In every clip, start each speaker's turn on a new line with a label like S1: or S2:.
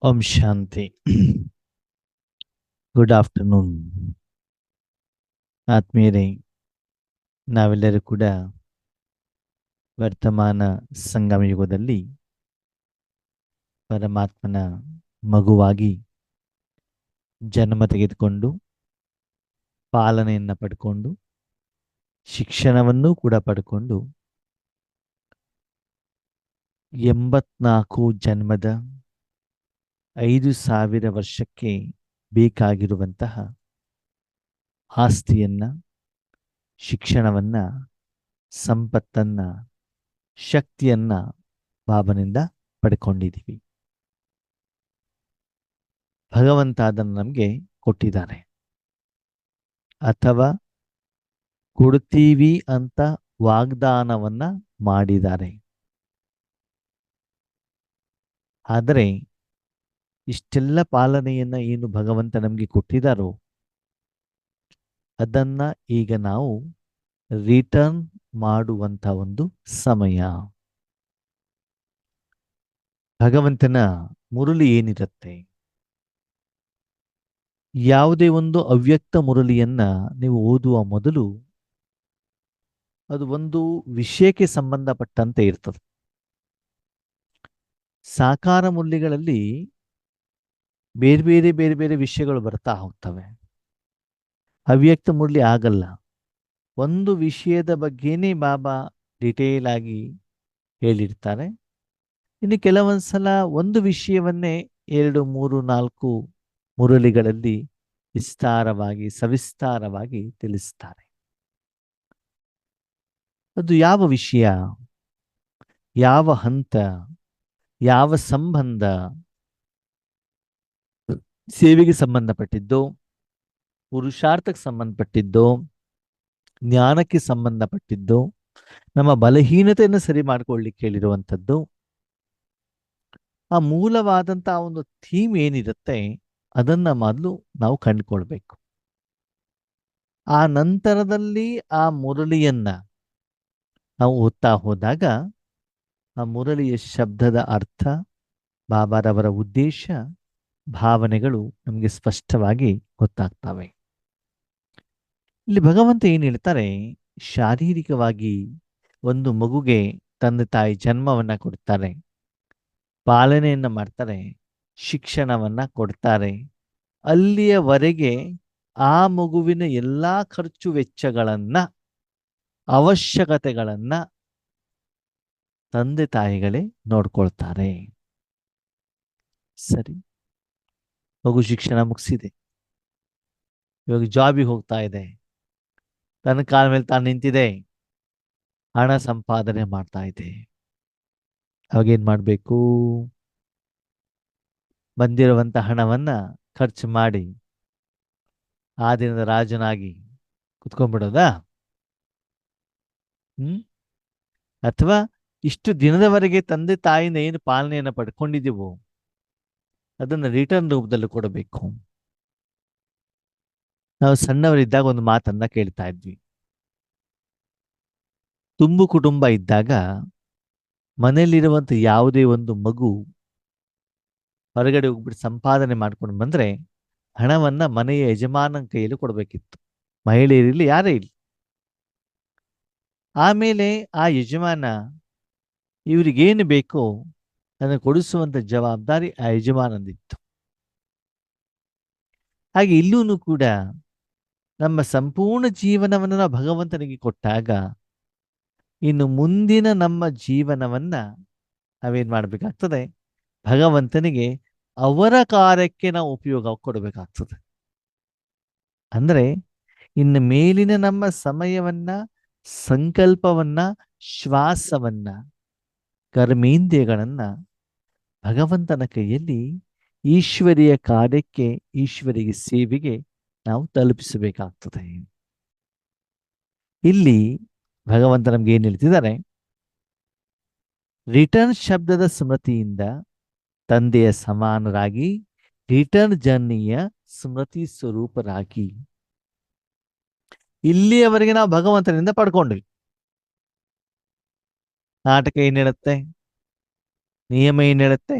S1: ಓಂ ಶಾಂತಿ. Good afternoon ಆತ್ಮೀಯರೇ. ನಾವೆಲ್ಲರೂ ಕೂಡ ವರ್ತಮಾನ ಸಂಗಮ ಯುಗದಲ್ಲಿ ಪರಮಾತ್ಮನ ಮಗುವಾಗಿ ಜನ್ಮ ತೆಗೆದುಕೊಂಡು ಪಾಲನೆಯನ್ನು ಪಡ್ಕೊಂಡು ಶಿಕ್ಷಣವನ್ನೂ ಕೂಡ ಪಡ್ಕೊಂಡು 84 ಜನ್ಮದ 5,000 ವರ್ಷಕ್ಕೆ ಬೇಕಾಗಿರುವಂತಹ ಆಸ್ತಿಯನ್ನ, ಶಿಕ್ಷಣವನ್ನ, ಸಂಪತ್ತನ್ನ, ಶಕ್ತಿಯನ್ನ ಬಾಬನಿಂದ ಪಡ್ಕೊಂಡಿದ್ದೀವಿ. ಭಗವಂತ ಅದನ್ನು ನಮಗೆ ಕೊಟ್ಟಿದ್ದಾನೆ ಅಥವಾ ಕೊಡ್ತೀವಿ ಅಂತ ವಾಗ್ದಾನವನ್ನ ಮಾಡಿದ್ದಾರೆ. ಆದರೆ ಇಷ್ಟೆಲ್ಲ ಪಾಲನೆಯನ್ನ ಏನು ಭಗವಂತ ನಮಗೆ ಕೊಟ್ಟಿದ್ದಾರೋ ಅದನ್ನ ಈಗ ನಾವು ರಿಟರ್ನ್ ಮಾಡುವಂತ ಒಂದು ಸಮಯ. ಭಗವಂತನ ಮುರಳಿ ಏನಿರುತ್ತೆ, ಯಾವುದೇ ಒಂದು ಅವ್ಯಕ್ತ ಮುರಳಿಯನ್ನ ನೀವು ಓದುವ ಮೊದಲು ಅದು ಒಂದು ವಿಷಯಕ್ಕೆ ಸಂಬಂಧಪಟ್ಟಂತೆ ಇರ್ತದೆ. ಸಾಕಾರ ಮುರಳಿಗಳಲ್ಲಿ ಬೇರೆ ಬೇರೆ ಬೇರೆ ಬೇರೆ ವಿಷಯಗಳು ಬರ್ತಾ ಹೋಗ್ತವೆ. ಅವ್ಯಕ್ತ ಮುರಳಿ ಆಗಲ್ಲ. ಒಂದು ವಿಷಯದ ಬಗ್ಗೆನೇ ಬಾಬಾ ಡಿಟೇಲ್ ಆಗಿ ಹೇಳಿರ್ತಾರೆ. ಇನ್ನು ಕೆಲವೊಂದ್ಸಲ ಒಂದು ವಿಷಯವನ್ನೇ 2, 3, 4 ಮುರಳಿಗಳಲ್ಲಿ ವಿಸ್ತಾರವಾಗಿ ಸವಿಸ್ತಾರವಾಗಿ ತಿಳಿಸ್ತಾರೆ. ಅದು ಯಾವ ವಿಷಯ, ಯಾವ ಹಂತ, ಯಾವ ಸಂಬಂಧ, ಸೇವೆಗೆ ಸಂಬಂಧಪಟ್ಟಿದ್ದು, ಪುರುಷಾರ್ಥಕ್ಕೆ ಸಂಬಂಧಪಟ್ಟಿದ್ದು, ಜ್ಞಾನಕ್ಕೆ ಸಂಬಂಧಪಟ್ಟಿದ್ದು, ನಮ್ಮ ಬಲಹೀನತೆಯನ್ನು ಸರಿ ಮಾಡಿಕೊಳ್ಳಿಕ್ಕೆ ಹೇಳಿರುವಂಥದ್ದು, ಆ ಮೂಲವಾದಂತಹ ಒಂದು ಥೀಮ್ ಏನಿರುತ್ತೆ ಅದನ್ನ ಮೊದಲು ನಾವು ಕಂಡುಕೊಳ್ಬೇಕು. ಆ ನಂತರದಲ್ಲಿ ಆ ಮುರಳಿಯನ್ನ ನಾವು ಓದ್ತಾ ಹೋದಾಗ ಆ ಮುರಳಿಯ ಶಬ್ದದ ಅರ್ಥ, ಬಾಬಾರವರ ಉದ್ದೇಶ, ಭಾವನೆಗಳು ನಮಗೆ ಸ್ಪಷ್ಟವಾಗಿ ಗೊತ್ತಾಗ್ತವೆ. ಇಲ್ಲಿ ಭಗವಂತ ಏನು ಹೇಳ್ತಾರೆ, ಶಾರೀರಿಕವಾಗಿ ಒಂದು ಮಗುಗೆ ತಂದೆ ತಾಯಿ ಜನ್ಮವನ್ನ ಕೊಡ್ತಾರೆ, ಪಾಲನೆಯನ್ನ ಮಾಡ್ತಾರೆ, ಶಿಕ್ಷಣವನ್ನ ಕೊಡ್ತಾರೆ. ಅಲ್ಲಿಯವರೆಗೆ ಆ ಮಗುವಿನ ಎಲ್ಲಾ ಖರ್ಚು ವೆಚ್ಚಗಳನ್ನ, ಅವಶ್ಯಕತೆಗಳನ್ನ ತಂದೆ ತಾಯಿಗಳೇ ನೋಡ್ಕೊಳ್ತಾರೆ. ಸರಿ, ಮಗು ಶಿಕ್ಷಣ ಮುಗಿಸಿದೆ, ಇವಾಗ ಜಾಬಿಗೆ ಹೋಗ್ತಾ ಇದೆ, ತನ್ನ ಕಾಲ ಮೇಲೆ ತಾನು ನಿಂತಿದೆ, ಹಣ ಸಂಪಾದನೆ ಮಾಡ್ತಾ ಇದೆ. ಅವಾಗೇನ್ ಮಾಡ್ಬೇಕು? ಬಂದಿರುವಂತ ಹಣವನ್ನ ಖರ್ಚು ಮಾಡಿ ಆ ದಿನದ ರಾಜನಾಗಿ ಕುತ್ಕೊಂಡ್ಬಿಡೋದಾ? ಅಥವಾ ಇಷ್ಟು ದಿನದವರೆಗೆ ತಂದೆ ತಾಯಿನ ಏನು ಪಾಲನೆಯನ್ನು ಪಡ್ಕೊಂಡಿದ್ದೀವೋ ಅದನ್ನು ರಿಟರ್ನ್ ರೂಪದಲ್ಲಿ ಕೊಡಬೇಕು. ನಾವು ಸಣ್ಣವರಿದ್ದಾಗ ಒಂದು ಮಾತನ್ನ ಕೇಳ್ತಾ ಇದ್ವಿ. ತುಂಬು ಕುಟುಂಬ ಇದ್ದಾಗ ಮನೆಯಲ್ಲಿರುವಂತ ಯಾವುದೇ ಒಂದು ಮಗು ಹೊರಗಡೆ ಹೋಗ್ಬಿಟ್ಟು ಸಂಪಾದನೆ ಮಾಡ್ಕೊಂಡು ಬಂದ್ರೆ ಹಣವನ್ನ ಮನೆಯ ಯಜಮಾನನ ಕೈಯಲ್ಲಿ ಕೊಡಬೇಕಿತ್ತು, ಮಹಿಳೆಯರಿರ್ಲಿ ಯಾರೇ ಇಲ್ಲ. ಆಮೇಲೆ ಆ ಯಜಮಾನ ಇವರಿಗೇನು ಬೇಕೋ ಅದನ್ನು ಕೊಡಿಸುವಂತ ಜವಾಬ್ದಾರಿ ಆ ಯಜಮಾನಂದಿತ್ತು. ಹಾಗೆ ಇಲ್ಲೂ ಕೂಡ ನಮ್ಮ ಸಂಪೂರ್ಣ ಜೀವನವನ್ನು ನಾವು ಭಗವಂತನಿಗೆ ಕೊಟ್ಟಾಗ ಇನ್ನು ಮುಂದಿನ ನಮ್ಮ ಜೀವನವನ್ನ ನಾವೇನ್ ಮಾಡ್ಬೇಕಾಗ್ತದೆ, ಭಗವಂತನಿಗೆ ಅವರ ಕಾರ್ಯಕ್ಕೆ ನಾವು ಉಪಯೋಗ ಕೊಡಬೇಕಾಗ್ತದೆ. ಅಂದ್ರೆ ಇನ್ನು ಮೇಲಿನ ನಮ್ಮ ಸಮಯವನ್ನ, ಸಂಕಲ್ಪವನ್ನ, ಶ್ವಾಸವನ್ನ, ಕರ್ಮೇಂದ್ರಿಯಗಳನ್ನ ಭಗವಂತನ ಕೈಯಲ್ಲಿ ಈಶ್ವರಿಯ ಕಾರ್ಯಕ್ಕೆ, ಈಶ್ವರಿಗೆ ಸೇವೆಗೆ ನಾವು ತಲುಪಿಸಬೇಕಾಗ್ತದೆ. ಇಲ್ಲಿ ಭಗವಂತ ನಮ್ಗೆ ಏನ್ ಹೇಳ್ತಿದ್ದಾರೆ, ರಿಟರ್ನ್ ಶಬ್ದದ ಸ್ಮೃತಿಯಿಂದ ತಂದೆಯ ಸಮಾನರಾಗಿ ರಿಟರ್ನ್ ಜರ್ನಿಯ ಸ್ಮೃತಿ ಸ್ವರೂಪರಾಗಿ. ಇಲ್ಲಿಯವರೆಗೆ ನಾವು ಭಗವಂತನಿಂದ ಪಡ್ಕೊಂಡ್ವಿ. ನಾಟಕ ಏನ್ ಹೇಳುತ್ತೆ, ನಿಯಮ ಏನ್ ಹೇಳುತ್ತೆ,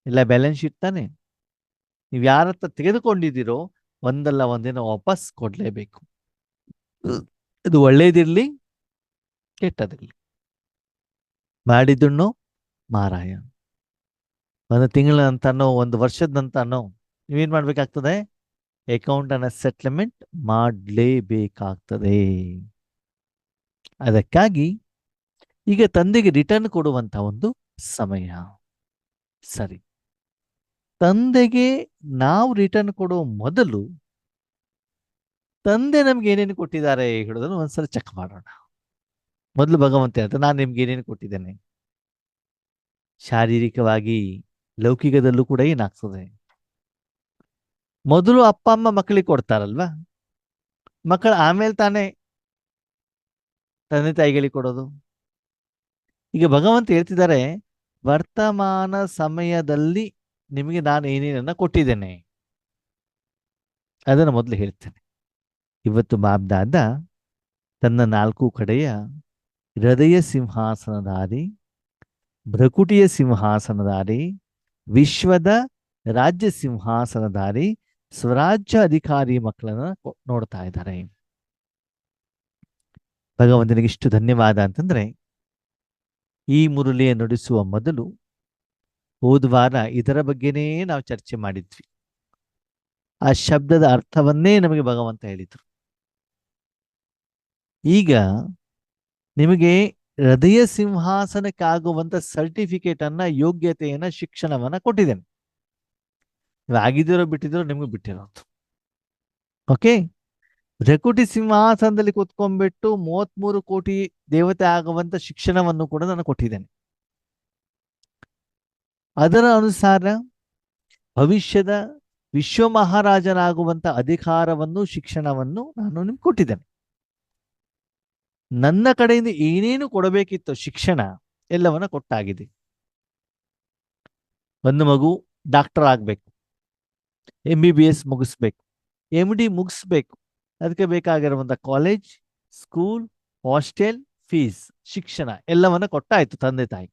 S1: ಇಲ್ಲ ಬ್ಯಾಲೆನ್ಸ್ ಶೀಟ್ ತಾನೆ. ನೀವು ಯಾರ ಹತ್ರ ತೆಗೆದುಕೊಂಡಿದ್ದೀರೋ ಒಂದಲ್ಲ ಒಂದಿನ ವಾಪಸ್ ಕೊಡ್ಲೇಬೇಕು. ಅದು ಒಳ್ಳೇದಿರ್ಲಿ ಕೆಟ್ಟದಿರ್ಲಿ. ಮಾಡಿದ್ದನ್ನು ಮಾರಾಯ. ಒಂದು ತಿಂಗಳ ನಂತರನೋ ಒಂದು ವರ್ಷದ ನಂತರನೋ ನೀವೇನ್ ಮಾಡ್ಬೇಕಾಗ್ತದೆ? ಅಕೌಂಟ್ ಅನ್ನ ಸೆಟ್ಲ್ಮೆಂಟ್ ಮಾಡಲೇಬೇಕಾಗ್ತದೆ. ಅದಕ್ಕಾಗಿ ಈಗ ತಂದೆಗೆ ರಿಟರ್ನ್ ಕೊಡುವಂತ ಒಂದು ಸಮಯ. ಸರಿ, ತಂದೆಗೆ ನಾವು ರಿಟರ್ನ್ ಕೊಡುವ ಮೊದಲು ತಂದೆ ನಮ್ಗೆ ಏನೇನು ಕೊಟ್ಟಿದ್ದಾರೆ ಹೇಳೋದನ್ನು ಒಂದ್ಸಲ ಚೆಕ್ ಮಾಡೋಣ. ಮೊದಲು ಭಗವಂತ ಹೇಳ್ತಾರೆ, ನಾನು ನಿಮ್ಗೆ ಏನೇನು ಕೊಟ್ಟಿದ್ದೇನೆ. ಶಾರೀರಿಕವಾಗಿ, ಲೌಕಿಕದಲ್ಲೂ ಕೂಡ ಏನಾಗ್ತದೆ, ಮೊದಲು ಅಪ್ಪ ಅಮ್ಮ ಮಕ್ಕಳಿಗೆ ಕೊಡ್ತಾರಲ್ವಾ, ಮಕ್ಕಳು ಆಮೇಲೆ ತಾನೇ ತಂದೆ ತಾಯಿಗಳಿಗೆ ಕೊಡೋದು. ಈಗ ಭಗವಂತ ಹೇಳ್ತಿದ್ದಾರೆ, ವರ್ತಮಾನ ಸಮಯದಲ್ಲಿ ನಿಮಗೆ ನಾನು ಏನೇನನ್ನ ಕೊಟ್ಟಿದ್ದೇನೆ ಅದನ್ನು ಮೊದಲು ಹೇಳ್ತೇನೆ. ಇವತ್ತು ಬಾಬ್ದಾದ ತನ್ನ 4 ಕಡೆಯ ಹೃದಯ ಸಿಂಹಾಸನಧಾರಿ, ಭ್ರಕುಟಿಯ ಸಿಂಹಾಸನಧಾರಿ, ವಿಶ್ವದ ರಾಜ್ಯ ಸಿಂಹಾಸನಧಾರಿ, ಸ್ವರಾಜ್ಯ ಅಧಿಕಾರಿ ಮಕ್ಕಳನ್ನ ನೋಡ್ತಾ ಇದ್ದಾರೆ. ಭಗವಂತನಿಗೆ ಇಷ್ಟು ಧನ್ಯವಾದ ಅಂತಂದ್ರೆ, ಈ ಮುರಳಿಯ ನುಡಿಸುವ ಮೊದಲು ಹೋದ ವಾರ ಇದರ ಬಗ್ಗೆನೇ ನಾವು ಚರ್ಚೆ ಮಾಡಿದ್ವಿ. ಆ ಶಬ್ದದ ಅರ್ಥವನ್ನೇ ನಮಗೆ ಭಗವಂತ ಹೇಳಿದ್ರು. ಈಗ ನಿಮಗೆ ಹೃದಯ ಸಿಂಹಾಸನಕ್ಕಾಗುವಂತ ಸರ್ಟಿಫಿಕೇಟ್ ಅನ್ನ, ಯೋಗ್ಯತೆಯನ್ನ, ಶಿಕ್ಷಣವನ್ನ ಕೊಟ್ಟಿದ್ದೇನೆ. ನೀವು ಆಗಿದ್ದೀರೋ ಬಿಟ್ಟಿದ್ದೀರೋ ನಿಮ್ಗೆ ಬಿಟ್ಟಿರೋದು. ಓಕೆ, ಭ್ರಕುಟಿ ಸಿಂಹಾಸನದಲ್ಲಿ ಕೂತ್ಕೊಂಡ್ಬಿಟ್ಟು 33 ಕೋಟಿ ದೇವತೆ ಆಗುವಂತ ಶಿಕ್ಷಣವನ್ನು ಕೂಡ ನಾನು ಕೊಟ್ಟಿದ್ದೇನೆ. ಅದರ ಅನುಸಾರ ಭವಿಷ್ಯದ ವಿಶ್ವ ಮಹಾರಾಜನಾಗುವಂತ ಅಧಿಕಾರವನ್ನು, ಶಿಕ್ಷಣವನ್ನು ನಾನು ನಿಮ್ಗೆ ಕೊಟ್ಟಿದ್ದೇನೆ. ನನ್ನ ಕಡೆಯಿಂದ ಏನೇನು ಕೊಡಬೇಕಿತ್ತು ಶಿಕ್ಷಣ ಎಲ್ಲವನ್ನ ಕೊಟ್ಟಾಗಿದೆ. ಒಂದು ಮಗು ಡಾಕ್ಟರ್ ಆಗ್ಬೇಕು, MBBS ಮುಗಿಸ್ಬೇಕು, MD ಮುಗಿಸ್ಬೇಕು, ಅದಕ್ಕೆ ಬೇಕಾಗಿರುವಂತ ಕಾಲೇಜ್, ಸ್ಕೂಲ್, ಹಾಸ್ಟೆಲ್, ಫೀಸ್, ಶಿಕ್ಷಣ ಎಲ್ಲವನ್ನ ಕೊಟ್ಟಾಯ್ತು ತಂದೆ ತಾಯಿ.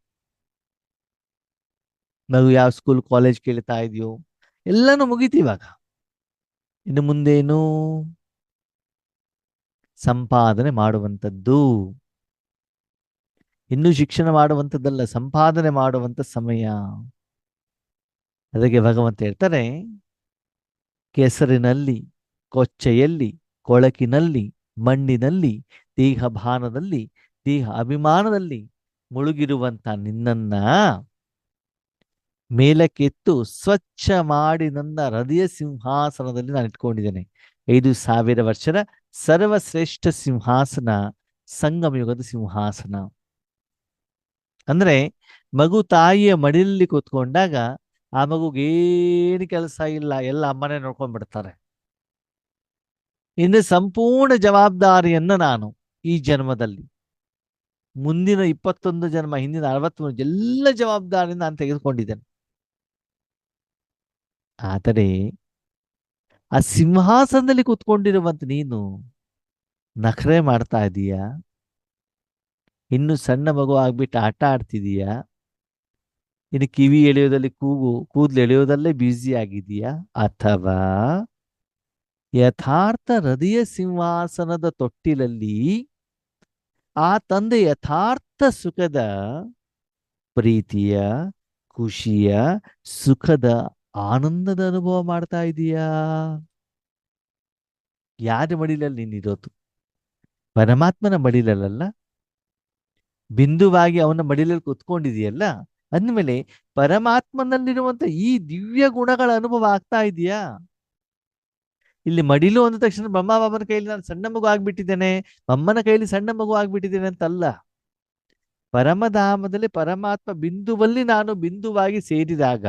S1: ಮಗು ಯಾವ ಸ್ಕೂಲ್ ಕಾಲೇಜ್ ಕೇಳ್ತಾ ಇದೆಯೋ ಎಲ್ಲಾನು ಮುಗೀತು. ಇವಾಗ ಇನ್ನು ಮುಂದೇನು? ಸಂಪಾದನೆ ಮಾಡುವಂಥದ್ದು. ಇನ್ನು ಶಿಕ್ಷಣ ಮಾಡುವಂಥದ್ದಲ್ಲ, ಸಂಪಾದನೆ ಮಾಡುವಂಥ ಸಮಯ. ಅದಕ್ಕೆ ಭಗವಂತ ಹೇಳ್ತಾರೆ, ಕೆಸರಿನಲ್ಲಿ, ಕೊಚ್ಚೆಯಲ್ಲಿ, ಕೊಳಕಿನಲ್ಲಿ, ಮಣ್ಣಿನಲ್ಲಿ, ದೇಹ ಭಾನದಲ್ಲಿ, ದೇಹ ಅಭಿಮಾನದಲ್ಲಿ ಮುಳುಗಿರುವಂತ ನಿನ್ನನ್ನ ಮೇಲಕ್ಕೆತ್ತು ಸ್ವಚ್ಛ ಮಾಡಿ ನನ್ನ ಹೃದಯ ಸಿಂಹಾಸನದಲ್ಲಿ ನಾನು ಇಟ್ಕೊಂಡಿದ್ದೇನೆ. 5,000 ವರ್ಷದ ಸರ್ವಶ್ರೇಷ್ಠ ಸಿಂಹಾಸನ, ಸಂಗಮಯುಗದ ಸಿಂಹಾಸನ. ಅಂದ್ರೆ ಮಗು ತಾಯಿಯ ಮಡಿಲಲ್ಲಿ ಕೂತ್ಕೊಂಡಾಗ ಆ ಮಗುಗೇನು ಕೆಲಸ ಇಲ್ಲ, ಎಲ್ಲ ಅಮ್ಮನೇ ನೋಡ್ಕೊಂಡ್ಬಿಡ್ತಾರೆ. ಇನ್ನು ಸಂಪೂರ್ಣ ಜವಾಬ್ದಾರಿಯನ್ನ ನಾನು ಈ ಜನ್ಮದಲ್ಲಿ, ಮುಂದಿನ 21 ಜನ್ಮ, ಹಿಂದಿನ 63 ಎಲ್ಲ ಜವಾಬ್ದಾರಿಯನ್ನು ನಾನು ತೆಗೆದುಕೊಂಡಿದ್ದೇನೆ. ಆದರೆ ಆ ಸಿಂಹಾಸನದಲ್ಲಿ ಕೂತ್ಕೊಂಡಿರುವಂತ ನೀನು ನಖರೆ ಮಾಡ್ತಾ ಇದೀಯಾ? ಇನ್ನು ಸಣ್ಣ ಮಗು ಆಗ್ಬಿಟ್ಟು ಆಟ ಆಡ್ತಿದೀಯಾ? ಇನ್ನು ಕಿವಿ ಎಳೆಯೋದಲ್ಲಿ, ಕೂದಲು ಎಳೆಯೋದಲ್ಲೇ ಬ್ಯುಸಿ ಆಗಿದೀಯಾ? ಅಥವಾ ಯಥಾರ್ಥ ಹೃದಯ ಸಿಂಹಾಸನದ ತೊಟ್ಟಿಲಲ್ಲಿ ಆ ತಂದೆ ಯಥಾರ್ಥ ಸುಖದ, ಪ್ರೀತಿಯ, ಖುಷಿಯ, ಸುಖದ, ಆನಂದದ ಅನುಭವ ಮಾಡ್ತಾ ಇದೀಯಾ? ಯಾರ ಮಡಿಲಲ್ಲಿ ನೀನಿರೋದು? ಪರಮಾತ್ಮನ ಮಡಿಲಲ್ಲ, ಬಿಂದುವಾಗಿ ಅವನ ಮಡಿಲಲ್ಲಿ ಕುತ್ಕೊಂಡಿದೆಯಲ್ಲ. ಅಂದಮೇಲೆ ಪರಮಾತ್ಮನಲ್ಲಿರುವಂತ ಈ ದಿವ್ಯ ಗುಣಗಳ ಅನುಭವ ಆಗ್ತಾ ಇದೆಯಾ? ಇಲ್ಲಿ ಮಡಿಲು ಅಂದ ತಕ್ಷಣ ಬ್ರಹ್ಮ ಬಾಬನ ಕೈಯಲ್ಲಿ ನಾನು ಸಣ್ಣ ಮಗು ಆಗ್ಬಿಟ್ಟಿದ್ದೇನೆ, ಅಮ್ಮನ ಕೈಯಲ್ಲಿ ಸಣ್ಣ ಮಗು ಆಗ್ಬಿಟ್ಟಿದ್ದೇನೆ ಅಂತಲ್ಲ. ಪರಮಧಾಮದಲ್ಲಿ ಪರಮಾತ್ಮ ಬಿಂದುವಲ್ಲಿ ನಾನು ಬಿಂದುವಾಗಿ ಸೇರಿದಾಗ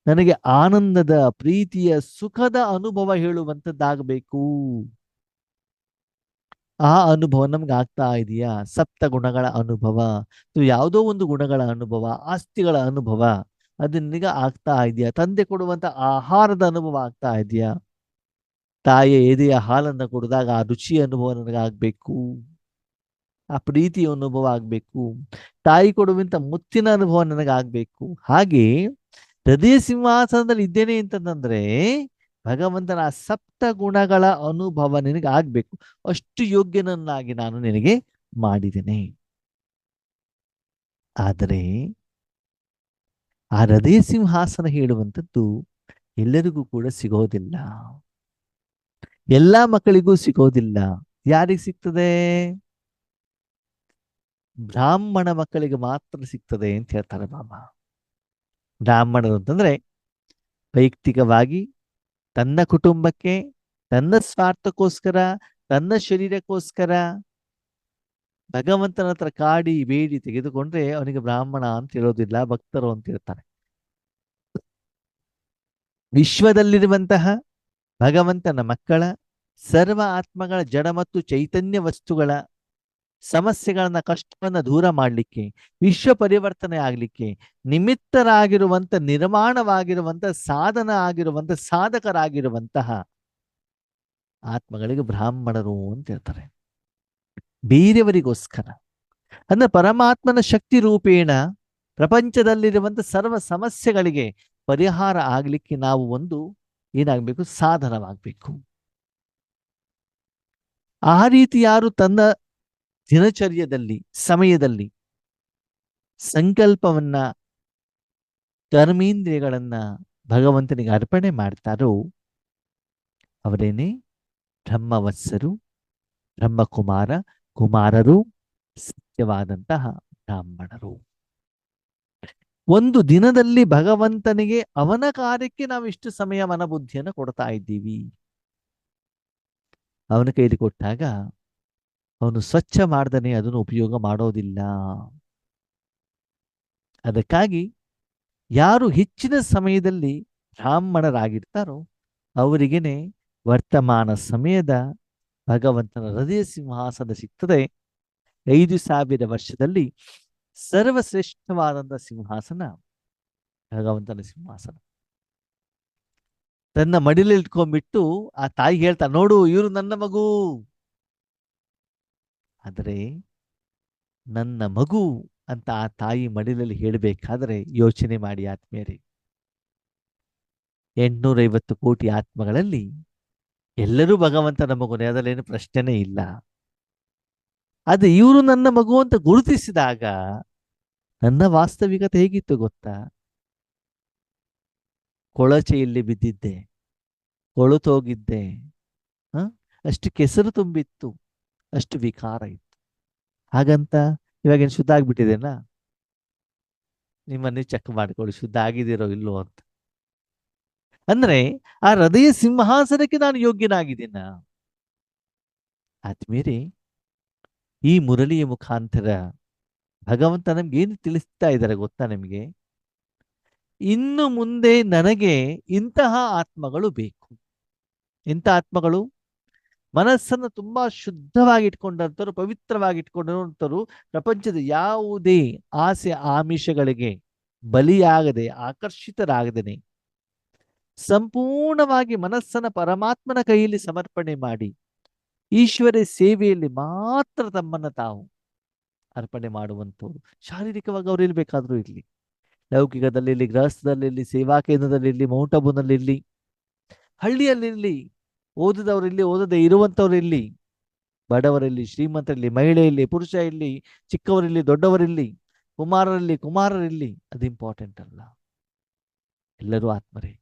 S1: ನನಗೆ ಆನಂದದ, ಪ್ರೀತಿಯ, ಸುಖದ ಅನುಭವ ಹೇಳುವಂಥದ್ದಾಗಬೇಕು. ಆ ಅನುಭವ ನಮ್ಗೆ ಆಗ್ತಾ ಇದೆಯಾ? ಸಪ್ತ ಗುಣಗಳ ಅನುಭವ, ಯಾವುದೋ ಒಂದು ಗುಣಗಳ ಅನುಭವ, ಆಸ್ತಿಗಳ ಅನುಭವ, ಅದು ನಿನಗೆ ಆಗ್ತಾ ಇದೆಯಾ? ತಂದೆ ಕೊಡುವಂತ ಆಹಾರದ ಅನುಭವ ಆಗ್ತಾ ಇದೆಯಾ? ತಾಯಿಯ ಎದೆಯ ಹಾಲನ್ನು ಕುಡಿದಾಗ ಆ ರುಚಿಯ ಅನುಭವ ನನಗಾಗಬೇಕು. ಆ ಪ್ರೀತಿಯ ಅನುಭವ ಆಗ್ಬೇಕು. ತಾಯಿ ಕೊಡುವಂತ ಮುತ್ತಿನ ಅನುಭವ ನನಗಾಗ್ಬೇಕು. ಹಾಗೆ ಹೃದಯ ಸಿಂಹಾಸನದಲ್ಲಿ ಇದ್ದೇನೆ ಅಂತಂದ್ರೆ ಭಗವಂತನ ಆ ಸಪ್ತ ಗುಣಗಳ ಅನುಭವ ನಿನಗೆ ಆಗ್ಬೇಕು. ಅಷ್ಟು ಯೋಗ್ಯನನ್ನಾಗಿ ನಾನು ನಿನಗೆ ಮಾಡಿದ್ದೇನೆ. ಆದರೆ ಆ ಹೃದಯ ಸಿಂಹಾಸನ ಹೇಳುವಂಥದ್ದು ಎಲ್ಲರಿಗೂ ಕೂಡ ಸಿಗೋದಿಲ್ಲ. ಎಲ್ಲಾ ಮಕ್ಕಳಿಗೂ ಸಿಗೋದಿಲ್ಲ. ಯಾರಿಗೆ ಸಿಗ್ತದೆ? ಬ್ರಾಹ್ಮಣ ಮಕ್ಕಳಿಗೆ ಮಾತ್ರ ಸಿಗ್ತದೆ ಅಂತ ಹೇಳ್ತಾರೆ ಬಾಬಾ. ಬ್ರಾಹ್ಮಣರು ಅಂತಂದ್ರೆ ವೈಯಕ್ತಿಕವಾಗಿ ತನ್ನ ಕುಟುಂಬಕ್ಕೆ, ತನ್ನ ಸ್ವಾರ್ಥಕ್ಕೋಸ್ಕರ, ತನ್ನ ಶರೀರಕ್ಕೋಸ್ಕರ ಭಗವಂತನ ಹತ್ರ ಕಾಡಿ ಬೇಡಿ ತೆಗೆದುಕೊಂಡ್ರೆ ಅವನಿಗೆ ಬ್ರಾಹ್ಮಣ ಅಂತ ಹೇಳೋದಿಲ್ಲ, ಭಕ್ತರು ಅಂತ ಹೇಳ್ತಾರೆ. ವಿಶ್ವದಲ್ಲಿರುವಂತಹ ಭಗವಂತನ ಮಕ್ಕಳ ಸರ್ವ ಆತ್ಮಗಳ ಜಡ ಮತ್ತು ಚೈತನ್ಯ ವಸ್ತುಗಳ ಸಮಸ್ಯೆಗಳನ್ನ, ಕಷ್ಟವನ್ನ ದೂರ ಮಾಡಲಿಕ್ಕೆ, ವಿಶ್ವ ಪರಿವರ್ತನೆ ಆಗ್ಲಿಕ್ಕೆ ನಿಮಿತ್ತರಾಗಿರುವಂತ, ನಿರ್ಮಾಣವಾಗಿರುವಂತ, ಸಾಧನ ಆಗಿರುವಂತ, ಸಾಧಕರಾಗಿರುವಂತಹ ಆತ್ಮಗಳಿಗೆ ಬ್ರಾಹ್ಮಣರು ಅಂತ ಹೇಳ್ತಾರೆ. ಬೇರೆಯವರಿಗೋಸ್ಕರ ಅಂದ್ರೆ ಪರಮಾತ್ಮನ ಶಕ್ತಿ ರೂಪೇಣ ಪ್ರಪಂಚದಲ್ಲಿರುವಂತ ಸರ್ವ ಸಮಸ್ಯೆಗಳಿಗೆ ಪರಿಹಾರ ಆಗ್ಲಿಕ್ಕೆ ನಾವು ಒಂದು ಏನಾಗಬೇಕು? ಸಾಧನವಾಗಬೇಕು. ಆ ರೀತಿ ಯಾರು ತನ್ನ ದಿನಚರ್ಯದಲ್ಲಿ, ಸಮಯದಲ್ಲಿ ಸಂಕಲ್ಪವನ್ನ, ಕರ್ಮೇಂದ್ರಿಯಗಳನ್ನ ಭಗವಂತನಿಗೆ ಅರ್ಪಣೆ ಮಾಡ್ತಾರೋ ಅವರೇನೇ ಬ್ರಹ್ಮವತ್ಸರು, ಬ್ರಹ್ಮಕುಮಾರ ಕುಮಾರರು, ಸತ್ಯವಾದಂತಹ ಬ್ರಾಹ್ಮಣರು. ಒಂದು ದಿನದಲ್ಲಿ ಭಗವಂತನಿಗೆ ಅವನ ಕಾರ್ಯಕ್ಕೆ ನಾವು ಇಷ್ಟು ಸಮಯ ಮನಬುದ್ಧಿಯನ್ನು ಕೊಡ್ತಾ ಇದ್ದೀವಿ. ಅವನ ಕೈಲಿ ಕೊಟ್ಟಾಗ ಅವನು ಸ್ವಚ್ಛ ಮಾಡ್ದನೆ ಅದನ್ನು ಉಪಯೋಗ ಮಾಡೋದಿಲ್ಲ. ಅದಕ್ಕಾಗಿ ಯಾರು ಹೆಚ್ಚಿನ ಸಮಯದಲ್ಲಿ ಬ್ರಾಹ್ಮಣರಾಗಿರ್ತಾರೋ ಅವರಿಗೇನೆ ವರ್ತಮಾನ ಸಮಯದ ಭಗವಂತನ ಹೃದಯ ಸಿಂಹಾಸನ ಸಿಗ್ತದೆ. 5,000 ವರ್ಷದಲ್ಲಿ ಸರ್ವಶ್ರೇಷ್ಠವಾದಂತಹ ಸಿಂಹಾಸನ ಭಗವಂತನ ಸಿಂಹಾಸನ. ತನ್ನ ಮಡಿಲಲ್ಲಿ ಇಟ್ಕೊಂಡ್ಬಿಟ್ಟು ಆ ತಾಯಿ ಹೇಳ್ತಾ, ನೋಡು ಇವರು ನನ್ನ ಮಗು. ಆದರೆ ನನ್ನ ಮಗು ಅಂತ ಆ ತಾಯಿ ಮಡಿಲಲ್ಲಿ ಹೇಳಬೇಕಾದ್ರೆ ಯೋಚನೆ ಮಾಡಿ ಆತ್ಮೀಯರೇ, 850 ಕೋಟಿ ಆತ್ಮಗಳಲ್ಲಿ ಎಲ್ಲರೂ ಭಗವಂತನ ಮಗುನೇ, ಅದರಲ್ಲೇನು ಪ್ರಶ್ನೆನೇ ಇಲ್ಲ. ಅದು ಇವರು ನನ್ನ ಮಗು ಅಂತ ಗುರುತಿಸಿದಾಗ ನನ್ನ ವಾಸ್ತವಿಕತೆ ಹೇಗಿತ್ತು ಗೊತ್ತಾ? ಕೊಳಚೆಯಲ್ಲಿ ಬಿದ್ದಿದ್ದೆ, ಕೊಳುತೋಗಿದ್ದೆ, ಅಷ್ಟು ಕೆಸರು ತುಂಬಿತ್ತು, ಅಷ್ಟು ವಿಕಾರ ಇತ್ತು. ಹಾಗಂತ ಇವಾಗೇನು ಶುದ್ಧ ಆಗ್ಬಿಟ್ಟಿದೆನಾ? ನಿಮ್ಮನ್ನೇ ಚೆಕ್ ಮಾಡ್ಕೊಳ್ಳಿ, ಶುದ್ಧ ಆಗಿದ್ದೀರೋ ಇಲ್ಲೋ ಅಂತ. ಅಂದ್ರೆ ಆ ಹೃದಯ ಸಿಂಹಾಸನಕ್ಕೆ ನಾನು ಯೋಗ್ಯನಾಗಿದ್ದೀನ. ಆದ್ಮೇಲೆ ಈ ಮುರಳಿಯ ಮುಖಾಂತರ ಭಗವಂತ ನಮ್ಗೆ ಏನು ತಿಳಿಸ್ತಾ ಇದ್ದಾರೆ ಗೊತ್ತಾ ನಿಮಗೆ? ಇನ್ನು ಮುಂದೆ ನನಗೆ ಇಂತಹ ಆತ್ಮಗಳು ಬೇಕು. ಇಂಥ ಆತ್ಮಗಳು ಮನಸ್ಸನ್ನು ತುಂಬಾ ಶುದ್ಧವಾಗಿ ಇಟ್ಕೊಂಡಂಥವ್ರು, ಪವಿತ್ರವಾಗಿ ಇಟ್ಕೊಂಡಂಥವ್ರು, ಪ್ರಪಂಚದ ಯಾವುದೇ ಆಸೆ ಆಮಿಷಗಳಿಗೆ ಬಲಿಯಾಗದೆ, ಆಕರ್ಷಿತರಾಗದೇನೆ ಸಂಪೂರ್ಣವಾಗಿ ಮನಸ್ಸನ್ನ ಪರಮಾತ್ಮನ ಕೈಯಲ್ಲಿ ಸಮರ್ಪಣೆ ಮಾಡಿ ಈಶ್ವರ ಸೇವೆಯಲ್ಲಿ ಮಾತ್ರ ತಮ್ಮನ್ನ ತಾವು ಅರ್ಪಣೆ ಮಾಡುವಂಥವ್ರು. ಶಾರೀರಿಕವಾಗಿ ಅವ್ರು ಇರ್ಬೇಕಾದ್ರೂ ಇರಲಿ, ಲೌಕಿಕದಲ್ಲಿರಲಿ, ಗೃಹಸ್ಥದಲ್ಲಿರಲಿ, ಸೇವಾ ಕೇಂದ್ರದಲ್ಲಿರಲಿ, ಮೌಂಟ್ ಅಬುನಲ್ಲಿರಲಿ, ಹಳ್ಳಿಯಲ್ಲಿರಲಿ, ಓದಿದವರಿಲ್ಲಿ, ಓದದೆ ಇರುವಂಥವ್ರಿರಲಿ, ಬಡವರಿರಲಿ, ಶ್ರೀಮಂತರಿರಲಿ, ಮಹಿಳೆ ಇರಲಿ, ಪುರುಷ ಇರಲಿ, ಚಿಕ್ಕವರಿರಲಿ, ದೊಡ್ಡವರಿರಲಿ, ಕುಮಾರರಿರಲಿ, ಕುಮಾರರಿರಲಿ, ಅದು ಇಂಪಾರ್ಟೆಂಟ್ ಅಲ್ಲ. ಎಲ್ಲರೂ ಆತ್ಮರೇ.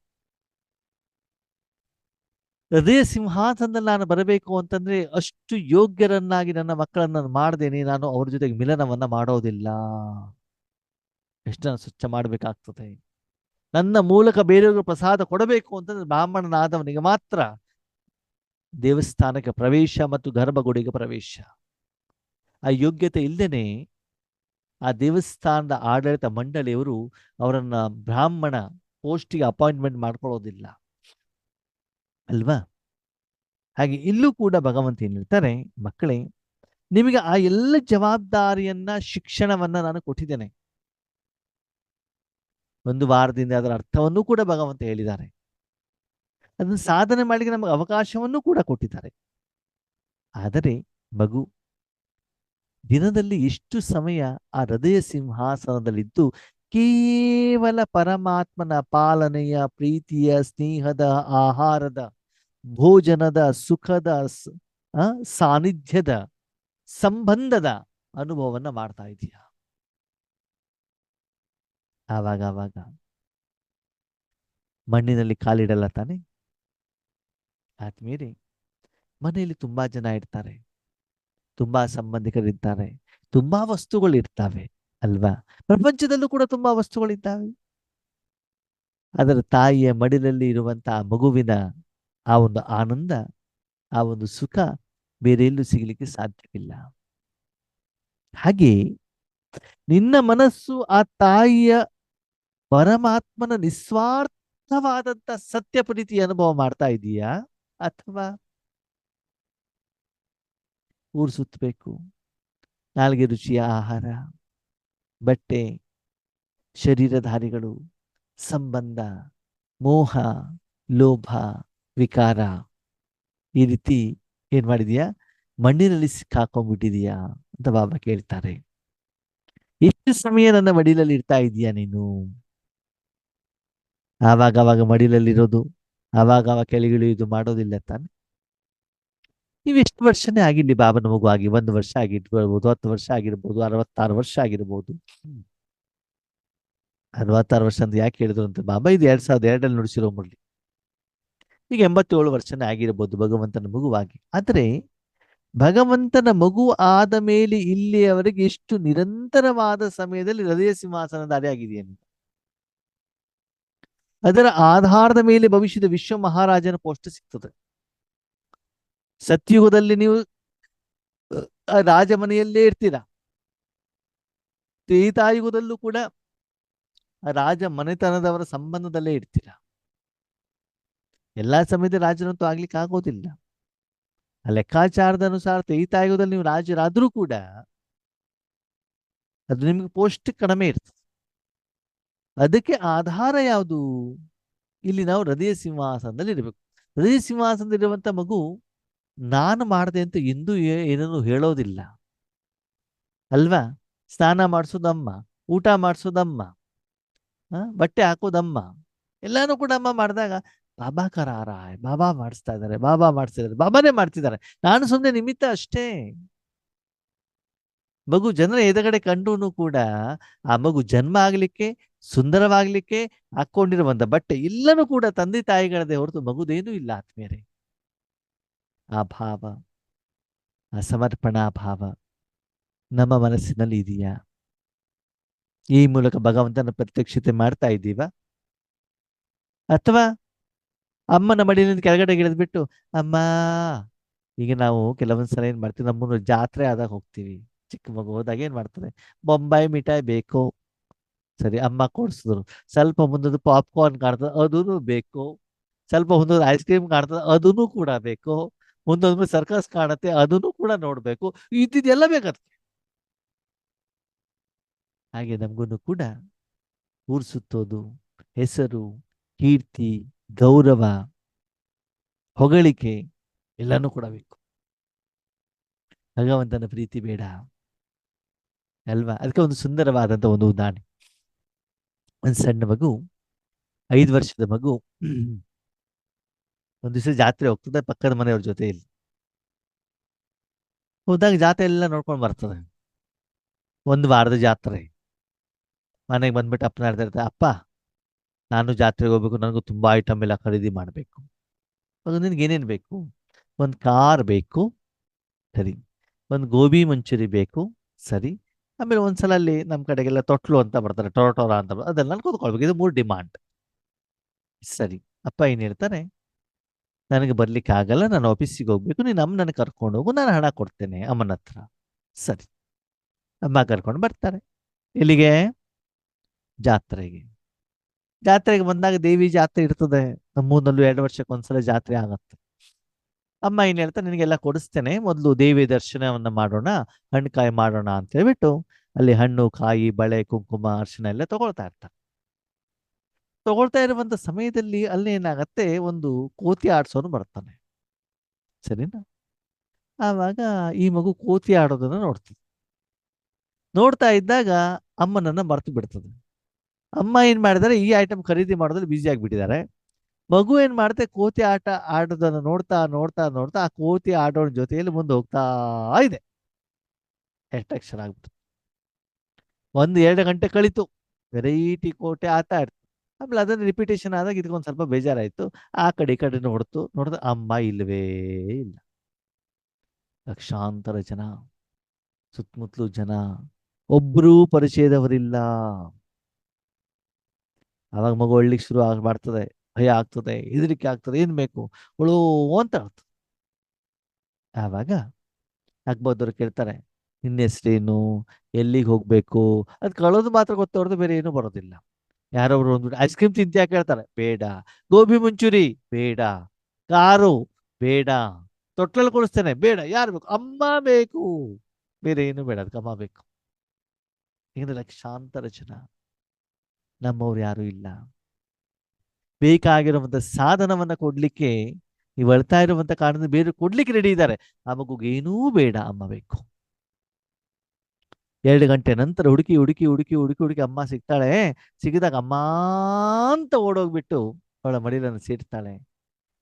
S1: ಹೃದಯ ಸಿಂಹಾಸನದಲ್ಲಿ ನಾನು ಬರಬೇಕು ಅಂತಂದ್ರೆ ಅಷ್ಟು ಯೋಗ್ಯರನ್ನಾಗಿ ನನ್ನ ಮಕ್ಕಳನ್ನು ನಾನು ಮಾಡ್ದೇನೆ, ನಾನು ಅವ್ರ ಜೊತೆಗೆ ಮಿಲನವನ್ನ ಮಾಡೋದಿಲ್ಲ. ಎಷ್ಟನ್ನು ಸ್ವಚ್ಛ ಮಾಡಬೇಕಾಗ್ತದೆ. ನನ್ನ ಮೂಲಕ ಬೇರೆಯವರು ಪ್ರಸಾದ ಕೊಡಬೇಕು ಅಂತಂದ್ರೆ ಬ್ರಾಹ್ಮಣನಾದವನಿಗೆ ಮಾತ್ರ ದೇವಸ್ಥಾನಕ್ಕೆ ಪ್ರವೇಶ ಮತ್ತು ಗರ್ಭಗುಡಿಗೆ ಪ್ರವೇಶ. ಆ ಯೋಗ್ಯತೆ ಇಲ್ಲದೇನೆ ಆ ದೇವಸ್ಥಾನದ ಆಡಳಿತ ಮಂಡಳಿಯವರು ಅವರನ್ನ ಬ್ರಾಹ್ಮಣ ಪೋಸ್ಟಿಗೆ ಅಪಾಯಿಂಟ್ಮೆಂಟ್ ಮಾಡ್ಕೊಳ್ಳೋದಿಲ್ಲ ಅಲ್ವಾ? ಹಾಗೆ ಇಲ್ಲೂ ಕೂಡ ಭಗವಂತ ಏನ್ ಹೇಳ್ತಾರೆ, ಮಕ್ಕಳೇ ನಿಮಗೆ ಆ ಎಲ್ಲ ಜವಾಬ್ದಾರಿಯನ್ನ, ಶಿಕ್ಷಣವನ್ನ ನಾನು ಕೊಟ್ಟಿದ್ದೇನೆ. ಒಂದು ವಾರದಿಂದ ಅದರ ಅರ್ಥವನ್ನು ಕೂಡ ಭಗವಂತ ಹೇಳಿದ್ದಾರೆ. ಅದನ್ನು ಸಾಧನೆ ಮಾಡಲಿಕ್ಕೆ ನಮಗೆ ಅವಕಾಶವನ್ನು ಕೂಡ ಕೊಟ್ಟಿದ್ದಾರೆ. ಆದರೆ ಮಗು, ದಿನದಲ್ಲಿ ಎಷ್ಟು ಸಮಯ ಆ ಹೃದಯ ಸಿಂಹಾಸನದಲ್ಲಿದ್ದು ಕೇವಲ ಪರಮಾತ್ಮನ ಪಾಲನೆಯ, ಪ್ರೀತಿಯ, ಸ್ನೇಹದ, ಆಹಾರದ, ಭೋಜನದ, ಸುಖದ, ಆ, ಸಾನ್ನಿಧ್ಯದ, ಸಂಬಂಧದ ಅನುಭವವನ್ನ ಮಾಡ್ತಾ ಇದೀಯ. ಆವಾಗ ಮಣ್ಣಿನಲ್ಲಿ ಕಾಲಿಡಲ್ಲ ತಾನೆ. ಆದ್ಮೇಲೆ ಮನೆಯಲ್ಲಿ ತುಂಬಾ ಜನ ಇರ್ತಾರೆ, ತುಂಬಾ ಸಂಬಂಧಿಕರಿರ್ತಾರೆ, ತುಂಬಾ ವಸ್ತುಗಳಿರ್ತವೆ ಅಲ್ವಾ? ಪ್ರಪಂಚದಲ್ಲೂ ಕೂಡ ತುಂಬಾ ವಸ್ತುಗಳಿದ್ದಾವೆ. ಅದರ ತಾಯಿಯ ಮಡಿಲಲ್ಲಿ ಇರುವಂತಹ ಮಗುವಿನ ಆ ಒಂದು ಆನಂದ, ಆ ಒಂದು ಸುಖ ಬೇರೆ ಎಲ್ಲೂ ಸಿಗಲಿಕ್ಕೆ ಸಾಧ್ಯವಿಲ್ಲ. ಹಾಗೆ ನಿನ್ನ ಮನಸ್ಸು ಆ ತಾಯಿಯ ಪರಮಾತ್ಮನ ನಿಸ್ವಾರ್ಥವಾದಂತ ಸತ್ಯ ಪ್ರೀತಿ ಅನುಭವ ಮಾಡ್ತಾ ಇದೀಯಾ, ಅಥವಾ ಊರು ಸುತ್ತಬೇಕು, ನಾಲ್ಗೆ ರುಚಿಯ ಆಹಾರ, ಬಟ್ಟೆ, ಶರೀರಧಾರಿಗಳು, ಸಂಬಂಧ, ಮೋಹ, ಲೋಭ, ವಿಕಾರ, ಈ ರೀತಿ ಏನ್ ಮಾಡಿದೀಯಾ, ಮಣ್ಣಿನಲ್ಲಿ ಸಿಕ್ಕಾಕೊಂಡ್ಬಿಟ್ಟಿದೀಯಾ ಅಂತ ಬಾಬಾ ಕೇಳ್ತಾರೆ. ಎಷ್ಟು ಸಮಯ ನನ್ನ ಮಡಿಲಲ್ಲಿ ಇರ್ತಾ ಇದೀಯಾ ನೀನು? ಆವಾಗ ಮಡಿಲಲ್ಲಿರೋದು, ಆವಾಗ ಕೆಳಗಿಳಿಯುವುದು ಮಾಡೋದಿಲ್ಲ ತಾನೆ. ನೀವು ಎಷ್ಟು ವರ್ಷನೇ ಆಗಿರ್ಲಿ ಬಾಬನ ಮಗು ಆಗಿ, 1 ವರ್ಷ ಆಗಿರ್ಬೋದು, 10 ವರ್ಷ ಆಗಿರ್ಬೋದು, 66 ವರ್ಷ ಆಗಿರ್ಬೋದು. 66 ವರ್ಷ ಅಂತ ಯಾಕೆ ಹೇಳಿದ್ರು ಅಂತ, ಬಾಬಾ ಇದು 2002 ನುಡಿಸಿರೋ ಮುರಳಿ. ಈಗ 87 ವರ್ಷನೇ ಆಗಿರ್ಬೋದು ಭಗವಂತನ ಮಗುವಾಗಿ. ಆದರೆ ಭಗವಂತನ ಮಗು ಆದ ಮೇಲೆ ಇಲ್ಲಿಯವರೆಗೆ ಎಷ್ಟು ನಿರಂತರವಾದ ಸಮಯದಲ್ಲಿ ಹೃದಯ ಸಿಂಹಾಸನಧಾರಿ ಆಗಿದೆಯೇನು? ಅದರ ಆಧಾರದ ಮೇಲೆ ಭವಿಷ್ಯದ ವಿಶ್ವ ಮಹಾರಾಜನ ಪೋಸ್ಟ್ ಸಿಗ್ತದೆ. ಸತ್ಯುಗದಲ್ಲಿ ನೀವು ಆ ರಾಜಮನೆಯಲ್ಲೇ ಇರ್ತೀರಾ. ತ್ರೇತಾಯುಗದಲ್ಲೂ ಕೂಡ ರಾಜ ಮನೆತನದವರ ಸಂಬಂಧದಲ್ಲೇ ಇರ್ತೀರಾ. ಎಲ್ಲಾ ಸಮಯದಲ್ಲಿ ರಾಜನಂತೂ ಆಗ್ಲಿಕ್ಕೆ ಆಗೋದಿಲ್ಲ. ಆ ಲೆಕ್ಕಾಚಾರದ ಅನುಸಾರ ತ್ರೇತಾಯುಗದಲ್ಲಿ ನೀವು ರಾಜರಾದ್ರೂ ಕೂಡ ಅದು ನಿಮ್ಗೆ ಪೋಸ್ಟ್ ಕಡಿಮೆ ಇರ್ತದೆ. ಅದಕ್ಕೆ ಆಧಾರ ಯಾವುದು? ಇಲ್ಲಿ ನಾವು ಹೃದಯ ಸಿಂಹಾಸನದಲ್ಲಿ ಇರಬೇಕು. ಹೃದಯ ಸಿಂಹಾಸನದಲ್ಲಿರುವಂತ ಮಗು ನಾನು ಮಾಡಿದೆ ಅಂತ ಎಂದೂ ಏನನ್ನು ಹೇಳೋದಿಲ್ಲ ಅಲ್ವಾ? ಸ್ನಾನ ಮಾಡಿಸೋದಮ್ಮ, ಊಟ ಮಾಡಿಸೋದಮ್ಮ, ಬಟ್ಟೆ ಹಾಕೋದಮ್ಮ, ಎಲ್ಲಾನು ಕೂಡ ಅಮ್ಮ ಮಾಡಿದಾಗ ಬಾಬಾ ಕರಾರಾಯ್, ಬಾಬಾ ಮಾಡಿಸ್ತಾ ಇದ್ದಾರೆ, ಬಾಬಾ ಮಾಡಿಸ್ತಾ ಇದ್ದಾರೆ, ಬಾಬಾನೇ ಮಾಡ್ತಿದ್ದಾರೆ, ನಾನು ಸುಮ್ಮನೆ ನಿಮಿತ್ತ ಅಷ್ಟೇ. ಮಗು ಜನರ ಎದುರುಗಡೆ ಕಂಡು ಕೂಡ ಆ ಮಗು ಜನ್ಮ ಆಗ್ಲಿಕ್ಕೆ, ಸುಂದರವಾಗ್ಲಿಕ್ಕೆ ಹಾಕೊಂಡಿರುವಂತ ಬಟ್ಟೆ ಎಲ್ಲನೂ ಕೂಡ ತಂದೆ ತಾಯಿಗಳದೇ ಹೊರತು ಮಗುದೇನೂ ಇಲ್ಲ ಆತ್ಮೀಯರೇ. ಆ ಭಾವ, ಆ ಸಮರ್ಪಣಾ ಭಾವ ನಮ್ಮ ಮನಸ್ಸಿನಲ್ಲಿ ಇದೆಯಾ? ಈ ಮೂಲಕ ಭಗವಂತನ ಪ್ರತ್ಯಕ್ಷತೆ ಮಾಡ್ತಾ ಇದ್ದೀವಾ? ಅಥವಾ ಅಮ್ಮನ ಮಡಿಲಿಂದ ಕೆಳಗಡೆ ಇಳಿದ್ಬಿಟ್ಟು ಅಮ್ಮ, ಈಗ ನಾವು ಕೆಲವೊಂದ್ಸಲ ಏನ್ ಮಾಡ್ತೀವಿ, ನಮ್ಮನ್ನು ಜಾತ್ರೆ ಆದಾಗ ಹೋಗ್ತೀವಿ, ಚಿಕ್ಕ ಮಗು ಹೋದಾಗ ಏನ್ ಮಾಡ್ತಾರೆ, ಬೊಂಬಾಯಿ ಮಿಠಾಯಿ ಬೇಕು, ಸರಿ ಅಮ್ಮ ಕೊಡ್ಸಿದ್ರು. ಸ್ವಲ್ಪ ಮುಂದದು ಪಾಪ್ಕಾರ್ನ್ ಕಾಣ್ತದೆ, ಅದೂ ಬೇಕು. ಸ್ವಲ್ಪ ಮುಂದೊಂದು ಐಸ್ ಕ್ರೀಮ್ ಕಾಣ್ತದೆ, ಅದೂ ಕೂಡ ಬೇಕು. ಮುಂದೊಂದು ಸರ್ಕಸ್ ಕಾಣುತ್ತೆ, ಅದನ್ನು ಕೂಡ ನೋಡ್ಬೇಕು. ಇದ್ದಿದ್ದೆಲ್ಲ ಬೇಕಂತ. ಹಾಗೆ ನಮಗೂ ಕೂಡ ಊರು ಸುತ್ತೋದು, ಹೆಸರು, ಕೀರ್ತಿ, ಗೌರವ, ಹೊಗಳಿಕೆ ಎಲ್ಲನೂ ಕೂಡ ಬೇಕು. ಭಗವಂತನ ಪ್ರೀತಿ ಬೇಡ ಅಲ್ವಾ? ಅದಕ್ಕೆ ಒಂದು ಸುಂದರವಾದಂತ ಒಂದು ಉದಾಹರಣೆ. ಒಂದು ಸಣ್ಣ ಮಗು, 5 ವರ್ಷದ ಮಗು ಒಂದ್ ದಿವಸ ಜಾತ್ರೆ ಹೋಗ್ತದೆ ಪಕ್ಕದ ಮನೆಯವ್ರ ಜೊತೆಯಲ್ಲಿ. ಹೋದಾಗ ಜಾತ್ರೆ ಎಲ್ಲ ನೋಡ್ಕೊಂಡು ಬರ್ತದೆ. 1 ವಾರದ ಜಾತ್ರೆ. ಮನೆಗೆ ಬಂದ್ಬಿಟ್ಟು ಅಪ್ಪನ ಹೇಳ್ತಾ ಇರ್ತಾರೆ, ಅಪ್ಪ ನಾನು ಜಾತ್ರೆಗೆ ಹೋಗ್ಬೇಕು, ನನಗೂ ತುಂಬಾ ಐಟಮ್ ಎಲ್ಲ ಖರೀದಿ ಮಾಡಬೇಕು. ಅದು ನಿನ್ಗೆ ಏನೇನು ಬೇಕು? ಒಂದು ಕಾರ್ ಬೇಕು, ಸರಿ. ಒಂದು ಗೋಬಿ ಮಂಚೂರಿ ಬೇಕು, ಸರಿ. ಆಮೇಲೆ ಒಂದ್ಸಲ ಅಲ್ಲಿ ನಮ್ಮ ಕಡೆಗೆಲ್ಲ ತೊಟ್ಲು ಅಂತ ಬರ್ತಾರೆ, ಟೊರಟೊರ ಅಂತ ಅದೆಲ್ಲ ಕೂತ್ಕೊಳ್ಬೇಕು. ಇದು 3 ಡಿಮಾಂಡ್. ಸರಿ. ಅಪ್ಪ ಏನ್ ಹೇಳ್ತಾನೆ, ನನಗೆ ಬರ್ಲಿಕ್ಕೆ ಆಗಲ್ಲ, ನಾನು ಆಫೀಸಿಗೆ ಹೋಗ್ಬೇಕು, ನೀನು ಅಮ್ಮ ನನಗೆ ಕರ್ಕೊಂಡು ಹೋಗು, ನಾನು ಹಣ ಕೊಡ್ತೇನೆ ಅಮ್ಮನ ಹತ್ರ. ಸರಿ. ಅಮ್ಮ ಕರ್ಕೊಂಡು ಬರ್ತಾರೆ. ಇಲ್ಲಿಗೆ ಜಾತ್ರೆಗೆ. ಜಾತ್ರೆಗೆ ಬಂದಾಗ ದೇವಿ ಜಾತ್ರೆ ಇರ್ತದೆ, ನಮ್ಮೂರಿನಲ್ಲೂ 2 ವರ್ಷಕ್ಕೊಂದ್ಸಲ ಜಾತ್ರೆ ಆಗತ್ತೆ. ಅಮ್ಮ ಏನ್ ಹೇಳ್ತಾರೆ, ನಿನಗೆಲ್ಲ ಕೊಡಿಸ್ತೇನೆ, ಮೊದಲು ದೇವಿ ದರ್ಶನವನ್ನ ಮಾಡೋಣ, ಹಣ್ಣು ಕಾಯಿ ಮಾಡೋಣ ಅಂತ ಹೇಳ್ಬಿಟ್ಟು ಅಲ್ಲಿ ಹಣ್ಣು ಕಾಯಿ ಬಳೆ ಕುಂಕುಮ ಅರ್ಶಿನ ಎಲ್ಲ ತಗೊಳ್ತಾ ಇರ್ತಾರೆ. ತಗೊಳ್ತಾ ಇರುವಂತ ಸಮಯದಲ್ಲಿ ಅಲ್ಲಿ ಏನಾಗತ್ತೆ, ಒಂದು ಕೋತಿ ಆಡ್ಸೋನು ಬರ್ತಾನೆ, ಸರಿನಾ? ಆವಾಗ ಈ ಮಗು ಕೋತಿ ಆಡೋದನ್ನ ನೋಡ್ತೀವಿ. ನೋಡ್ತಾ ಇದ್ದಾಗ ಅಮ್ಮನನ್ನ ಮರ್ತು ಬಿಡ್ತದೆ. ಅಮ್ಮ ಏನ್ ಮಾಡಿದಾರೆ, ಈ ಐಟಮ್ ಖರೀದಿ ಮಾಡೋದ್ರಲ್ಲಿ ಬ್ಯುಸಿ ಆಗಿಬಿಟ್ಟಿದ್ದಾರೆ. ಮಗು ಏನ್ ಮಾಡುತ್ತೆ, ಕೋತಿ ಆಟ ಆಡೋದನ್ನ ನೋಡ್ತಾ ನೋಡ್ತಾ ನೋಡ್ತಾ ಆ ಕೋತಿ ಆಡೋಣ ಜೊತೆಯಲ್ಲಿ ಮುಂದೆ ಹೋಗ್ತಾ ಇದೆ. ಅಟ್ರಾಕ್ಷನ್ ಆಗ್ಬಿಟ್ಟು 1-2 ಗಂಟೆ ಕಳೀತು. ವೆರೈಟಿ ಕೋಟೆ ಆಟ ಆಡ್ತು. ಆಮೇಲೆ ಅದನ್ನ ರಿಪಿಟೇಷನ್ ಆದಾಗ ಇದಕ್ಕೊಂದು ಸ್ವಲ್ಪ ಬೇಜಾರಾಯ್ತು. ಆ ಕಡೆ ಈ ಕಡೆ ನೋಡ್ದ ಅಮ್ಮ ಇಲ್ವೇ ಇಲ್ಲ. ಲಕ್ಷಾಂತರ ಜನ, ಸುತ್ತಮುತ್ತಲು ಜನ, ಒಬ್ರೂ ಪರಿಚಯದವರಿಲ್ಲ. ಅವಾಗ ಮಗು ಅಳ್ಲಿಕ್ಕೆ ಶುರು ಮಾಡ್ತದೆ, ಭಯ ಆಗ್ತದೆ, ಹೆದರಿಕೆ ಆಗ್ತದೆ, ಏನ್ ಬೇಕು ಹುಳು ಅಂತ ಆಗ್ತದೆ. ಆವಾಗ ಅಕ್ಬರ್ದವ್ರು ಕೇಳ್ತಾರೆ, ನಿನ್ನ ಹೆಸರೇನು, ಎಲ್ಲಿಗೆ ಹೋಗ್ಬೇಕು, ಅದ್ ಕಳೋದು ಮಾತ್ರ ಗೊತ್ತವ್ರದ್ದು, ಬೇರೆ ಏನೂ ಬರೋದಿಲ್ಲ. ಯಾರೊಬ್ರು ಒಂದ್ಬಿಟ್ಟು ಐಸ್ ಕ್ರೀಮ್ ತಿಂತ್ಯಾ ಕೇಳ್ತಾರೆ, ಬೇಡ. ಗೋಬಿ ಮಂಚೂರಿ ಬೇಡ. ಕಾರು ಬೇಡ. ತೊಟ್ಲಲ್ಲಿ ಕುಡಿಸ್ತೇನೆ ಬೇಡ. ಯಾರು ಬೇಕು, ಅಮ್ಮ ಬೇಕು, ಬೇರೆ ಏನು ಬೇಡ, ಅದಕ್ಕೆ ಅಮ್ಮ ಬೇಕು. ಈಗ ಲಕ್ಷಾಂತರ ಜನ, ನಮ್ಮವ್ರು ಯಾರು ಇಲ್ಲ. ಬೇಕಾಗಿರುವಂತ ಸಾಧನವನ್ನ ಕೊಡ್ಲಿಕ್ಕೆ, ನೀವು ಅಳ್ತಾ ಇರುವಂತ ಕಾರಣದಿಂದ ಬೇರೆ ಕೊಡ್ಲಿಕ್ಕೆ ರೆಡಿ ಇದ್ದಾರೆ. ಆ ಮಗುಗೆ ಏನೂ ಬೇಡ, ಅಮ್ಮ ಬೇಕು. 2 ಗಂಟೆ ನಂತರ ಹುಡುಕಿ ಹುಡುಕಿ ಹುಡುಕಿ ಹುಡುಕಿ ಹುಡುಕಿ ಅಮ್ಮ ಸಿಗ್ತಾಳೆ. ಸಿಗಿದಾಗ ಅಮ್ಮ ಅಂತ ಓಡೋಗ್ಬಿಟ್ಟು ಅವಳ ಮಡಿಲನ್ನು ಸೇರ್ತಾಳೆ.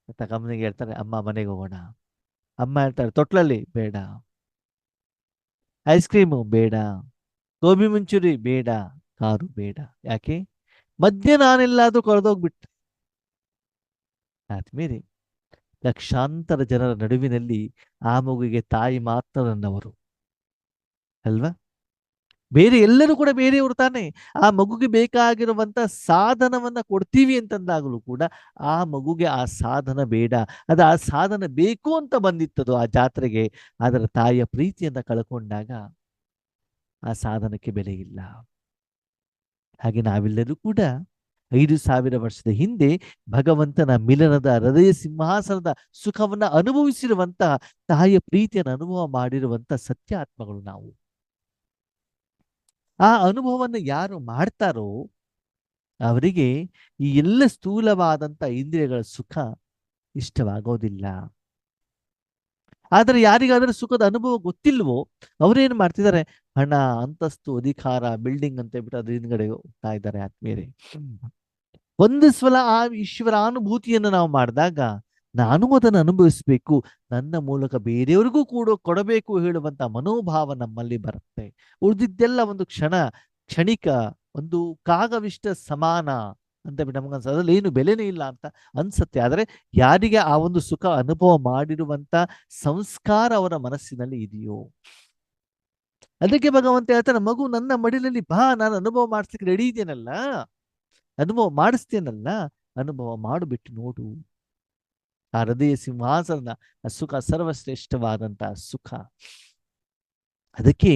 S1: ಅಂತ ಕಮ್ಮನಿಗೆ ಹೇಳ್ತಾರೆ, ಅಮ್ಮ ಮನೆಗೆ ಹೋಗೋಣ. ಅಮ್ಮ ಹೇಳ್ತಾಳೆ, ತೊಟ್ಲಲ್ಲಿ ಬೇಡ, ಐಸ್ ಕ್ರೀಮು ಬೇಡ, ಗೋಬಿ ಮಂಚೂರಿ ಬೇಡ, ಕಾರು ಬೇಡ. ಯಾಕೆ? ಮಧ್ಯೆ ನಾನೆಲ್ಲಾದ್ರೂ ಕಳೆದೋಗ್ಬಿಟ್ರೆ. ಆದ್ಮೇಲೆ ಲಕ್ಷಾಂತರ ಜನರ ನಡುವಿನಲ್ಲಿ ಆ ಮಗುವಿಗೆ ತಾಯಿ ಮಾತ್ರ ನನ್ನವರು ಅಲ್ವಾ? ಬೇರೆ ಎಲ್ಲರೂ ಕೂಡ ಬೇರೆಯವರು ತಾನೆ. ಆ ಮಗುಗೆ ಬೇಕಾಗಿರುವಂತ ಸಾಧನವನ್ನ ಕೊಡ್ತೀವಿ ಅಂತಂದಾಗಲೂ ಕೂಡ ಆ ಮಗುಗೆ ಆ ಸಾಧನ ಬೇಡ. ಅದು ಆ ಸಾಧನ ಬೇಕು ಅಂತ ಬಂದಿತ್ತದು ಆ ಜಾತ್ರೆಗೆ. ಅದರ ತಾಯಿಯ ಪ್ರೀತಿಯನ್ನ ಕಳ್ಕೊಂಡಾಗ ಆ ಸಾಧನಕ್ಕೆ ಬೆಲೆ ಇಲ್ಲ. ಹಾಗೆ ನಾವೆಲ್ಲರೂ ಕೂಡ 5,000 ವರ್ಷದ ಹಿಂದೆ ಭಗವಂತನ ಮಿಲನದ ಹೃದಯ ಸಿಂಹಾಸನದ ಸುಖವನ್ನ ಅನುಭವಿಸಿರುವಂತಹ ತಾಯಿಯ ಪ್ರೀತಿಯನ್ನು ಅನುಭವ ಮಾಡಿರುವಂತ ಸತ್ಯಾತ್ಮಗಳು ನಾವು. ಆ ಅನುಭವವನ್ನು ಯಾರು ಮಾಡ್ತಾರೋ ಅವರಿಗೆ ಈ ಎಲ್ಲ ಸ್ಥೂಲವಾದಂತ ಇಂದ್ರಿಯಗಳ ಸುಖ ಇಷ್ಟವಾಗೋದಿಲ್ಲ. ಆದರೆ ಯಾರಿಗಾದ್ರೂ ಸುಖದ ಅನುಭವ ಗೊತ್ತಿಲ್ವೋ ಅವ್ರೇನ್ ಮಾಡ್ತಿದ್ದಾರೆ, ಹಣ, ಅಂತಸ್ತು, ಅಧಿಕಾರ, ಬಿಲ್ಡಿಂಗ್ ಅಂತ ಹೇಳ್ಬಿಟ್ಟು ಅದ್ರ ಹಿಂದ್ಗಡೆ ಹೋಗ್ತಾ ಇದ್ದಾರೆ ಆತ್ಮೀಯರೇ. ಒಂದು ಸಲ ಆ ಈಶ್ವರ ಅನುಭೂತಿಯನ್ನು ನಾವು ಮಾಡಿದಾಗ ನಾನು ಅದನ್ನು ಅನುಭವಿಸ್ಬೇಕು, ನನ್ನ ಮೂಲಕ ಬೇರೆಯವರಿಗೂ ಕೂಡ ಕೊಡಬೇಕು ಹೇಳುವಂತ ಮನೋಭಾವ ನಮ್ಮಲ್ಲಿ ಬರುತ್ತೆ. ಉಳಿದಿದ್ದೆಲ್ಲ ಒಂದು ಕ್ಷಣಿಕ, ಒಂದು ಕಾಗವಿಷ್ಟ ಸಮಾನ ಅಂತ ಬಿಟ್ಟು ನಮಗನ್ಸ, ಅದ್ರಲ್ಲಿ ಏನು ಬೆಲೆನೇ ಇಲ್ಲ ಅಂತ ಅನ್ಸತ್ತೆ. ಆದರೆ ಯಾರಿಗೆ ಆ ಒಂದು ಸುಖ ಅನುಭವ ಮಾಡಿರುವಂತ ಸಂಸ್ಕಾರ ಅವರ ಮನಸ್ಸಿನಲ್ಲಿ ಇದೆಯೋ, ಅದಕ್ಕೆ ಭಗವಂತ ಹೇಳ್ತಾನೆ, ಮಗು ನನ್ನ ಮಡಿಲಲ್ಲಿ ಬಾ, ನಾನು ಅನುಭವ ಮಾಡಿಸ್ಲಿಕ್ಕೆ ರೆಡಿ ಇದ್ದೇನಲ್ಲ, ಅನುಭವ ಮಾಡಿಸ್ತೇನಲ್ಲ, ಅನುಭವ ಮಾಡಿಬಿಟ್ಟು ನೋಡು. ಆ ಹೃದಯ ಸಿಂಹಾಸನ ಆ ಸುಖ ಸರ್ವಶ್ರೇಷ್ಠವಾದಂತಹ ಸುಖ. ಅದಕ್ಕೆ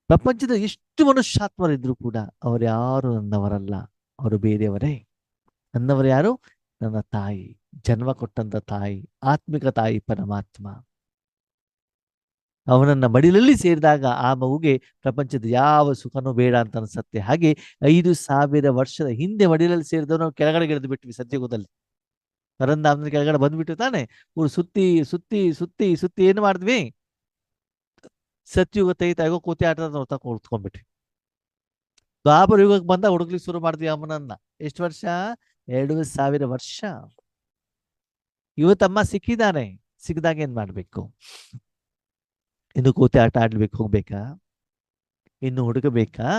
S1: ಪ್ರಪಂಚದ ಎಷ್ಟು ಮನುಷ್ಯಾತ್ಮರಿದ್ರು ಕೂಡ ಅವರು ಯಾರು ನನ್ನವರಲ್ಲ, ಅವರು ಬೇರೆಯವರೇ. ನನ್ನವರು ಯಾರು? ನನ್ನ ತಾಯಿ, ಜನ್ಮ ಕೊಟ್ಟಂತ ತಾಯಿ, ಆತ್ಮಿಕ ತಾಯಿ ಪರಮಾತ್ಮ. ಅವನನ್ನ ಮಡಿಲಲ್ಲಿ ಸೇರಿದಾಗ ಆ ಮಗುಗೆ ಪ್ರಪಂಚದ ಯಾವ ಸುಖನೂ ಬೇಡ ಅಂತ ಅನ್ಸತ್ತೆ. ಹಾಗೆ 5,000 ವರ್ಷದ ಹಿಂದೆ ಮಡಿಲಲ್ಲಿ ಸೇರಿದವರು ನಾವು ಕೆಳಗಡೆ ಗೆಳೆದು ಬಿಟ್ವಿ ಸತ್ಯಯುಗದಲ್ಲಿ. ಪರಂಧಾಮನ ಕೆಳಗಡೆ ಬಂದ್ಬಿಟ್ಟು ತಾನೆ ಊರು ಸುತ್ತಿ ಸುತ್ತಿ ಸುತ್ತಿ ಸುತ್ತಿ ಏನು ಮಾಡಿದ್ವಿ, ಸತ್ಯುಗ ತೈತಾಗೋ ಕೋತಿ ಆಟ ನೋಡ್ತಾ ಕೂತ್ಕೊಂಡ್ಬಿಟ್ವಿ. ದ್ವಾಪರ ಯುಗಕ್ಕೆ ಬಂದ ಹುಡುಕ್ಲಿಕ್ಕೆ ಶುರು ಮಾಡಿದ್ವಿ ಅಮ್ಮನನ್ನ. ಎಷ್ಟು ವರ್ಷ? 2,000 ವರ್ಷ. ಇವತ್ತಮ್ಮ ಸಿಕ್ಕಿದ್ದಾನೆ, ಸಿಕ್ಕಿದಾಗ ಏನ್ ಮಾಡ್ಬೇಕು? ಇನ್ನು ಕೋತಿ ಆಟ ಆಡ್ಬೇಕು ಹೋಗ್ಬೇಕಾ? ಇನ್ನು ಹುಡುಕಬೇಕಾ?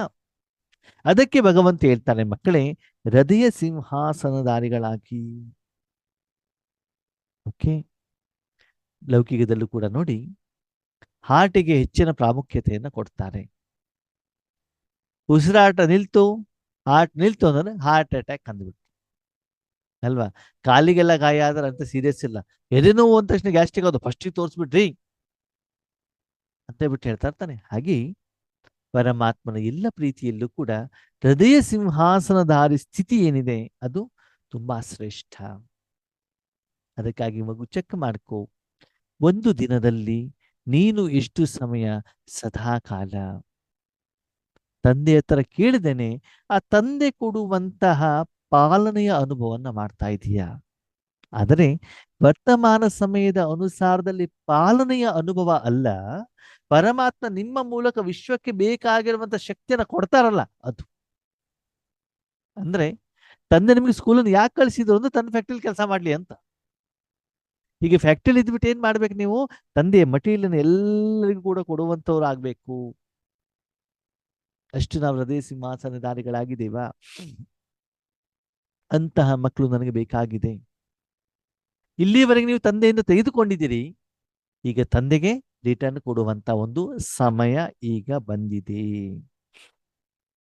S1: ಅದಕ್ಕೆ ಭಗವಂತ ಹೇಳ್ತಾನೆ, ಮಕ್ಕಳೇ ಹೃದಯ ಸಿಂಹಾಸನಧಾರಿಗಳಾಗಿ. ಓಕೆ, ಲೌಕಿಕದಲ್ಲೂ ಕೂಡ ನೋಡಿ ಹಾರ್ಟಿಗೆ ಹೆಚ್ಚಿನ ಪ್ರಾಮುಖ್ಯತೆಯನ್ನು ಕೊಡ್ತಾರೆ. ಉಸಿರಾಟ ನಿಲ್ತು, ಹಾರ್ಟ್ ನಿಲ್ತು ಅಂದ್ರೆ ಹಾರ್ಟ್ ಅಟ್ಯಾಕ್ ಅಂದ್ಬಿಟ್ಟು ಅಲ್ವಾ? ಕಾಲಿಗೆಲ್ಲ ಗಾಯ ಆದ್ರೆ ಅಂತ ಸೀರಿಯಸ್ ಇಲ್ಲ, ಎದೆ ನೋವು ಅಂದ ತಕ್ಷಣ ಗ್ಯಾಸ್ಟ್ರಿಕ್ ಅದು ಫಸ್ಟಿಗೆ ತೋರಿಸ್ಬಿಟ್ರಿ ಅಂತ ಬಿಟ್ಟು ಹೇಳ್ತಾ ಇರ್ತಾನೆ. ಹಾಗೆ ಪರಮಾತ್ಮನ ಎಲ್ಲ ಪ್ರೀತಿಯಲ್ಲೂ ಕೂಡ ಹೃದಯ ಸಿಂಹಾಸನಧಾರಿ ಸ್ಥಿತಿ ಏನಿದೆ ಅದು ತುಂಬಾ ಶ್ರೇಷ್ಠ. ಅದಕ್ಕಾಗಿ ಮಗು ಚೆಕ್ ಮಾಡ್ಕೋ, ಒಂದು ದಿನದಲ್ಲಿ ನೀನು ಎಷ್ಟು ಸಮಯ ಸದಾ ಕಾಲ ತಂದೆ ಹತ್ರ ಕೇಳಿದೇನೆ ಆ ತಂದೆ ಕೊಡುವಂತಹ ಪಾಲನೆಯ ಅನುಭವವನ್ನು ಮಾಡ್ತಾ ಇದೀಯಾ? ಆದರೆ ವರ್ತಮಾನ ಸಮಯದ ಅನುಸಾರದಲ್ಲಿ ಪಾಲನೆಯ ಅನುಭವ ಅಲ್ಲ, ಪರಮಾತ್ಮ ನಿಮ್ಮ ಮೂಲಕ ವಿಶ್ವಕ್ಕೆ ಬೇಕಾಗಿರುವಂತ ಶಕ್ತಿಯನ್ನ ಕೊಡ್ತಾರಲ್ಲ ಅದು. ಅಂದ್ರೆ ತಂದೆ ನಿಮಗೆ ಸ್ಕೂಲನ್ನು ಯಾಕೆ ಕಳಿಸಿದ್ರು ಅಂದ್ರೆ ತನ್ನ ಫ್ಯಾಕ್ಟ್ರಿಲಿ ಕೆಲಸ ಮಾಡ್ಲಿ ಅಂತ. ಹೀಗೆ ಫ್ಯಾಕ್ಟ್ರಿಲಿ ಇದ್ಬಿಟ್ಟು ಏನ್ ಮಾಡ್ಬೇಕು ನೀವು? ತಂದೆಯ ಮಟೀರಿಯಲ್ ಎಲ್ಲರಿಗೂ ಕೂಡ ಕೊಡುವಂತವ್ರು ಆಗ್ಬೇಕು. ಅಷ್ಟು ನಾವು ಹೃದಯ ಸಿಂಹಾಸನಧಾರಿಗಳಾಗಿದ್ದೇವಾ? ಅಂತಹ ಮಕ್ಕಳು ನನಗೆ ಬೇಕಾಗಿದೆ. ಇಲ್ಲಿವರೆಗೆ ನೀವು ತಂದೆಯಿಂದ ತೆಗೆದುಕೊಂಡಿದ್ದೀರಿ, ಈಗ ತಂದೆಗೆ ರಿಟರ್ನ್ ಕೊಡುವಂತ ಒಂದು ಸಮಯ ಈಗ ಬಂದಿದೆ.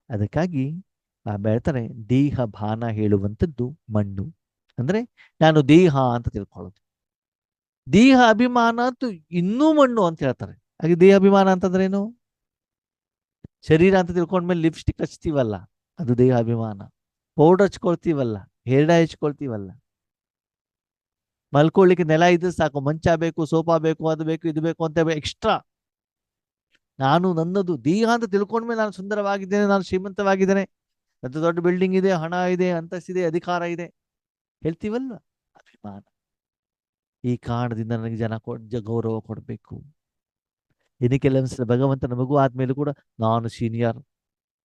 S1: ಅದಕ್ಕಾಗಿ ಹೇಳ್ತಾರೆ, ದೇಹ ಭಾನ ಹೇಳುವಂಥದ್ದು ಮಣ್ಣು. ಅಂದ್ರೆ ನಾನು ದೇಹ ಅಂತ ತಿಳ್ಕೊಳ್ಳೋದು. ದೇಹ ಅಭಿಮಾನ ಅಂತೂ ಇನ್ನೂ ಮಣ್ಣು ಅಂತ ಹೇಳ್ತಾರೆ. ಹಾಗೆ ದೇಹ ಅಭಿಮಾನ ಅಂತಂದ್ರೇನು? ಶರೀರ ಅಂತ ತಿಳ್ಕೊಂಡ್ಮೇಲೆ ಲಿಪ್ಸ್ಟಿಕ್ ಹಚ್ತೀವಲ್ಲ, ಅದು ದೇಹ ಅಭಿಮಾನ. ಪೌಡರ್ ಹಚ್ಕೊಳ್ತೀವಲ್ಲ, ಹೇರ್ ಡೈ ಹಚ್ಕೊಳ್ತೀವಲ್ಲ, ಮಲ್ಕೊಳ್ಳಿಕ್ಕೆ ನೆಲ ಇದ್ರೆ ಸಾಕು, ಮಂಚ ಬೇಕು, ಸೋಫಾ ಬೇಕು, ಅದು ಬೇಕು, ಇದು ಬೇಕು ಅಂತ ಎಕ್ಸ್ಟ್ರಾ. ನಾನು ನನ್ನದು ದೇಹ ಅಂತ ತಿಳ್ಕೊಂಡ್ಮೇಲೆ ನಾನು ಸುಂದರವಾಗಿದ್ದೇನೆ, ನಾನು ಶ್ರೀಮಂತವಾಗಿದ್ದೇನೆ, ಅದು ದೊಡ್ಡ ಬಿಲ್ಡಿಂಗ್ ಇದೆ, ಹಣ ಇದೆ, ಅಂತಸ್ತಿದೆ, ಅಧಿಕಾರ ಇದೆ ಹೇಳ್ತೀವಲ್ವ, ಅಭಿಮಾನ. ಈ ಕಾರಣದಿಂದ ನನಗೆ ಜನ ಗೌರವ ಕೊಡಬೇಕು. ಇನ್ನು ಕೆಲವೊಂದ್ಸಲ ಭಗವಂತನ ಮಗು ಆದ್ಮೇಲೆ ಕೂಡ ನಾನು ಸೀನಿಯರ್,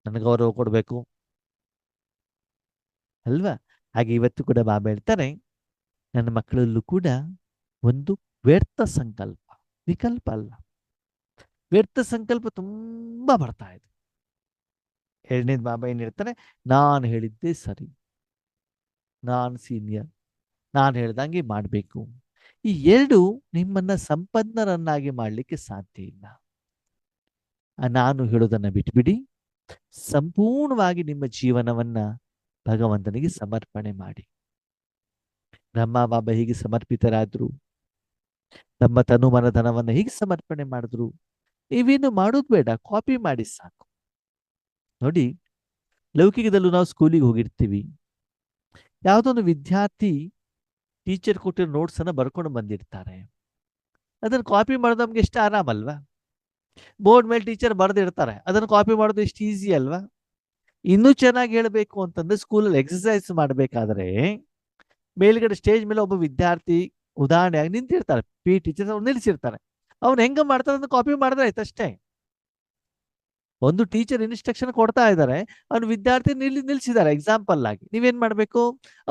S1: ನನಗೆ ಗೌರವ ಕೊಡಬೇಕು ಅಲ್ವಾ? ಹಾಗೆ ಇವತ್ತು ಕೂಡ ಬಾಬಾ ಹೇಳ್ತಾರೆ, ನನ್ನ ಮಕ್ಕಳಲ್ಲೂ ಕೂಡ ಒಂದು ವ್ಯರ್ಥ ಸಂಕಲ್ಪ, ವಿಕಲ್ಪ ಅಲ್ಲ, ವ್ಯರ್ಥ ಸಂಕಲ್ಪ ತುಂಬಾ ಬರ್ತಾ ಇದೆ. ಎರಡನೇದು ಬಾಬಾ ಏನ್ ಹೇಳ್ತಾರೆ, ನಾನು ಹೇಳಿದ್ದೆ ಸರಿ, ನಾನು ಸೀನಿಯರ್, ನಾನು ಹೇಳ್ದಂಗೆ ಮಾಡಬೇಕು. ಈ ಎರಡು ನಿಮ್ಮನ್ನ ಸಂಪನ್ನರನ್ನಾಗಿ ಮಾಡಲಿಕ್ಕೆ ಸಾಧ್ಯ ಇಲ್ಲ. ನಾನು ಹೇಳೋದನ್ನ ಬಿಟ್ಬಿಡಿ, ಸಂಪೂರ್ಣವಾಗಿ ನಿಮ್ಮ ಜೀವನವನ್ನ ಭಗವಂತನಿಗೆ ಸಮರ್ಪಣೆ ಮಾಡಿ. ಬ್ರಹ್ಮ ಬಾಬಾ ಹೀಗೆ ಸಮರ್ಪಿತರಾದ್ರು, ತಮ್ಮ ತನು ಮನಧನವನ್ನ ಹೀಗೆ ಸಮರ್ಪಣೆ ಮಾಡಿದ್ರು. ನೀವೇನು ಮಾಡೋದು ಬೇಡ, ಕಾಪಿ ಮಾಡಿ ಸಾಕು. ನೋಡಿ, ಲೌಕಿಕದಲ್ಲೂ ನಾವು ಸ್ಕೂಲಿಗೆ ಹೋಗಿರ್ತೀವಿ, ಯಾವುದೊಂದು ವಿದ್ಯಾರ್ಥಿ ಟೀಚರ್ ಕೊಟ್ಟಿರೋ ನೋಟ್ಸ್ ಅನ್ನ ಬರ್ಕೊಂಡು ಬಂದಿರ್ತಾರೆ, ಅದನ್ನು ಕಾಪಿ ಮಾಡೋದು ನಮ್ಗೆ ಎಷ್ಟು ಆರಾಮಲ್ವಾ? ಬೋರ್ಡ್ ಮೇಲೆ ಟೀಚರ್ ಬರೆದಿರ್ತಾರೆ, ಅದನ್ನು ಕಾಪಿ ಮಾಡೋದು ಎಷ್ಟು ಈಸಿ ಅಲ್ವಾ? ಇನ್ನೂ ಚೆನ್ನಾಗಿ ಹೇಳಬೇಕು ಅಂತಂದ್ರೆ ಸ್ಕೂಲಲ್ಲಿ ಎಕ್ಸಸೈಸ್ ಮಾಡಬೇಕಾದ್ರೆ ಮೇಲ್ಗಡೆ ಸ್ಟೇಜ್ ಮೇಲೆ ಒಬ್ಬ ವಿದ್ಯಾರ್ಥಿ ಉದಾಹರಣೆಯಾಗಿ ನಿಂತಿರ್ತಾರೆ, ಪಿ ಟೀಚರ್ಸ್ ಅವ್ರು ನಿಲ್ಲಿಸಿರ್ತಾರೆ, ಅವ್ನು ಹೆಂಗ ಮಾಡ್ತಾರೆ ಅಂತ ಕಾಪಿ ಮಾಡಿದ್ರೆ ಆಯ್ತು ಅಷ್ಟೇ. ಒಂದು ಟೀಚರ್ ಇನ್ಸ್ಟ್ರಕ್ಷನ್ ಕೊಡ್ತಾ ಇದ್ದಾರೆ, ಅವ್ನು ವಿದ್ಯಾರ್ಥಿ ನಿಲ್ಸಿದ್ದಾರೆ ಎಕ್ಸಾಂಪಲ್ ಆಗಿ, ನೀವೇನ್ ಮಾಡ್ಬೇಕು?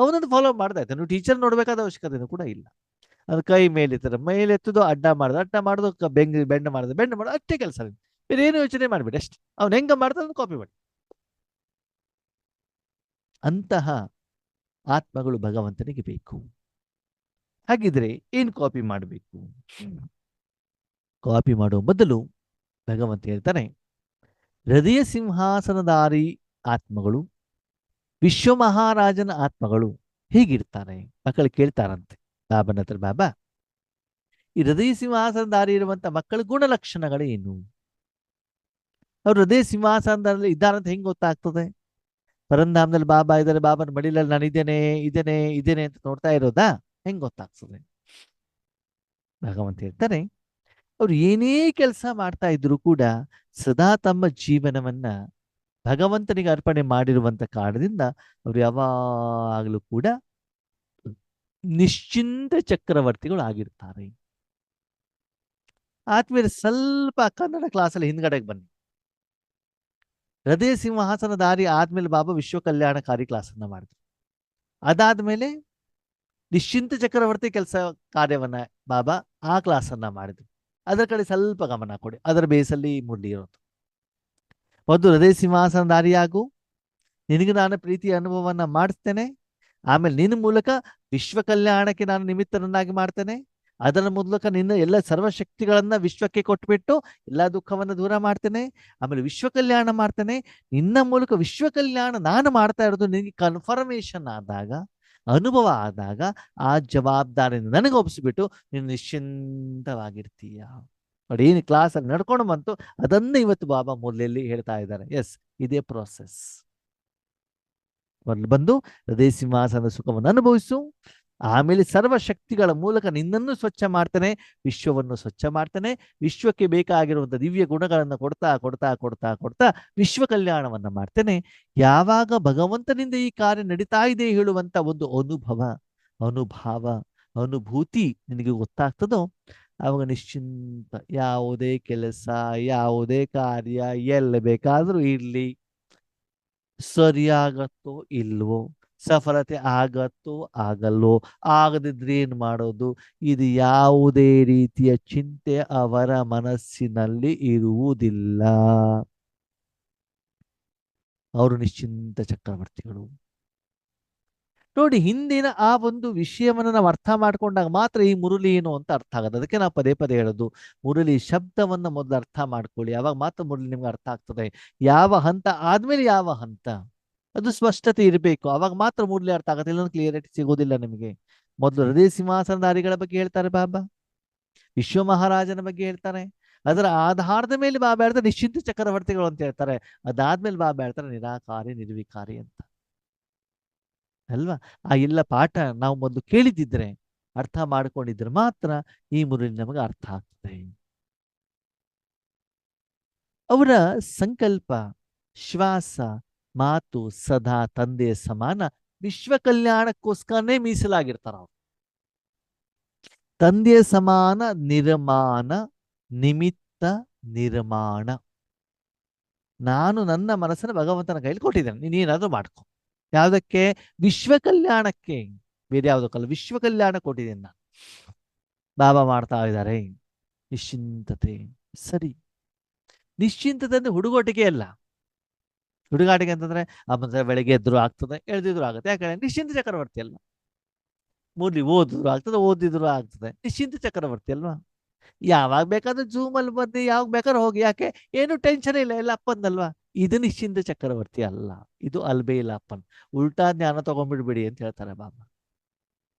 S1: ಅವನನ್ನು ಫಾಲೋ ಮಾಡ್ತಾ ಇದ್ದಾನೆ. ನೀವು ಟೀಚರ್ ನೋಡ್ಬೇಕಾದ ಅವಶ್ಯಕತೆ ಕೂಡ ಇಲ್ಲ. ಅದು ಕೈ ಮೇಲೆತ್ತಾರೆ, ಮೇಲೆತ್ತದು, ಅಡ್ಡ ಮಾಡೋದು, ಬೆಂಡ್ ಮಾಡೋದು ಅಷ್ಟೇ ಕೆಲಸ. ಬೇರೆ ಏನು ಯೋಚನೆ ಮಾಡ್ಬೇಡಿ, ಅಷ್ಟೇ. ಅವ್ನು ಹೆಂಗ ಮಾಡ್ತಾರೆ ಕಾಪಿ ಮಾಡಿ. ಅಂತಹ ಆತ್ಮಗಳು ಭಗವಂತನಿಗೆ ಬೇಕು. ಹಾಗಿದ್ರೆ ಏನ್ ಕಾಪಿ ಮಾಡಬೇಕು? ಕಾಪಿ ಮಾಡುವ ಮೊದಲು ಭಗವಂತ ಹೇಳ್ತಾನೆ, ಹೃದಯ ಸಿಂಹಾಸನಧಾರಿ ಆತ್ಮಗಳು, ವಿಶ್ವ ಮಹಾರಾಜನ ಆತ್ಮಗಳು ಹೀಗಿರ್ತಾರೆ. ಮಕ್ಕಳು ಕೇಳ್ತಾರಂತೆ ಬಾಬನ ಹತ್ರ, ಬಾಬಾ ಈ ಹೃದಯ ಸಿಂಹಾಸನಧಾರಿ ಇರುವಂತ ಮಕ್ಕಳ ಗುಣಲಕ್ಷಣಗಳೇನು? ಅವ್ರು ಹೃದಯ ಸಿಂಹಾಸನದಲ್ಲಿ ಇದ್ದಾರಂತ ಹೆಂಗ್ ಗೊತ್ತಾಗ್ತದೆ? ಪರಂಧಾಮದಲ್ಲಿ ಬಾಬಾ ಇದ್ದಾರೆ, ಬಾಬನ ಮಡಿಲಲ್ಲಿ ನಾನು ಇದ್ದೇನೆ ಅಂತ ನೋಡ್ತಾ ಇರೋದಾ? ಹೆಂಗ್ ಗೊತ್ತಾಗ್ತದೆ? ಭಗವಂತ ಹೇಳ್ತಾರೆ, ಅವ್ರು ಏನೇ ಕೆಲಸ ಮಾಡ್ತಾ ಇದ್ರು ಕೂಡ ಸದಾ ತಮ್ಮ ಜೀವನವನ್ನ ಭಗವಂತನಿಗೆ ಅರ್ಪಣೆ ಮಾಡಿರುವಂತ ಕಾರಣದಿಂದ ಅವ್ರು ಯಾವಾಗಲೂ ಕೂಡ ನಿಶ್ಚಿಂತ ಚಕ್ರವರ್ತಿಗಳು ಆಗಿರ್ತಾರೆ. ಆದ್ಮೇಲೆ ಸ್ವಲ್ಪ ಕನ್ನಡ ಕ್ಲಾಸಲ್ಲಿ ಹಿಂದ್ಗಡೆಗೆ ಬನ್ನಿ. ಹೃದಯ ಸಿಂಹಾಸನಧಾರಿ ಆದ್ಮೇಲೆ ಬಾಬಾ ವಿಶ್ವ ಕಲ್ಯಾಣಕಾರಿ ಕ್ಲಾಸನ್ನ ಮಾಡಿದ್ರು. ಅದಾದ್ಮೇಲೆ ನಿಶ್ಚಿಂತ ಚಕ್ರವರ್ತಿ ಕೆಲಸ ಕಾರ್ಯವನ್ನ ಬಾಬಾ ಆ ಕ್ಲಾಸನ್ನ ಮಾಡಿದ್ರು. ಅದರ ಕಡೆ ಸ್ವಲ್ಪ ಗಮನ ಕೊಡಿ, ಅದರ ಬೇಸಲ್ಲಿ ಮುರಳಿ ಇರೋದು. ಒಂದು ಹೃದಯ ಸಿಂಹಾಸನಧಾರಿಯಾಗು, ನಿನಗೆ ನಾನು ಪ್ರೀತಿಯ ಅನುಭವವನ್ನ ಮಾಡಿಸ್ತೇನೆ, ಆಮೇಲೆ ನಿನ್ನ ಮೂಲಕ ವಿಶ್ವ ಕಲ್ಯಾಣಕ್ಕೆ ನಾನು ನಿಮಿತ್ತನನ್ನಾಗಿ ಮಾಡ್ತೇನೆ, ಅದರ ಮೂಲಕ ನಿನ್ನ ಎಲ್ಲ ಸರ್ವಶಕ್ತಿಗಳನ್ನ ವಿಶ್ವಕ್ಕೆ ಕೊಟ್ಬಿಟ್ಟು ಎಲ್ಲ ದುಃಖವನ್ನು ದೂರ ಮಾಡ್ತೇನೆ, ಆಮೇಲೆ ವಿಶ್ವ ಕಲ್ಯಾಣ ಮಾಡ್ತೇನೆ. ನಿನ್ನ ಮೂಲಕ ವಿಶ್ವ ಕಲ್ಯಾಣ ನಾನು ಮಾಡ್ತಾ ಇರೋದು ನಿನಗೆ ಕನ್ಫರ್ಮೇಶನ್ ಆದಾಗ, ಅನುಭವ ಆದಾಗ ಆ ಜವಾಬ್ದಾರಿಯನ್ನು ನನಗೆ ಒಪ್ಪಿಸ್ಬಿಟ್ಟು ನೀನು ನಿಶ್ಚಿಂತವಾಗಿರ್ತೀಯ. ನೋಡಿ, ಏನು ಕ್ಲಾಸಲ್ಲಿ ನಡ್ಕೊಂಡು ಬಂತು, ಅದನ್ನೇ ಇವತ್ತು ಬಾಬಾ ಮುರಳಿಯಲ್ಲಿ ಹೇಳ್ತಾ ಇದ್ದಾರೆ. ಎಸ್, ಇದೇ ಪ್ರೋಸೆಸ್. ಬಂದು ಹೃದಯ ಸಿಂಹಾಸನದ ಸುಖವನ್ನು ಅನುಭವಿಸು, ಆಮೇಲೆ ಸರ್ವಶಕ್ತಿಗಳ ಮೂಲಕ ನಿನ್ನನ್ನು ಸ್ವಚ್ಛ ಮಾಡ್ತಾನೆ, ವಿಶ್ವವನ್ನು ಸ್ವಚ್ಛ ಮಾಡ್ತಾನೆ, ವಿಶ್ವಕ್ಕೆ ಬೇಕಾಗಿರುವಂಥ ದಿವ್ಯ ಗುಣಗಳನ್ನು ಕೊಡ್ತಾ ಕೊಡ್ತಾ ಕೊಡ್ತಾ ಕೊಡ್ತಾ ವಿಶ್ವ ಕಲ್ಯಾಣವನ್ನ ಮಾಡ್ತೇನೆ. ಯಾವಾಗ ಭಗವಂತನಿಂದ ಈ ಕಾರ್ಯ ನಡೀತಾ ಇದೆ ಹೇಳುವಂತ ಒಂದು ಅನುಭವ, ಅನುಭಾವ, ಅನುಭೂತಿ ನಿನಗೆ ಗೊತ್ತಾಗ್ತದೋ ಅವಾಗ ನಿಶ್ಚಿಂತ, ಯಾವುದೇ ಕೆಲಸ, ಯಾವುದೇ ಕಾರ್ಯ ಎಲ್ಲಿ ಬೇಕಾದ್ರೂ ಇರ್ಲಿ, ಸರಿಯಾಗತ್ತೋ ಇಲ್ವೋ, ಸಫಲತೆ ಆಗತ್ತೋ ಆಗಲ್ವೋ, ಆಗದಿದ್ರೆ ಏನ್ ಮಾಡೋದು, ಇದು ಯಾವುದೇ ರೀತಿಯ ಚಿಂತೆ ಅವರ ಮನಸ್ಸಿನಲ್ಲಿ ಇರುವುದಿಲ್ಲ. ಅವರು ನಿಶ್ಚಿಂತ ಚಕ್ರವರ್ತಿಗಳು. ನೋಡಿ, ಹಿಂದಿನ ಆ ಒಂದು ವಿಷಯವನ್ನು ನಾವು ಅರ್ಥ ಮಾಡ್ಕೊಂಡಾಗ ಮಾತ್ರ ಈ ಮುರುಳಿ ಏನು ಅಂತ ಅರ್ಥ ಆಗೋದು. ಅದಕ್ಕೆ ನಾವು ಪದೇ ಪದೇ ಹೇಳೋದು, ಮುರುಳಿ ಶಬ್ದವನ್ನ ಮೊದಲು ಅರ್ಥ ಮಾಡ್ಕೊಳ್ಳಿ, ಅವಾಗ ಮಾತ್ರ ಮುರುಳಿ ನಿಮ್ಗೆ ಅರ್ಥ ಆಗ್ತದೆ. ಯಾವ ಹಂತ ಆದ್ಮೇಲೆ ಯಾವ ಹಂತ, ಅದು ಸ್ಪಷ್ಟತೆ ಇರಬೇಕು, ಅವಾಗ ಮಾತ್ರ ಮುರುಳಿ ಅರ್ಥ ಆಗುತ್ತೆ. ಇಲ್ಲ ಕ್ಲಿಯರಿಟಿ ಸಿಗೋದಿಲ್ಲ ನಿಮಗೆ. ಮೊದಲು ಹೃದಯ ಸಿಂಹಾಸನಧಾರಿಗಳ ಬಗ್ಗೆ ಹೇಳ್ತಾರೆ ಬಾಬಾ, ವಿಶ್ವ ಮಹಾರಾಜನ ಬಗ್ಗೆ ಹೇಳ್ತಾರೆ, ಅದರ ಆಧಾರದ ಮೇಲೆ ಬಾಬಾ ಹೇಳ್ತಾರೆ ನಿಶ್ಚಿಂತ ಚಕ್ರವರ್ತಿಗಳು ಅಂತ ಹೇಳ್ತಾರೆ. ಅದಾದ್ಮೇಲೆ ಬಾಬಾ ಹೇಳ್ತಾರೆ ನಿರಾಕಾರಿ ನಿರ್ವಿಕಾರಿ ಅಂತ ಅಲ್ವಾ. ಆ ಎಲ್ಲ ಪಾಠ ನಾವು ಮೊದಲು ಕೇಳಿದ್ದಿದ್ರೆ, ಅರ್ಥ ಮಾಡ್ಕೊಂಡಿದ್ರೆ ಮಾತ್ರ ಈ ಮುರುಳಿ ನಮಗೆ ಅರ್ಥ ಆಗ್ತದೆ. ಅವರ ಸಂಕಲ್ಪ, ಶ್ವಾಸ, ಮಾತು ಸದಾ ತಂದೆಯ ಸಮಾನ ವಿಶ್ವ ಕಲ್ಯಾಣಕ್ಕೋಸ್ಕರನೇ ಮೀಸಲಾಗಿರ್ತಾರ ಅವ್ರು. ತಂದೆಯ ಸಮಾನ ನಿರ್ಮಾಣ, ನಿಮಿತ್ತ ನಿರ್ಮಾಣ. ನಾನು ನನ್ನ ಮನಸ್ಸನ್ನು ಭಗವಂತನ ಕೈಲಿ ಕೊಟ್ಟಿದ್ದೇನೆ, ನೀನೇನಾದ್ರೂ ಮಾಡ್ಕೊ. ಯಾವುದಕ್ಕೆ? ವಿಶ್ವ ಕಲ್ಯಾಣಕ್ಕೆ, ಬೇರೆ ಯಾವುದಕ್ಕಲ್ಲ, ವಿಶ್ವ ಕಲ್ಯಾಣ ಕೊಟ್ಟಿದ್ದೇನೆ ನಾನು. ಬಾಬಾ ಮಾಡ್ತಾ ಇದ್ದಾರೆ ನಿಶ್ಚಿಂತತೆ. ಸರಿ, ನಿಶ್ಚಿಂತತೆ ಅಂದ್ರೆ ಹುಡುಗೋಟಿಕೆ ಅಲ್ಲ. ಹುಡುಗಾಟಿಕೆ ಅಂತಂದ್ರೆ ಬೆಳಗ್ಗೆ ಎದ್ರು ಆಗ್ತದೆ, ಎಳ್ದಿದ್ರು ಆಗುತ್ತೆ. ಯಾಕಂದ್ರೆ ನಿಶ್ಚಿಂತ ಚಕ್ರವರ್ತಿ ಅಲ್ಲ. ಮುರಳಿ ಓದಿದ್ರು ಆಗ್ತದೆ, ಓದಿದ್ರು ಆಗ್ತದೆ, ನಿಶ್ಚಿಂತ ಚಕ್ರವರ್ತಿ ಅಲ್ವಾ. ಯಾವಾಗ ಬೇಕಾದ್ರೂ ಜೂಮ್ ಅಲ್ಲಿ ಬಂದು ಯಾವಾಗ ಬೇಕಾದ್ರೂ ಹೋಗಿ, ಯಾಕೆ ಏನು ಟೆನ್ಷನ್ ಇಲ್ಲ, ಎಲ್ಲ ಅಪ್ಪಂದಲ್ವಾ. ಇದು ನಿಶ್ಚಿಂತ ಚಕ್ರವರ್ತಿ ಅಲ್ಲ, ಇದು ಅಲ್ಬೇ ಇಲ್ಲ ಅಪ್ಪನ್. ಉಲ್ಟಾ ಜ್ಞಾನ ತಗೊಂಡ್ಬಿಡ್ಬೇಡಿ ಅಂತ ಹೇಳ್ತಾರೆ ಬಾಬಾ.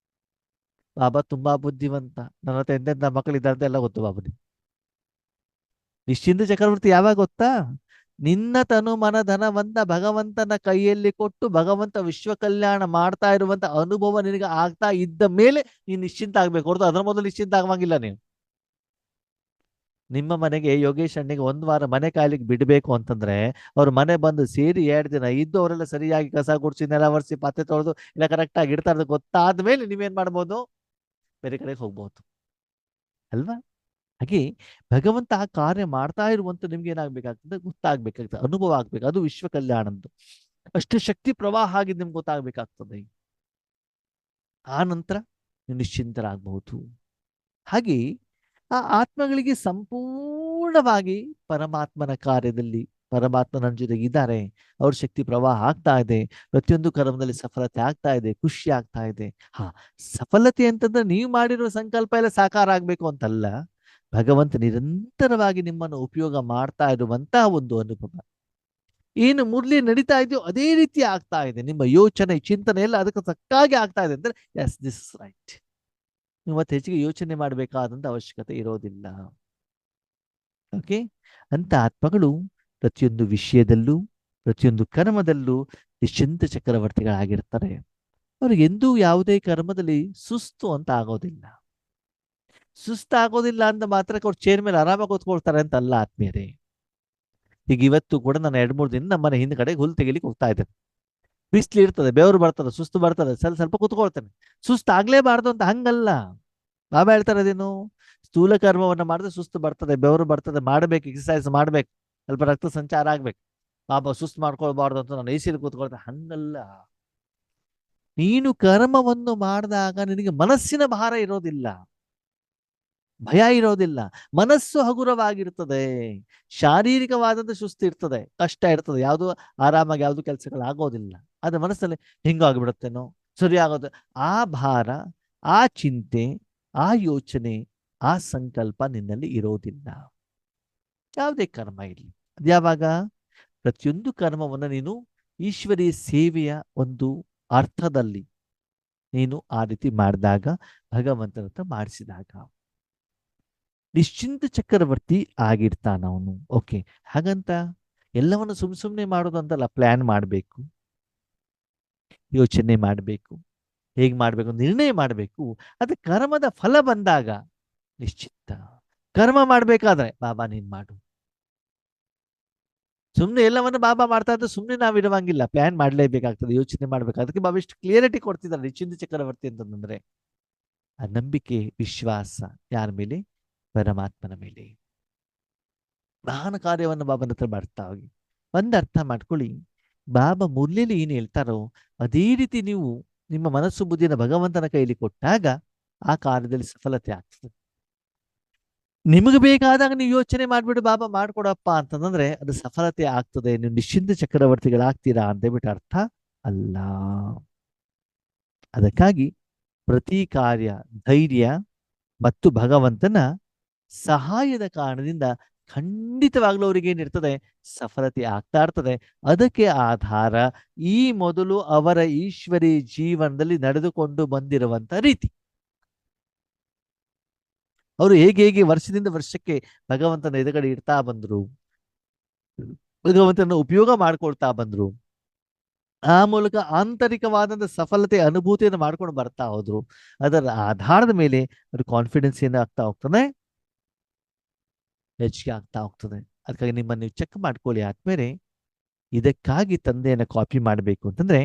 S1: ಬಾಬಾ ತುಂಬಾ ಬುದ್ಧಿವಂತ, ನನ್ನ ಹತ್ರ ಎಂತೆಂತ ಮಕ್ಕಳಿದ್ದಾರೆ ಅಂತ ಎಲ್ಲ ಗೊತ್ತು ಬಾಬುನಿ. ನಿಶ್ಚಿಂತ ಚಕ್ರವರ್ತಿ ಯಾವಾಗ ಗೊತ್ತಾ? ನಿನ್ನ ತನು ಮನ ಧನವಂತ ಭಗವಂತನ ಕೈಯಲ್ಲಿ ಕೊಟ್ಟು ಭಗವಂತ ವಿಶ್ವ ಕಲ್ಯಾಣ ಮಾಡ್ತಾ ಇರುವಂತ ಅನುಭವ ನಿನಗೆ ಆಗ್ತಾ ಇದ್ದ ಮೇಲೆ ನೀನು ನಿಶ್ಚಿಂತ ಆಗ್ಬೇಕು ಹೊರತು ಅದರ ಮೊದಲು ನಿಶ್ಚಿಂತ ಆಗಂಗಿಲ್ಲ ನೀವು. ನಿಮ್ಮ ಮನೆಗೆ ಯೋಗೇಶ್ ಅಣ್ಣಿಗೆ 1 ವಾರ ಮನೆ ಕಾಯ್ಲಿಕ್ಕೆ ಬಿಡಬೇಕು ಅಂತಂದ್ರೆ, ಅವ್ರ ಮನೆ ಬಂದು ಸೇರಿ 2 ದಿನ ಇದ್ದು ಅವರೆಲ್ಲ ಸರಿಯಾಗಿ ಕಸ ಗುಡಿಸಿ ನೆಲ ಒರೆಸಿ ಪಾತ್ರೆ ತೊಳೆದು ಇಲ್ಲ ಕರೆಕ್ಟ್ ಆಗಿ ಇಡ್ತಾ ಇರೋದು ಗೊತ್ತಾದ್ಮೇಲೆ ನೀವೇನ್ ಮಾಡ್ಬೋದು? ಬೇರೆ ಕಡೆಗೆ ಹೋಗ್ಬೋದು ಅಲ್ವಾ. ಹಾಗೆ ಭಗವಂತ ಆ ಕಾರ್ಯ ಮಾಡ್ತಾ ಇರುವಂತ ನಿಮ್ಗೆ ಏನಾಗ್ಬೇಕಾಗ್ತದೆ? ಗೊತ್ತಾಗ್ಬೇಕಾಗ್ತದೆ, ಅನುಭವ ಆಗ್ಬೇಕು. ಅದು ವಿಶ್ವ ಕಲ್ಯಾಣದ್ದು ಅಷ್ಟು ಶಕ್ತಿ ಪ್ರವಾಹ ಆಗಿದ್ದು ನಿಮ್ಗೆ ಗೊತ್ತಾಗ್ಬೇಕಾಗ್ತದೆ. ಆ ನಂತರ ನೀವು ನಿಶ್ಚಿಂತರಾಗಬಹುದು. ಹಾಗೆ ಆ ಆತ್ಮಗಳಿಗೆ ಸಂಪೂರ್ಣವಾಗಿ ಪರಮಾತ್ಮನ ಕಾರ್ಯದಲ್ಲಿ ಪರಮಾತ್ಮ ನನ್ನ ಜೊತೆಗೆ ಇದ್ದಾರೆ, ಅವ್ರ ಶಕ್ತಿ ಪ್ರವಾಹ ಆಗ್ತಾ ಇದೆ, ಪ್ರತಿಯೊಂದು ಕರ್ಮದಲ್ಲಿ ಸಫಲತೆ ಆಗ್ತಾ ಇದೆ, ಖುಷಿ ಆಗ್ತಾ ಇದೆ. ಹಾ, ಸಫಲತೆ ಅಂತಂದ್ರೆ ನೀವು ಮಾಡಿರುವ ಸಂಕಲ್ಪ ಎಲ್ಲ ಸಾಕಾರ ಆಗ್ಬೇಕು ಅಂತಲ್ಲ, ಭಗವಂತ ನಿರಂತರವಾಗಿ ನಿಮ್ಮನ್ನು ಉಪಯೋಗ ಮಾಡ್ತಾ ಇರುವಂತಹ ಒಂದು ಅನುಭವ. ಏನು ಮುರಳಿ ನಡೀತಾ ಇದೆಯೋ ಅದೇ ರೀತಿ ಆಗ್ತಾ ಇದೆ, ನಿಮ್ಮ ಯೋಚನೆ ಚಿಂತನೆ ಎಲ್ಲ ಅದಕ್ಕೆ ತಕ್ಕಾಗಿ ಆಗ್ತಾ ಇದೆ ಅಂದ್ರೆ ಎಸ್ ದಿಸ್ ಇಸ್ ರೈಟ್. ನೀವು ಮತ್ತೆ ಹೆಚ್ಚಿಗೆ ಯೋಚನೆ ಮಾಡಬೇಕಾದಂತ ಅವಶ್ಯಕತೆ ಇರೋದಿಲ್ಲ. ಓಕೆ, ಅಂತ ಆತ್ಮಗಳು ಪ್ರತಿಯೊಂದು ವಿಷಯದಲ್ಲೂ ಪ್ರತಿಯೊಂದು ಕರ್ಮದಲ್ಲೂ ನಿಶ್ಚಿಂತ ಚಕ್ರವರ್ತಿಗಳಾಗಿರ್ತಾರೆ. ಅವ್ರಿಗೆ ಎಂದೂ ಯಾವುದೇ ಕರ್ಮದಲ್ಲಿ ಸುಸ್ತು ಅಂತ ಆಗೋದಿಲ್ಲ. ಸುಸ್ತಾಗೋದಿಲ್ಲ ಅಂತ ಮಾತ್ರಕ್ಕೆ ಅವ್ರು ಚೇರ್ ಮೇಲೆ ಆರಾಮಾಗಿ ಕೂತ್ಕೊಳ್ತಾರೆ ಅಂತ ಅಲ್ಲ ಆತ್ಮೀಯರೇ. ಈಗ ಇವತ್ತು ಕೂಡ ನಾನು 2-3 ದಿನ ನಮ್ಮನೆ ಹಿಂದ್ಗಡೆ ಹುಲ್ ತೆಗಿಲಿಕ್ಕೆ ಹೋಗ್ತಾ ಇದ್ದೇನೆ. ಬಿಸಿಲು ಇರ್ತದೆ, ಬೆವರು ಬರ್ತದೆ, ಸುಸ್ತು ಬರ್ತದೆ, ಸ್ವಲ್ಪ ಸ್ವಲ್ಪ ಕೂತ್ಕೊಳ್ತೇನೆ. ಸುಸ್ತು ಆಗ್ಲೇಬಾರ್ದು ಅಂತ ಹಂಗಲ್ಲ. ಬಾಬಾ ಹೇಳ್ತಾರೆ ಅದೇನು, ಸ್ಥೂಲ ಕರ್ಮವನ್ನ ಮಾಡಿದ್ರೆ ಸುಸ್ತು ಬರ್ತದೆ, ಬೆವರು ಬರ್ತದೆ, ಮಾಡ್ಬೇಕು, ಎಕ್ಸಸೈಸ್ ಮಾಡ್ಬೇಕು, ಸ್ವಲ್ಪ ರಕ್ತ ಸಂಚಾರ ಆಗ್ಬೇಕು. ಬಾಬಾ ಸುಸ್ತು ಮಾಡ್ಕೊಳ್ಬಾರ್ದು ಅಂತ ನಾನು ಎಸಿಲಿ ಕೂತ್ಕೊಳ್ತೇನೆ, ಹಂಗಲ್ಲ. ನೀನು ಕರ್ಮವನ್ನು ಮಾಡಿದಾಗ ನಿನಗೆ ಮನಸ್ಸಿನ ಭಾರ ಇರೋದಿಲ್ಲ, ಭಯ ಇರೋದಿಲ್ಲ, ಮನಸ್ಸು ಹಗುರವಾಗಿರ್ತದೆ. ಶಾರೀರಿಕವಾದಂತ ಸುಸ್ತು ಇರ್ತದೆ, ಕಷ್ಟ ಇರ್ತದೆ, ಯಾವುದು ಆರಾಮಾಗಿ ಯಾವುದು ಕೆಲಸಗಳು ಆಗೋದಿಲ್ಲ. ಆದ್ರೆ ಮನಸ್ಸಲ್ಲಿ ಹಿಂಗಾಗ್ಬಿಡುತ್ತೇನೋ, ಸರಿ ಆಗೋದು, ಆ ಭಾರ, ಆ ಚಿಂತೆ, ಆ ಯೋಚನೆ, ಆ ಸಂಕಲ್ಪ ನಿನ್ನಲ್ಲಿ ಇರೋದಿಲ್ಲ. ಯಾವುದೇ ಕರ್ಮ ಇರಲಿ, ಅದ್ಯಾವಾಗ? ಪ್ರತಿಯೊಂದು ಕರ್ಮವನ್ನು ನೀನು ಈಶ್ವರೀಯ ಸೇವೆಯ ಒಂದು ಅರ್ಥದಲ್ಲಿ ನೀನು ಆ ರೀತಿ ಮಾಡಿದಾಗ, ಭಗವಂತನ ಹತ್ರ ಮಾಡಿಸಿದಾಗ ನಿಶ್ಚಿಂತ ಚಕ್ರವರ್ತಿ ಆಗಿರ್ತಾನ ಅವನು. ಓಕೆ, ಹಾಗಂತ ಎಲ್ಲವನ್ನು ಸುಮ್ಮನೆ ಮಾಡೋದಂತಲ್ಲ, ಪ್ಲಾನ್ ಮಾಡಬೇಕು, ಯೋಚನೆ ಮಾಡಬೇಕು, ಹೇಗೆ ಮಾಡಬೇಕು ನಿರ್ಣಯ ಮಾಡಬೇಕು. ಅದು ಕರ್ಮದ ಫಲ ಬಂದಾಗ ನಿಶ್ಚಿತ. ಕರ್ಮ ಮಾಡ್ಬೇಕಾದ್ರೆ ಬಾಬಾ ನೀನ್ ಮಾಡು, ಸುಮ್ಮನೆ ಎಲ್ಲವನ್ನು ಬಾಬಾ ಮಾಡ್ತಾ ಇದ್ರೆ ಸುಮ್ಮನೆ ನಾವು ಇರುವಂಗಿಲ್ಲ, ಪ್ಲಾನ್ ಮಾಡ್ಲೇಬೇಕಾಗ್ತದೆ, ಯೋಚನೆ ಮಾಡ್ಬೇಕು. ಅದಕ್ಕೆ ಬಾಬಾ ಇಷ್ಟು ಕ್ಲಿಯರಿಟಿ ಕೊಡ್ತಿದ್ದಾರೆ ನಿಶ್ಚಿಂತ ಚಕ್ರವರ್ತಿ ಅಂತಂದ್ರೆ. ಆ ನಂಬಿಕೆ ವಿಶ್ವಾಸ ಯಾರ ಮೇಲೆ? ಪರಮಾತ್ಮನ ಮೇಲೆ. ಮಹಾನ್ ಕಾರ್ಯವನ್ನು ಬಾಬನ ಹತ್ರ ಮಾಡ್ತಾ ಹೋಗಿ. ಒಂದು ಅರ್ಥ ಮಾಡ್ಕೊಳ್ಳಿ, ಬಾಬಾ ಮುರಳಿಲಿ ಏನು ಹೇಳ್ತಾರೋ ಅದೇ ರೀತಿ ನೀವು ನಿಮ್ಮ ಮನಸ್ಸು ಬುದ್ಧಿನ ಭಗವಂತನ ಕೈಲಿ ಕೊಟ್ಟಾಗ ಆ ಕಾರ್ಯದಲ್ಲಿ ಸಫಲತೆ ಆಗ್ತದೆ. ನಿಮಗೆ ಬೇಕಾದಾಗ ನೀವು ಯೋಚನೆ ಮಾಡ್ಬಿಟ್ಟು ಬಾಬಾ ಮಾಡ್ಕೊಡಪ್ಪ ಅಂತಂದ್ರೆ ಅದು ಸಫಲತೆ ಆಗ್ತದೆ, ನೀವು ನಿಶ್ಚಿಂತ ಚಕ್ರವರ್ತಿಗಳಾಗ್ತೀರಾ ಅಂತ ಬಿಟ್ಟು ಅರ್ಥ ಅಲ್ಲ. ಅದಕ್ಕಾಗಿ ಪ್ರತಿ ಕಾರ್ಯ ಧೈರ್ಯ ಮತ್ತು ಭಗವಂತನ ಸಹಾಯದ ಕಾರಣದಿಂದ ಖಂಡಿತವಾಗ್ಲೂ ಅವರಿಗೆ ಏನಿರ್ತದೆ, ಸಫಲತೆ ಆಗ್ತಾ ಇರ್ತದೆ. ಅದಕ್ಕೆ ಆಧಾರ ಈ ಮೊದಲು ಅವರ ಈಶ್ವರಿ ಜೀವನದಲ್ಲಿ ನಡೆದುಕೊಂಡು ಬಂದಿರುವಂತ ರೀತಿ. ಅವರು ಹೇಗೆ ಹೇಗೆ ವರ್ಷದಿಂದ ವರ್ಷಕ್ಕೆ ಭಗವಂತನ ಎದುರುಗಡೆ ಇಡ್ತಾ ಬಂದ್ರು, ಭಗವಂತನ ಉಪಯೋಗ ಮಾಡ್ಕೊಳ್ತಾ ಬಂದ್ರು, ಆ ಮೂಲಕ ಆಂತರಿಕವಾದಂಥ ಸಫಲತೆ ಅನುಭೂತಿಯನ್ನು ಮಾಡ್ಕೊಂಡು ಬರ್ತಾ ಹೋದ್ರು. ಅದರ ಆಧಾರದ ಮೇಲೆ ಅದು ಕಾನ್ಫಿಡೆನ್ಸ್ ಏನಾಗ್ತಾ ಹೋಗ್ತದೆ, ಹೆಚ್ಚಿಗೆ ಆಗ್ತಾ ಹೋಗ್ತದೆ. ಅದಕ್ಕಾಗಿ ನಿಮ್ಮನ್ನು ನೀವು ಚೆಕ್ ಮಾಡ್ಕೊಳ್ಳಿ ಆದ್ಮೇಲೆ. ಇದಕ್ಕಾಗಿ ತಂದೆಯನ್ನು ಕಾಪಿ ಮಾಡಬೇಕು ಅಂತಂದ್ರೆ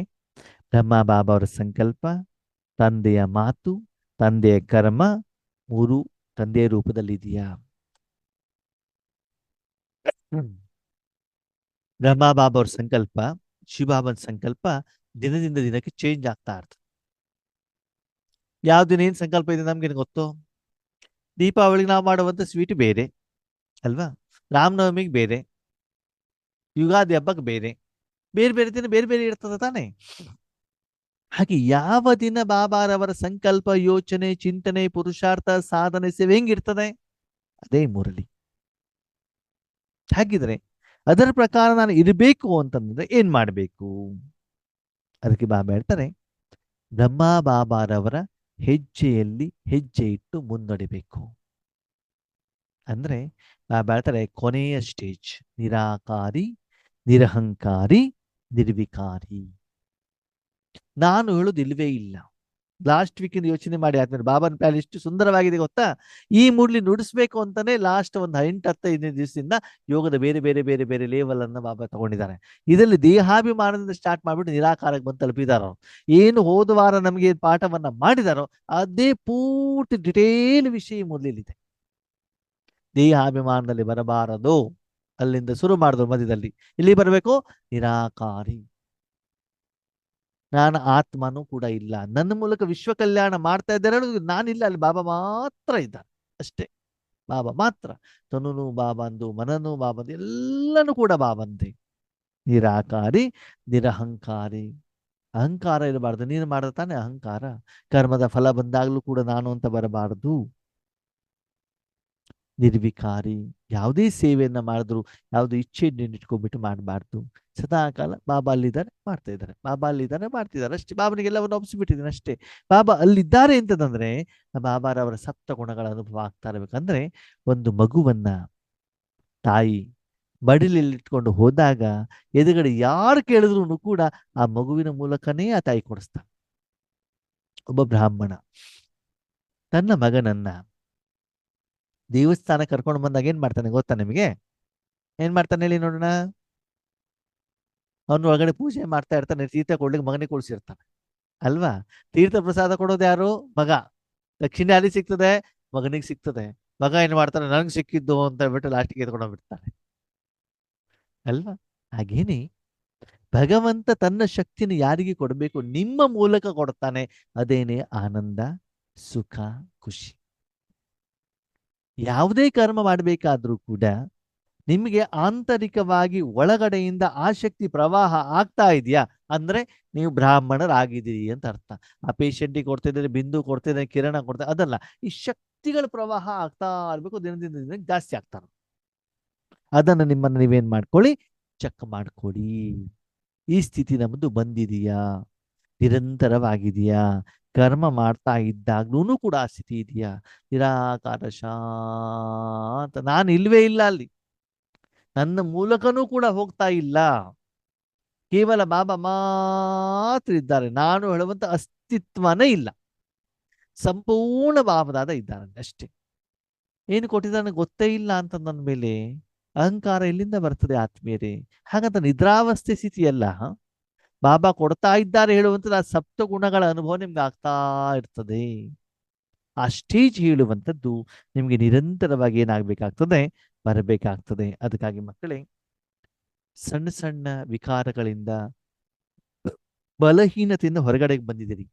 S1: ಬ್ರಹ್ಮ ಬಾಬಾ ಅವರ ಸಂಕಲ್ಪ, ತಂದೆಯ ಮಾತು, ತಂದೆಯ ಕರ್ಮ ಮೂರು ತಂದೆಯ ರೂಪದಲ್ಲಿ ಇದೆಯಾ. ಬ್ರಹ್ಮ ಬಾಬಾ ಅವ್ರ ಸಂಕಲ್ಪ, ಶಿವಬಾಬನ ಸಂಕಲ್ಪ ದಿನದಿಂದ ದಿನಕ್ಕೆ ಚೇಂಜ್ ಆಗ್ತಾ ಇರ್ತದೆ. ಯಾವ ದಿನ ಏನ್ ಸಂಕಲ್ಪ ಇದೆ ನಮ್ಗೇನು ಗೊತ್ತು? ದೀಪಾವಳಿಗೆ ನಾವು ಮಾಡುವಂತ ಸ್ವೀಟ್ ಬೇರೆ ಅಲ್ವಾ, ರಾಮನವಮಿಗೆ ಬೇರೆ, ಯುಗಾದಿ ಹಬ್ಬಕ್ಕೆ ಬೇರೆ, ಬೇರೆ ಬೇರೆ ದಿನ ಬೇರೆ ಬೇರೆ ಇರ್ತದೆ ತಾನೆ. ಹಾಗೆ ಯಾವ ದಿನ ಬಾಬಾರವರ ಸಂಕಲ್ಪ, ಯೋಚನೆ, ಚಿಂತನೆ, ಪುರುಷಾರ್ಥ, ಸಾಧನೆ, ಸೇವೆ ಹೆಂಗಿರ್ತದೆ ಅದೇ ಮುರಳಿ. ಹಾಗಿದ್ರೆ ಅದರ ಪ್ರಕಾರ ನಾನು ಇರಬೇಕು ಅಂತಂದ್ರೆ ಏನ್ ಮಾಡಬೇಕು? ಅದಕ್ಕೆ ಬಾಬಾ ಹೇಳ್ತಾರೆ, ಬ್ರಹ್ಮ ಬಾಬಾರವರ ಹೆಜ್ಜೆಯಲ್ಲಿ ಹೆಜ್ಜೆ ಇಟ್ಟು ಮುನ್ನಡೆಬೇಕು. ಅಂದ್ರೆ ಬಾಬಾ ಹೇಳ್ತಾರೆ, ಕೊನೆಯ ಸ್ಟೇಜ್ ನಿರಾಕಾರಿ, ನಿರಹಂಕಾರಿ, ನಿರ್ವಿಕಾರಿ. ನಾನು ಹೇಳೋದು ಇಲ್ವೇ ಇಲ್ಲ. ಲಾಸ್ಟ್ ವೀಕಿಂದ ಯೋಚನೆ ಮಾಡಿ ಆದ್ಮೇಲೆ ಬಾಬಾನ ಪ್ಲಾನ್ ಎಷ್ಟು ಸುಂದರವಾಗಿದೆ ಗೊತ್ತಾ. ಈ ಮುರಳಿ ನುಡಿಸ್ಬೇಕು ಅಂತಾನೆ ಲಾಸ್ಟ್ ಒಂದು 8-15 ದಿವಸದಿಂದ ಯೋಗದ ಬೇರೆ ಬೇರೆ ಬೇರೆ ಬೇರೆ ಲೇವಲ್ ಅನ್ನ ಬಾಬಾ ತಗೊಂಡಿದ್ದಾರೆ. ಇದರಲ್ಲಿ ದೇಹಾಭಿಮಾನದಿಂದ ಸ್ಟಾರ್ಟ್ ಮಾಡ್ಬಿಟ್ಟು ನಿರಾಕಾರಕ್ಕೆ ಬಂದು ತಲುಪಿದಾರೋ. ಏನು ಹೋದ ವಾರ ನಮಗೆ ಪಾಠವನ್ನ ಮಾಡಿದಾರೋ ಅದೇ ಪೂರ್ತಿ ಡಿಟೇಲ್ ವಿಷಯ ಮುರಳಿಲಿದೆ. ದೇಹಾಭಿಮಾನದಲ್ಲಿ ಬರಬಾರದು, ಅಲ್ಲಿಂದ ಶುರು ಮಾಡಿದ್ರು ಮಧ್ಯದಲ್ಲಿ. ಇಲ್ಲಿ ಬರಬೇಕು ನಿರಾಕಾರಿ. ನಾನು ಆತ್ಮನೂ ಕೂಡ ಇಲ್ಲ, ನನ್ನ ಮೂಲಕ ವಿಶ್ವ ಕಲ್ಯಾಣ ಮಾಡ್ತಾ ಇದ್ದಾರೆ ನಾನಿಲ್ಲ, ಅಲ್ಲಿ ಬಾಬಾ ಮಾತ್ರ ಇದ್ದಾರೆ ಅಷ್ಟೇ. ಬಾಬಾ ಮಾತ್ರ. ತನುನು ಬಾಬಂದು, ಮನನು ಬಾಬಂದು, ಎಲ್ಲನೂ ಕೂಡ ಬಾಬಂದೆ. ನಿರಾಕಾರಿ, ನಿರಹಂಕಾರಿ. ಅಹಂಕಾರ ಇರಬಾರ್ದು. ನೀನು ಮಾಡಿದ ತಾನೆ ಅಹಂಕಾರ. ಕರ್ಮದ ಫಲ ಬಂದಾಗ್ಲೂ ಕೂಡ ನಾನು ಅಂತ ಬರಬಾರದು. ನಿರ್ವಿಕಾರಿ. ಯಾವುದೇ ಸೇವೆಯನ್ನ ಮಾಡಿದ್ರು ಯಾವುದೇ ಇಚ್ಛೆ ಇಟ್ಕೊಂಡ್ಬಿಟ್ಟು ಮಾಡಬಾರ್ದು. ಸದಾಕಾಲ ಬಾಬಾ ಅಲ್ಲಿದ್ದಾರೆ ಮಾಡ್ತಾ ಇದ್ದಾರೆ, ಬಾಬಾ ಅಲ್ಲಿದ್ದಾರೆ ಮಾಡ್ತಿದ್ದಾರೆ ಅಷ್ಟೇ. ಬಾಬನಿಗೆಲ್ಲವನ್ನು ಒಪ್ಪಿಸಿಬಿಟ್ಟಿದ್ದೀನಿ ಅಷ್ಟೇ. ಬಾಬಾ ಅಲ್ಲಿದ್ದಾರೆ ಅಂತಂದ್ರೆ ಬಾಬಾರವರ ಸಪ್ತ ಗುಣಗಳ ಅನುಭವ ಆಗ್ತಾ ಇರ್ಬೇಕಂದ್ರೆ, ಒಂದು ಮಗುವನ್ನ ತಾಯಿ ಮಡಿಲಲ್ಲಿ ಇಟ್ಕೊಂಡು ಹೋದಾಗ ಎದುರುಗಡೆ ಯಾರು ಕೇಳಿದ್ರು ಕೂಡ ಆ ಮಗುವಿನ ಮೂಲಕನೇ ಆ ತಾಯಿ ಕೊಡಿಸ್ತಾನೆ. ಒಬ್ಬ ಬ್ರಾಹ್ಮಣ ತನ್ನ ಮಗನನ್ನ ದೇವಸ್ಥಾನ ಕರ್ಕೊಂಡು ಬಂದಾಗ ಏನ್ ಮಾಡ್ತಾನೆ ಗೊತ್ತಾ ನಿಮಗೆ? ಏನ್ ಮಾಡ್ತಾನೆ ಹೇಳಿ ನೋಡೋಣ. ಅವನು ಒಳಗಡೆ ಪೂಜೆ ಮಾಡ್ತಾ ಇರ್ತಾನೆ, ತೀರ್ಥ ಕೊಡ್ಲಿಕ್ಕೆ ಮಗನಿಗೆ ಕೊಡ್ಸಿರ್ತಾನೆ ಅಲ್ವಾ. ತೀರ್ಥ ಪ್ರಸಾದ ಕೊಡೋದು ಯಾರು? ಮಗ. ದಕ್ಷಿಣ ಯಾರಿಗೆ ಸಿಗ್ತದೆ? ಮಗನಿಗೆ ಸಿಗ್ತದೆ. ಮಗ ಏನ್ ಮಾಡ್ತಾನೆ, ನನಗೆ ಸಿಕ್ಕಿದ್ದು ಅಂತ ಹೇಳ್ಬಿಟ್ಟು ಲಾಸ್ಟಿಗೆ ಎತ್ಕೊಂಡೋಗ್ಬಿಡ್ತಾನೆ ಅಲ್ವಾ. ಹಾಗೇನೆ ಭಗವಂತ ತನ್ನ ಶಕ್ತಿನ ಯಾರಿಗೆ ಕೊಡಬೇಕು? ನಿಮ್ಮ ಮೂಲಕ ಕೊಡ್ತಾನೆ. ಅದೇನೆ ಆನಂದ, ಸುಖ, ಖುಷಿ. ಯಾವುದೇ ಕರ್ಮ ಮಾಡಬೇಕಾದ್ರೂ ಕೂಡ ನಿಮಗೆ ಆಂತರಿಕವಾಗಿ ಒಳಗಡೆಯಿಂದ ಆ ಶಕ್ತಿ ಪ್ರವಾಹ ಆಗ್ತಾ ಇದೆಯಾ ಅಂದ್ರೆ ನೀವು ಬ್ರಾಹ್ಮಣರಾಗಿದ್ದೀರಿ ಅಂತ ಅರ್ಥ. ಆ ಪೇಷಂಟಿಗೆ ಕೊಡ್ತಿದ್ರೆ, ಬಿಂದು ಕೊಡ್ತಿದ್ರೆ, ಕಿರಣ ಕೊಡ್ತಾ ಅದಲ್ಲ, ಈ ಶಕ್ತಿಗಳ ಪ್ರವಾಹ ಆಗ್ತಾ ಇರ್ಬೇಕು. ದಿನದಿಂದ ದಿನಕ್ಕೆ ಜಾಸ್ತಿ ಆಗ್ತಾರೆ. ಅದನ್ನ ನಿಮ್ಮನ್ನು ನೀವೇನ್ ಮಾಡ್ಕೊಳ್ಳಿ, ಚೆಕ್ ಮಾಡ್ಕೊಳ್ಳಿ. ಈ ಸ್ಥಿತಿ ನಮ್ದು ಬಂದಿದೆಯಾ, ನಿರಂತರವಾಗಿದೆಯಾ, ಕರ್ಮ ಮಾಡ್ತಾ ಇದ್ದಾಗ್ಲೂ ಕೂಡ ಆ ಸ್ಥಿತಿ ಇದೆಯಾ. ನಿರಾಕಾರ ಶಾಂತ, ನಾನು ಇಲ್ವೇ ಇಲ್ಲ ಅಲ್ಲಿ, ನನ್ನ ಮೂಲಕನೂ ಕೂಡ ಹೋಗ್ತಾ ಇಲ್ಲ, ಕೇವಲ ಬಾಬಾ ಮಾತ್ರ ಇದ್ದಾರೆ. ನಾನು ಹೇಳುವಂತ ಅಸ್ತಿತ್ವನೇ ಇಲ್ಲ, ಸಂಪೂರ್ಣ ಬಾಬದಾದ ಇದ್ದಾರೆ ಅಷ್ಟೇ. ಏನು ಕೊಟ್ಟಿದ್ದಾನೆ ಗೊತ್ತೇ ಇಲ್ಲ ಅಂತಂದ ಮೇಲೆ ಅಹಂಕಾರ ಎಲ್ಲಿಂದ ಬರ್ತದೆ ಆತ್ಮೀಯರೇ? ಹಾಗಂತ ನಿದ್ರಾವಸ್ಥೆ ಸ್ಥಿತಿಯಲ್ಲ, ಬಾಬಾ ಕೊಡ್ತಾ ಇದ್ದಾರೆ ಹೇಳುವಂಥದ್ದು ಆ ಸಪ್ತ ಗುಣಗಳ ಅನುಭವ ನಿಮ್ಗೆ ಆಗ್ತಾ ಇರ್ತದೆ. ಆ ಸ್ಟೇಜ್ ಹೇಳುವಂಥದ್ದು ನಿಮಗೆ ನಿರಂತರವಾಗಿ ಏನಾಗಬೇಕಾಗ್ತದೆ, ಬರಬೇಕಾಗ್ತದೆ. ಅದಕ್ಕಾಗಿ ಮಕ್ಕಳೇ, ಸಣ್ಣ ಸಣ್ಣ ವಿಕಾರಗಳಿಂದ, ಬಲಹೀನತೆಯಿಂದ ಹೊರಗಡೆಗೆ ಬಂದಿದ್ದೀರಿ.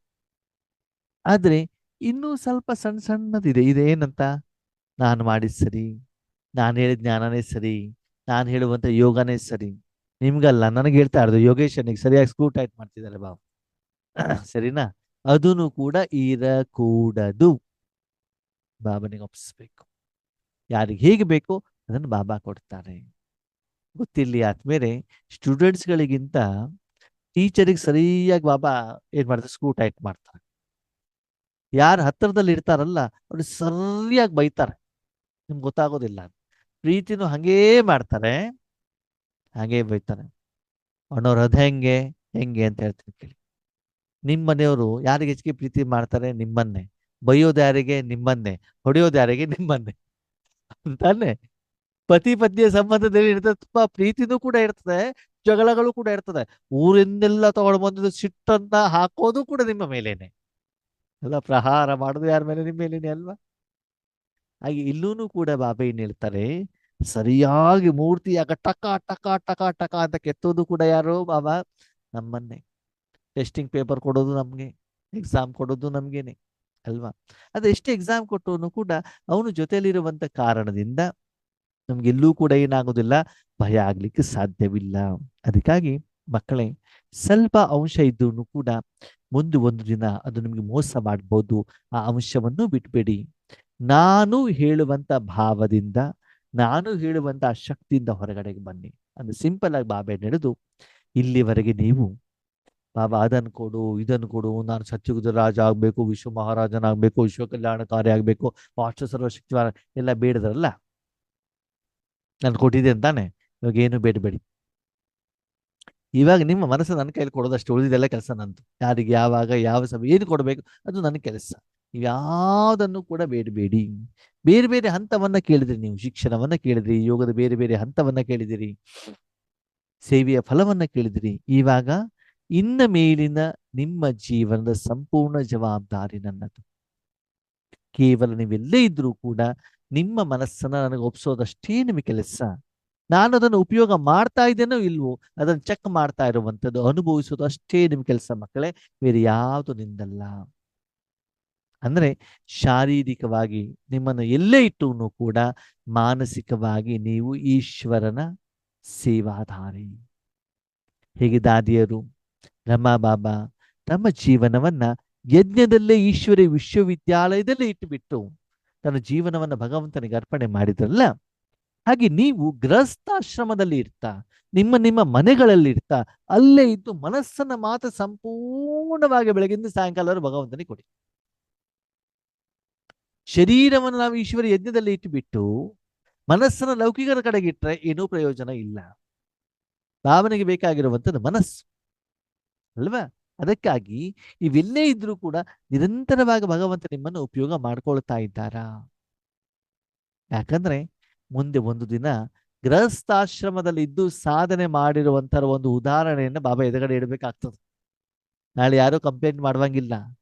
S1: ಆದ್ರೆ ಇನ್ನೂ ಸ್ವಲ್ಪ ಸಣ್ಣ ಸಣ್ಣದಿದೆ. ಇದೇನಂತ, ನಾನು ಮಾಡಿದ ಸರಿ, ನಾನು ಹೇಳಿದ ಜ್ಞಾನನೇ ಸರಿ, ನಾನು ಹೇಳುವಂತ ಯೋಗನೇ ಸರಿ. ನಿಮ್ಗಲ್ಲ, ನನಗೆ ಹೇಳ್ತಾ ಇರೋದು. ಯೋಗೇಶನಿಗೆ ಸರಿಯಾಗಿ ಸ್ಕ್ರೂ ಟೈಟ್ ಮಾಡ್ತಿದ್ದಾರೆ ಬಾಬು. ಸರಿನಾ? ಅದನ್ನು ಕೂಡ ಇರಕೂಡದು. ಬಾಬನಿಗೆ ಒಪ್ಪಿಸ್ಬೇಕು. ಯಾರಿಗೆ ಹೇಗೆ ಬೇಕೋ ಅದನ್ನು ಬಾಬಾ ಕೊಡ್ತಾರೆ. ಗೊತ್ತಿರ್ಲಿ ಆದ್ಮೇಲೆ ಸ್ಟೂಡೆಂಟ್ಸ್ಗಳಿಗಿಂತ ಟೀಚರಿಗೆ ಸರಿಯಾಗಿ ಬಾಬಾ ಏನ್ ಮಾಡ್ತಾರೆ, ಸ್ಕ್ರೂ ಟೈಟ್ ಮಾಡ್ತಾರೆ. ಯಾರು ಹತ್ತಿರದಲ್ಲಿ ಇರ್ತಾರಲ್ಲ ಅವ್ರು ಸರಿಯಾಗಿ ಬೈತಾರೆ, ನಿಮ್ಗೆ ಗೊತ್ತಾಗೋದಿಲ್ಲ. ಪ್ರೀತಿನೂ ಹಂಗೇ ಮಾಡ್ತಾರೆ, ಹಾಗೇ ಬೈತಾರೆ. ಅವನವ್ರ ಅದ ಹೆಂಗೆ ಹೆಂಗೆ ಅಂತ ಹೇಳ್ತೀನಿ ಕೇಳಿ. ನಿಮ್ಮ ಮನೆಯವರು ಯಾರಿಗೆ ಹೆಚ್ಚಿಗೆ ಪ್ರೀತಿ ಮಾಡ್ತಾರೆ? ನಿಮ್ಮನ್ನೇ. ಬೈಯೋದು ಯಾರಿಗೆ? ನಿಮ್ಮನ್ನೇ. ಹೊಡೆಯೋದು ಯಾರಿಗೆ? ನಿಮ್ಮನ್ನೇ. ಅಂತಾನೆ. ಪತಿ ಪತ್ನಿಯ ಸಂಬಂಧದಲ್ಲಿ ಇರ್ತದೆ, ತುಂಬಾ ಪ್ರೀತಿನೂ ಕೂಡ ಇರ್ತದೆ, ಜಗಳಗಳು ಕೂಡ ಇರ್ತದೆ. ಊರಿಂದೆಲ್ಲ ತಗೊಂಡು ಬಂದು ಸಿಟ್ಟನ್ನ ಹಾಕೋದು ಕೂಡ ನಿಮ್ಮ ಮೇಲೇನೆ ಅಲ್ಲ, ಪ್ರಹಾರ ಮಾಡೋದು ಯಾರ ಮೇಲೆ? ನಿಮ್ಮ ಮೇಲೇನೆ ಅಲ್ವಾ? ಹಾಗೆ ಇಲ್ಲೂ ಕೂಡ ಬಾಬಾ ಏನ್ ಹೇಳ್ತಾರೆ, ಸರಿಯಾಗಿ ಮೂರ್ತಿಯಾಗ ಟಕ ಟಕ ಟಕ ಟಕ ಅಂತ ಕೆತ್ತೋದು ಕೂಡ ಯಾರು? ಬಾಬಾ ನಮ್ಮನ್ನೇ. ಟೆಸ್ಟಿಂಗ್ ಪೇಪರ್ ಕೊಡೋದು ನಮ್ಗೆ, ಎಕ್ಸಾಮ್ ಕೊಡೋದು ನಮ್ಗೇನೆ ಅಲ್ವಾ? ಅದು ಎಷ್ಟು ಎಕ್ಸಾಮ್ ಕೊಟ್ಟವನು ಕೂಡ ಅವನು ಜೊತೆಯಲ್ಲಿರುವಂತ ಕಾರಣದಿಂದ ನಮ್ಗೆಲ್ಲೂ ಕೂಡ ಏನಾಗೋದಿಲ್ಲ, ಭಯ ಆಗ್ಲಿಕ್ಕೆ ಸಾಧ್ಯವಿಲ್ಲ. ಅದಕ್ಕಾಗಿ ಮಕ್ಕಳೇ, ಸ್ವಲ್ಪ ಅಂಶ ಇದ್ದೂ ಕೂಡ ಮುಂದೆ ಒಂದು ದಿನ ಅದು ನಿಮ್ಗೆ ಮೋಸ ಮಾಡ್ಬೋದು. ಆ ಅಂಶವನ್ನು ಬಿಟ್ಬೇಡಿ. ನಾನು ಹೇಳುವಂತ ಭಾವದಿಂದ, ನಾನು ಹೇಳುವಂತ ಶಕ್ತಿಯಿಂದ ಹೊರಗಡೆಗೆ ಬನ್ನಿ. ಅದು ಸಿಂಪಲ್ ಆಗಿ ಬಾಬೆ ನಡೆದು, ಇಲ್ಲಿವರೆಗೆ ನೀವು ಬಾಬಾ ಅದನ್ನು ಕೊಡು, ಇದನ್ನು ಕೊಡು, ನಾನು ಸತ್ಯುಗದ ರಾಜ ಆಗ್ಬೇಕು, ವಿಶ್ವ ಮಹಾರಾಜನಾಗ್ಬೇಕು, ವಿಶ್ವ ಕಲ್ಯಾಣಕಾರಿ ಆಗ್ಬೇಕು, ವಾಸ್ತು ಸರ್ವಶಕ್ತಿವಾನ ಎಲ್ಲ ಬೇಡದ್ರಲ್ಲ, ನಾನು ಕೊಟ್ಟಿದ್ದೇನೆ ತಾನೆ. ಇವಾಗ ಏನು ಬೇಡಬೇಡಿ. ಇವಾಗ ನಿಮ್ಮ ಮನಸ್ಸು ನನ್ನ ಕೈಲಿ ಕೊಡೋದಷ್ಟು, ಉಳಿದಿದೆಲ್ಲ ಕೆಲಸ ನಂದು. ಯಾರಿಗೆ ಯಾವಾಗ ಯಾವ ಸಮಯ ಏನು ಕೊಡಬೇಕು ಅದು ನನ್ನ ಕೆಲಸ. ನೀವು ಯಾವುದನ್ನು ಕೂಡ ಬೇಡಬೇಡಿ. ಬೇರೆ ಬೇರೆ ಹಂತವನ್ನ ಕೇಳಿದ್ರಿ, ನೀವು ಶಿಕ್ಷಣವನ್ನ ಕೇಳಿದ್ರಿ, ಯೋಗದ ಬೇರೆ ಬೇರೆ ಹಂತವನ್ನ ಕೇಳಿದಿರಿ, ಸೇವೆಯ ಫಲವನ್ನ ಕೇಳಿದಿರಿ. ಇವಾಗ ಇನ್ನ ಮೇಲಿನ ನಿಮ್ಮ ಜೀವನದ ಸಂಪೂರ್ಣ ಜವಾಬ್ದಾರಿ ನನ್ನದು. ಕೇವಲ ನೀವೆಲ್ಲೇ ಇದ್ರೂ ಕೂಡ ನಿಮ್ಮ ಮನಸ್ಸನ್ನ ನನಗೆ ಒಪ್ಸೋದಷ್ಟೇ ನಿಮಗೆ ಕೆಲಸ. ನಾನು ಅದನ್ನು ಉಪಯೋಗ ಮಾಡ್ತಾ ಇದ್ದೇನೋ ಇಲ್ವೋ ಅದನ್ನು ಚೆಕ್ ಮಾಡ್ತಾ ಇರುವಂಥದ್ದು, ಅನುಭವಿಸೋದು ಅಷ್ಟೇ ನಿಮ್ಮ ಕೆಲಸ ಮಕ್ಕಳೇ, ಬೇರೆ ಯಾವುದು ನಿಂದಲ್ಲ. ಅಂದ್ರೆ ಶಾರೀರಿಕವಾಗಿ ನಿಮ್ಮನ್ನು ಎಲ್ಲೇ ಇಟ್ಟೂ ಕೂಡ ಮಾನಸಿಕವಾಗಿ ನೀವು ಈಶ್ವರನ ಸೇವಾಧಾರಿ. ಹೇಗೆ ದಾದಿಯರು, ರಮಾ ಬಾಬಾ ತಮ್ಮ ಜೀವನವನ್ನ ಯಜ್ಞದಲ್ಲೇ ಈಶ್ವರಿ ವಿಶ್ವವಿದ್ಯಾಲಯದಲ್ಲೇ ಇಟ್ಟುಬಿಟ್ಟು ತನ್ನ ಜೀವನವನ್ನ ಭಗವಂತನಿಗೆ ಅರ್ಪಣೆ ಮಾಡಿದ್ರಲ್ಲ, ಹಾಗೆ ನೀವು ಗೃಹಸ್ಥಾಶ್ರಮದಲ್ಲಿ ಇರ್ತಾ, ನಿಮ್ಮ ನಿಮ್ಮ ಮನೆಗಳಲ್ಲಿ ಇರ್ತಾ, ಅಲ್ಲೇ ಇದ್ದು ಮನಸ್ಸನ್ನ ಮಾತ್ರ ಸಂಪೂರ್ಣವಾಗಿ ಬೆಳಗಿಂದ ಸಾಯಂಕಾಲ ಭಗವಂತನಿಗೆ ಕೊಡಿ. ಶರೀರವನ್ನು ನಾವು ಈಶ್ವರ ಯಜ್ಞದಲ್ಲಿ ಇಟ್ಟುಬಿಟ್ಟು ಮನಸ್ಸನ್ನ ಲೌಕಿಕರ ಕಡೆಗೆ ಇಟ್ಟರೆ ಏನೂ ಪ್ರಯೋಜನ ಇಲ್ಲ. ಭಾವನೆಗೆ ಬೇಕಾಗಿರುವಂಥದ್ದು ಮನಸ್ಸು ಅಲ್ವಾ? ಅದಕ್ಕಾಗಿ ಇವೆಲ್ಲೇ ಇದ್ರೂ ಕೂಡ ನಿರಂತರವಾಗಿ ಭಗವಂತ ನಿಮ್ಮನ್ನು ಉಪಯೋಗ ಮಾಡ್ಕೊಳ್ತಾ ಇದ್ದಾರಾ? ಯಾಕಂದ್ರೆ ಮುಂದೆ ಒಂದು ದಿನ ಗೃಹಸ್ಥಾಶ್ರಮದಲ್ಲಿ ಇದ್ದು ಸಾಧನೆ ಮಾಡಿರುವಂತರ ಒಂದು ಉದಾಹರಣೆಯನ್ನು ಬಾಬಾ ಎದುರುಗಡೆ ಇಡಬೇಕಾಗ್ತದೆ. ನಾಳೆ ಯಾರು ಕಂಪ್ಲೇಂಟ್ ಮಾಡುವಂಗಿಲ್ಲ,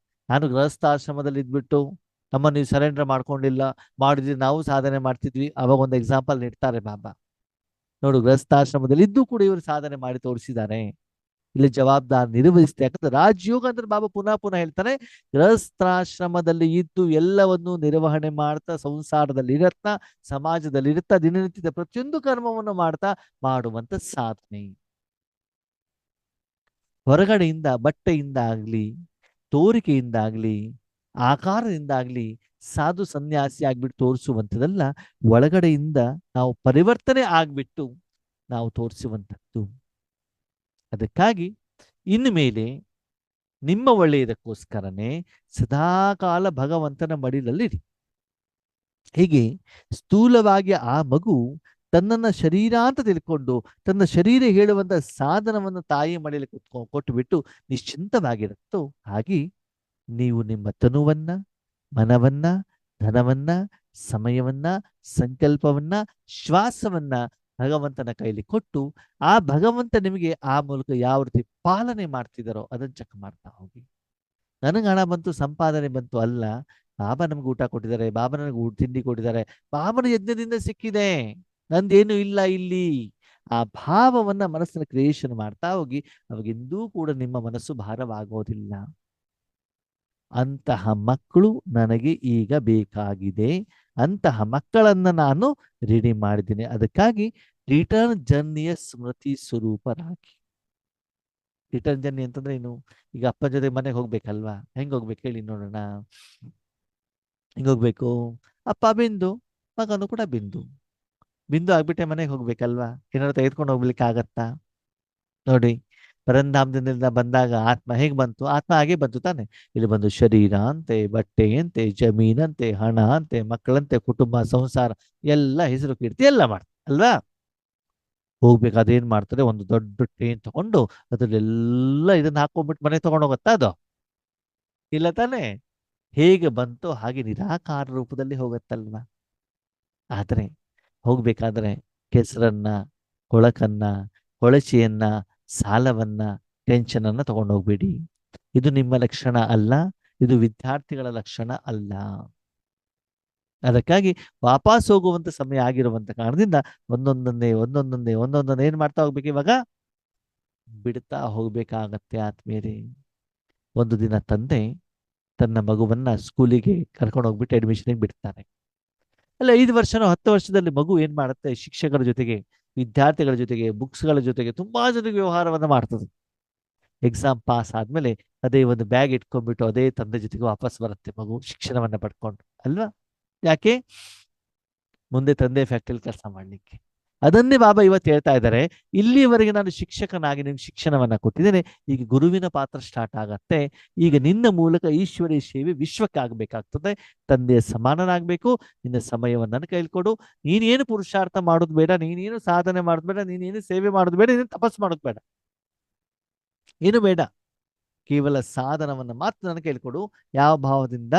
S1: ನಾನು ಗೃಹಸ್ಥಾಶ್ರಮದಲ್ಲಿ ಇದ್ಬಿಟ್ಟು ನಮ್ಮನ್ನು ನೀವು ಸರೆಂಡರ್ ಮಾಡ್ಕೊಂಡಿಲ್ಲ, ಮಾಡಿದ್ವಿ ನಾವು ಸಾಧನೆ ಮಾಡ್ತಿದ್ವಿ. ಅವಾಗ ಒಂದು ಎಕ್ಸಾಂಪಲ್ ನೀಡ್ತಾರೆ ಬಾಬಾ. ನೋಡು, ಗೃಹಸ್ಥಾಶ್ರಮದಲ್ಲಿ ಇದ್ದು ಕೂಡ ಇವರು ಸಾಧನೆ ಮಾಡಿ ತೋರಿಸಿದ್ದಾರೆ, ಇಲ್ಲಿ ಜವಾಬ್ದಾರಿ ನಿರ್ವಹಿಸ್ತೆ. ಯಾಕಂದ್ರೆ ರಾಜಯೋಗ ಅಂದ್ರೆ ಬಾಬಾ ಪುನಃ ಪುನಃ ಹೇಳ್ತಾನೆ, ಗೃಹಸ್ಥಾಶ್ರಮದಲ್ಲಿ ಇದ್ದು ಎಲ್ಲವನ್ನು ನಿರ್ವಹಣೆ ಮಾಡ್ತಾ, ಸಂಸಾರದಲ್ಲಿ ಇರತ್ತಾ, ಸಮಾಜದಲ್ಲಿ ಇರುತ್ತಾ, ದಿನನಿತ್ಯದ ಪ್ರತಿಯೊಂದು ಕರ್ಮವನ್ನು ಮಾಡ್ತಾ ಮಾಡುವಂತ ಸಾಧನೆ. ಹೊರಗಡೆಯಿಂದ ಬಟ್ಟೆಯಿಂದ ಆಗ್ಲಿ, ತೋರಿಕೆಯಿಂದಾಗ್ಲಿ, ಆಕಾರದಿಂದಾಗ್ಲಿ ಸಾಧು ಸನ್ಯಾಸಿ ಆಗ್ಬಿಟ್ಟು ತೋರಿಸುವಂಥದ್ದಲ್ಲ, ಒಳಗಡೆಯಿಂದ ನಾವು ಪರಿವರ್ತನೆ ಆಗ್ಬಿಟ್ಟು ನಾವು ತೋರಿಸುವಂಥದ್ದು. ಅದಕ್ಕಾಗಿ ಇನ್ನು ಮೇಲೆ ನಿಮ್ಮ ಒಳ್ಳೆಯದಕ್ಕೋಸ್ಕರನೇ ಸದಾಕಾಲ ಭಗವಂತನ ಮಡಿಲಲ್ಲಿರಿ. ಹೀಗೆ ಸ್ಥೂಲವಾಗಿ ಆ ಮಗು ತನ್ನನ್ನ ಶರೀರ ಅಂತ ತಿಳ್ಕೊಂಡು ತನ್ನ ಶರೀರ ಹೇಳುವಂತ ಸಾಧನವನ್ನು ತಾಯಿ ಮಡಿಯಲ್ಲಿ ಕೊಟ್ಟುಬಿಟ್ಟು ನಿಶ್ಚಿಂತವಾಗಿರುತ್ತೋ, ಹಾಗೆ ನೀವು ನಿಮ್ಮ ತನುವನ್ನ, ಮನವನ್ನ, ಧನವನ್ನ, ಸಮಯವನ್ನ, ಸಂಕಲ್ಪವನ್ನ, ಶ್ವಾಸವನ್ನ ಭಗವಂತನ ಕೈಲಿ ಕೊಟ್ಟು, ಆ ಭಗವಂತ ನಿಮಗೆ ಆ ಮೂಲಕ ಯಾವ ರೀತಿ ಪಾಲನೆ ಮಾಡ್ತಿದ್ದಾರೋ ಅದನ್ನು ಚೆಕ್ ಮಾಡ್ತಾ ಹೋಗಿ. ನನಗೆ ಹಣ ಬಂತು, ಸಂಪಾದನೆ ಬಂತು ಅಲ್ಲ, ಬಾಬಾ ನಮ್ಗೆ ಊಟ ಕೊಟ್ಟಿದ್ದಾರೆ, ಬಾಬಾ ನನಗೆ ತಿಂಡಿ ಕೊಟ್ಟಿದ್ದಾರೆ, ಬಾಬನ ಯಜ್ಞದಿಂದ ಸಿಕ್ಕಿದೆ, ನಂದೇನು ಇಲ್ಲ ಇಲ್ಲಿ. ಆ ಭಾವವನ್ನ ಮನಸ್ಸಿನ ಕ್ರಿಯೇಷನ್ ಮಾಡ್ತಾ ಹೋಗಿ, ಅವಾಗೆಂದೂ ಕೂಡ ನಿಮ್ಮ ಮನಸ್ಸು ಭಾರವಾಗೋದಿಲ್ಲ. ಅಂತಹ ಮಕ್ಕಳು ನನಗೆ ಈಗ ಬೇಕಾಗಿದೆ, ಅಂತಹ ಮಕ್ಕಳನ್ನ ನಾನು ರೆಡಿ ಮಾಡಿದ್ದೀನಿ. ಅದಕ್ಕಾಗಿ ರಿಟರ್ನ್ ಜರ್ನಿಯ ಸ್ಮೃತಿ ಸ್ವರೂಪರಾಗಿ. ರಿಟರ್ನ್ ಜರ್ನಿ ಅಂತಂದ್ರೆ ಏನು? ಈಗ ಅಪ್ಪನ ಜೊತೆ ಮನೆಗೆ ಹೋಗ್ಬೇಕಲ್ವಾ? ಹೆಂಗ್ ಹೋಗ್ಬೇಕು ಹೇಳಿ ನೋಡೋಣ. ಹೆಂಗ್ ಹೋಗ್ಬೇಕು? ಅಪ್ಪ ಬಿಂದು, ಮಗನು ಕೂಡ ಬಿಂದು. ಬಿಂದು ಆಗ್ಬಿಟ್ಟೆ ಮನೆಗೆ ಹೋಗ್ಬೇಕಲ್ವಾ? ಏನಾದ್ರು ತೆಗೆದುಕೊಂಡು ಹೋಗ್ಲಿಕ್ಕೆ ಆಗತ್ತಾ? ನೋಡಿ, ಪರಂಧಾಮದಿಂದ ಬಂದಾಗ ಆತ್ಮ ಹೇಗ್ ಬಂತು? ಆತ್ಮ ಹಾಗೆ ಬಂತು ತಾನೆ. ಇಲ್ಲಿ ಬಂದು ಶರೀರ ಅಂತೆ, ಬಟ್ಟೆ ಅಂತೆ, ಜಮೀನಂತೆ, ಹಣ ಅಂತೆ, ಮಕ್ಕಳಂತೆ, ಕುಟುಂಬ, ಸಂಸಾರ, ಎಲ್ಲ ಹೆಸರು ಕೀರ್ತಿ ಎಲ್ಲ ಮಾಡ್ತಾರೆ ಅಲ್ವಾ? ಹೋಗ್ಬೇಕು ಅದೇನ್ ಮಾಡ್ತಾರೆ, ಒಂದು ದೊಡ್ಡ ಟ್ರೈನ್ ತಗೊಂಡು ಅದ್ರಲ್ಲೆಲ್ಲ ಇದನ್ನ ಹಾಕೊಂಡ್ಬಿಟ್ಟು ಮನೆ ತಗೊಂಡು ಹೋಗತ್ತಾ ಅದು? ಇಲ್ಲ ತಾನೆ. ಹೇಗೆ ಬಂತೋ ಹಾಗೆ ನಿರಾಕಾರ ರೂಪದಲ್ಲಿ ಹೋಗತ್ತಲ್ವಾ? ಆದ್ರೆ ಹೋಗ್ಬೇಕಾದ್ರೆ ಕೆಸರನ್ನ, ಕೊಳಕನ್ನ, ಕೊಳಚೆಯನ್ನ, ಸಾಲವನ್ನ, ಟೆನ್ಷನ್ ಅನ್ನ ತಗೊಂಡು ಹೋಗ್ಬೇಡಿ. ಇದು ನಿಮ್ಮ ಲಕ್ಷಣ ಅಲ್ಲ, ಇದು ವಿದ್ಯಾರ್ಥಿಗಳ ಲಕ್ಷಣ ಅಲ್ಲ. ಅದಕ್ಕಾಗಿ ವಾಪಸ್ ಹೋಗುವಂತ ಸಮಯ ಆಗಿರುವಂತ ಕಾರಣದಿಂದ ಒಂದೊಂದನ್ನೇ ಏನ್ ಮಾಡ್ತಾ ಹೋಗ್ಬೇಕು ಇವಾಗ? ಬಿಡ್ತಾ ಹೋಗ್ಬೇಕಾಗತ್ತೆ ಆತ್ಮೀಯರೇ. ಒಂದು ದಿನ ತಂದೆ ತನ್ನ ಮಗುವನ್ನ ಸ್ಕೂಲಿಗೆ ಕರ್ಕೊಂಡು ಹೋಗ್ಬಿಟ್ಟು ಅಡ್ಮಿಷನ್ಗೆ ಬಿಡ್ತಾನೆ. ಅಲ್ಲ 5 ವರ್ಷನೋ 10 ವರ್ಷದಲ್ಲಿ ಮಗು ಏನ್ ಮಾಡುತ್ತೆ? ಶಿಕ್ಷಕರ ಜೊತೆಗೆ, ವಿದ್ಯಾರ್ಥಿಗಳ ಜೊತೆಗೆ, ಬುಕ್ಸ್ಗಳ ಜೊತೆಗೆ, ತುಂಬಾ ಜೊತೆಗೆ ವ್ಯವಹಾರವನ್ನ ಮಾಡ್ತದೆ. ಎಕ್ಸಾಮ್ ಪಾಸ್ ಆದ್ಮೇಲೆ ಅದೇ ಒಂದು ಬ್ಯಾಗ್ ಇಟ್ಕೊಂಡ್ಬಿಟ್ಟು ಅದೇ ತಂದೆ ಜೊತೆಗೆ ವಾಪಸ್ ಬರುತ್ತೆ ಮಗು, ಶಿಕ್ಷಣವನ್ನ ಪಡ್ಕೊಂಡು ಅಲ್ವಾ? ಯಾಕೆ? ಮುಂದೆ ತಂದೆ ಫ್ಯಾಕ್ಟ್ರಿಲಿ ಕೆಲಸ ಮಾಡ್ಲಿಕ್ಕೆ. ಅದನ್ನೇ ಬಾಬಾ ಇವತ್ತು ಹೇಳ್ತಾ ಇದ್ದಾರೆ, ಇಲ್ಲಿಯವರೆಗೆ ನಾನು ಶಿಕ್ಷಕನಾಗಿ ನಿಮ್ಗೆ ಶಿಕ್ಷಣವನ್ನ ಕೊಟ್ಟಿದ್ದೇನೆ, ಈಗ ಗುರುವಿನ ಪಾತ್ರ ಸ್ಟಾರ್ಟ್ ಆಗತ್ತೆ. ಈಗ ನಿನ್ನ ಮೂಲಕ ಈಶ್ವರೀಯ ಸೇವೆ ವಿಶ್ವಕ್ಕೆ ಆಗ್ಬೇಕಾಗ್ತದೆ. ತಂದೆಯ ಸಮಾನನಾಗಬೇಕು. ನಿನ್ನ ಸಮಯವನ್ನು ನನ್ನ ಕೈಲಿ ಕೊಡು. ನೀನೇನು ಪುರುಷಾರ್ಥ ಮಾಡೋದು ಬೇಡ, ನೀನೇನು ಸಾಧನೆ ಮಾಡೋದು ಬೇಡ, ನೀನೇನು ಸೇವೆ ಮಾಡೋದು ಬೇಡ, ನೀನು ತಪಸ್ ಮಾಡೋದು ಬೇಡ, ಏನು ಬೇಡ. ಕೇವಲ ಸಾಧನವನ್ನು ಮಾತ್ರ ನನ್ನ ಕೈಲಿ ಕೊಡು. ಯಾವ ಭಾವದಿಂದ?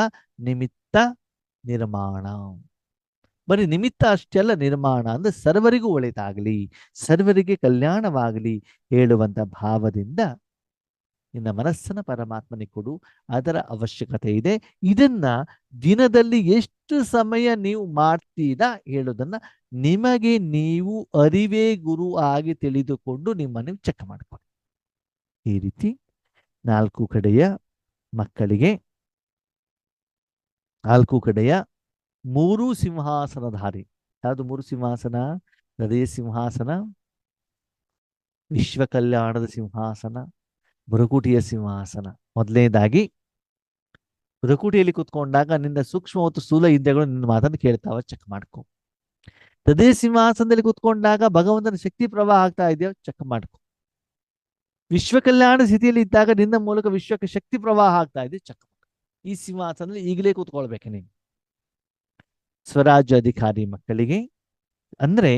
S1: ನಿಮಿತ್ತ ನಿರ್ಮಾಣ. ಬರೀ ನಿಮಿತ್ತ ಅಷ್ಟೇ ಅಲ್ಲ, ನಿರ್ಮಾಣ ಅಂದ್ರೆ ಸರ್ವರಿಗೂ ಒಳಿತಾಗಲಿ, ಸರ್ವರಿಗೆ ಕಲ್ಯಾಣವಾಗಲಿ ಹೇಳುವಂತ ಭಾವದಿಂದ ನಿನ್ನ ಮನಸ್ಸನ್ನ ಪರಮಾತ್ಮನಿಗೆ ಕೊಡು. ಅದರ ಅವಶ್ಯಕತೆ ಇದೆ. ಇದನ್ನ ದಿನದಲ್ಲಿ ಎಷ್ಟು ಸಮಯ ನೀವು ಮಾಡ್ತೀರಾ ಹೇಳೋದನ್ನ ನಿಮಗೆ ನೀವು ಅರಿವೇ ಗುರು ಆಗಿ ತಿಳಿದುಕೊಂಡು ನಿಮ್ಮನ್ನು ಚೆಕ್ ಮಾಡ್ಕೊಳ್ಳಿ. ಈ ರೀತಿ 4 ಕಡೆಯ ಮಕ್ಕಳಿಗೆ 4 ಕಡೆಯ 3 ಸಿಂಹಾಸನಧಾರಿ. ಯಾವುದು 3 ಸಿಂಹಾಸನ? ಹೃದಯ ಸಿಂಹಾಸನ, ವಿಶ್ವ ಕಲ್ಯಾಣದ ಸಿಂಹಾಸನ, ಭೃಕುಟಿಯ ಸಿಂಹಾಸನ. ಮೊದಲನೇದಾಗಿ ಭೃಕುಟಿಯಲ್ಲಿ ಕುತ್ಕೊಂಡಾಗ ನಿನ್ನ ಸೂಕ್ಷ್ಮ ಮತ್ತು ಸ್ಥೂಲ ಇಂದ್ರಿಯಗಳು ನಿನ್ನ ಮಾತನ್ನು ಕೇಳ್ತಾವ, ಚೆಕ್ ಮಾಡ್ಕೊ. ಹೃದಯ ಸಿಂಹಾಸನದಲ್ಲಿ ಕುತ್ಕೊಂಡಾಗ ಭಗವಂತನ ಶಕ್ತಿ ಪ್ರವಾಹ ಆಗ್ತಾ ಇದೆಯೋ ಚೆಕ್ ಮಾಡ್ಕೊ. ವಿಶ್ವ ಕಲ್ಯಾಣ ಸ್ಥಿತಿಯಲ್ಲಿ ಇದ್ದಾಗ ನಿನ್ನ ಮೂಲಕ ವಿಶ್ವಕ್ಕೆ ಶಕ್ತಿ ಪ್ರವಾಹ ಆಗ್ತಾ ಇದೆ, ಚೆಕ್ ಮಾಡ್ಕೊ. ಈ ಸಿಂಹಾಸನದಲ್ಲಿ ಈಗಲೇ ಕೂತ್ಕೊಳ್ಬೇಕು ನೀನು. ಸ್ವರಾಜ್ಯ ಅಧಿಕಾರಿ ಮಕ್ಕಳಿಗೆ ಅಂದ್ರೆ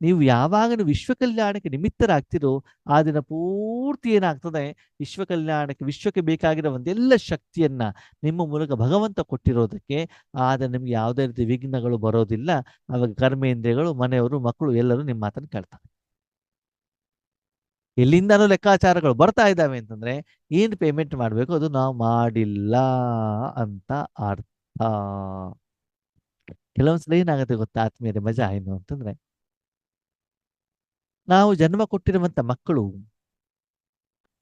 S1: ನೀವು ಯಾವಾಗ ವಿಶ್ವ ಕಲ್ಯಾಣಕ್ಕೆ ನಿಮಿತ್ತರಾಗ್ತಿರೋ ಆ ದಿನ ಪೂರ್ತಿ ಏನಾಗ್ತದೆ? ವಿಶ್ವ ಕಲ್ಯಾಣಕ್ಕೆ, ವಿಶ್ವಕ್ಕೆ ಬೇಕಾಗಿರೋ ಒಂದೆಲ್ಲ ಶಕ್ತಿಯನ್ನ ನಿಮ್ಮ ಮೂಲಕ ಭಗವಂತ ಕೊಟ್ಟಿರೋದಕ್ಕೆ ಆದ್ರೆ ನಿಮ್ಗೆ ಯಾವುದೇ ರೀತಿ ವಿಘ್ನಗಳು ಬರೋದಿಲ್ಲ. ಅವಾಗ ಕರ್ಮೇಂದ್ರಿಯಗಳು, ಮನೆಯವರು, ಮಕ್ಕಳು ಎಲ್ಲರೂ ನಿಮ್ಮ ಮಾತನ್ನು ಕೇಳ್ತಾರೆ. ಎಲ್ಲಿಂದನೂ ಲೆಕ್ಕಾಚಾರಗಳು ಬರ್ತಾ ಇದ್ದಾವೆ ಅಂತಂದ್ರೆ ಏನ್ ಪೇಮೆಂಟ್ ಮಾಡಬೇಕು ಅದು ನಾವು ಮಾಡಿಲ್ಲ ಅಂತ ಅರ್ಥ. ಕೆಲವೊಂದ್ಸಲ ಏನಾಗುತ್ತೆ ಗೊತ್ತಾ ಆತ್ಮೀಯರೇ, ಮಜಾ ಏನು ಅಂತಂದ್ರೆ, ನಾವು ಜನ್ಮ ಕೊಟ್ಟಿರುವಂತ ಮಕ್ಕಳು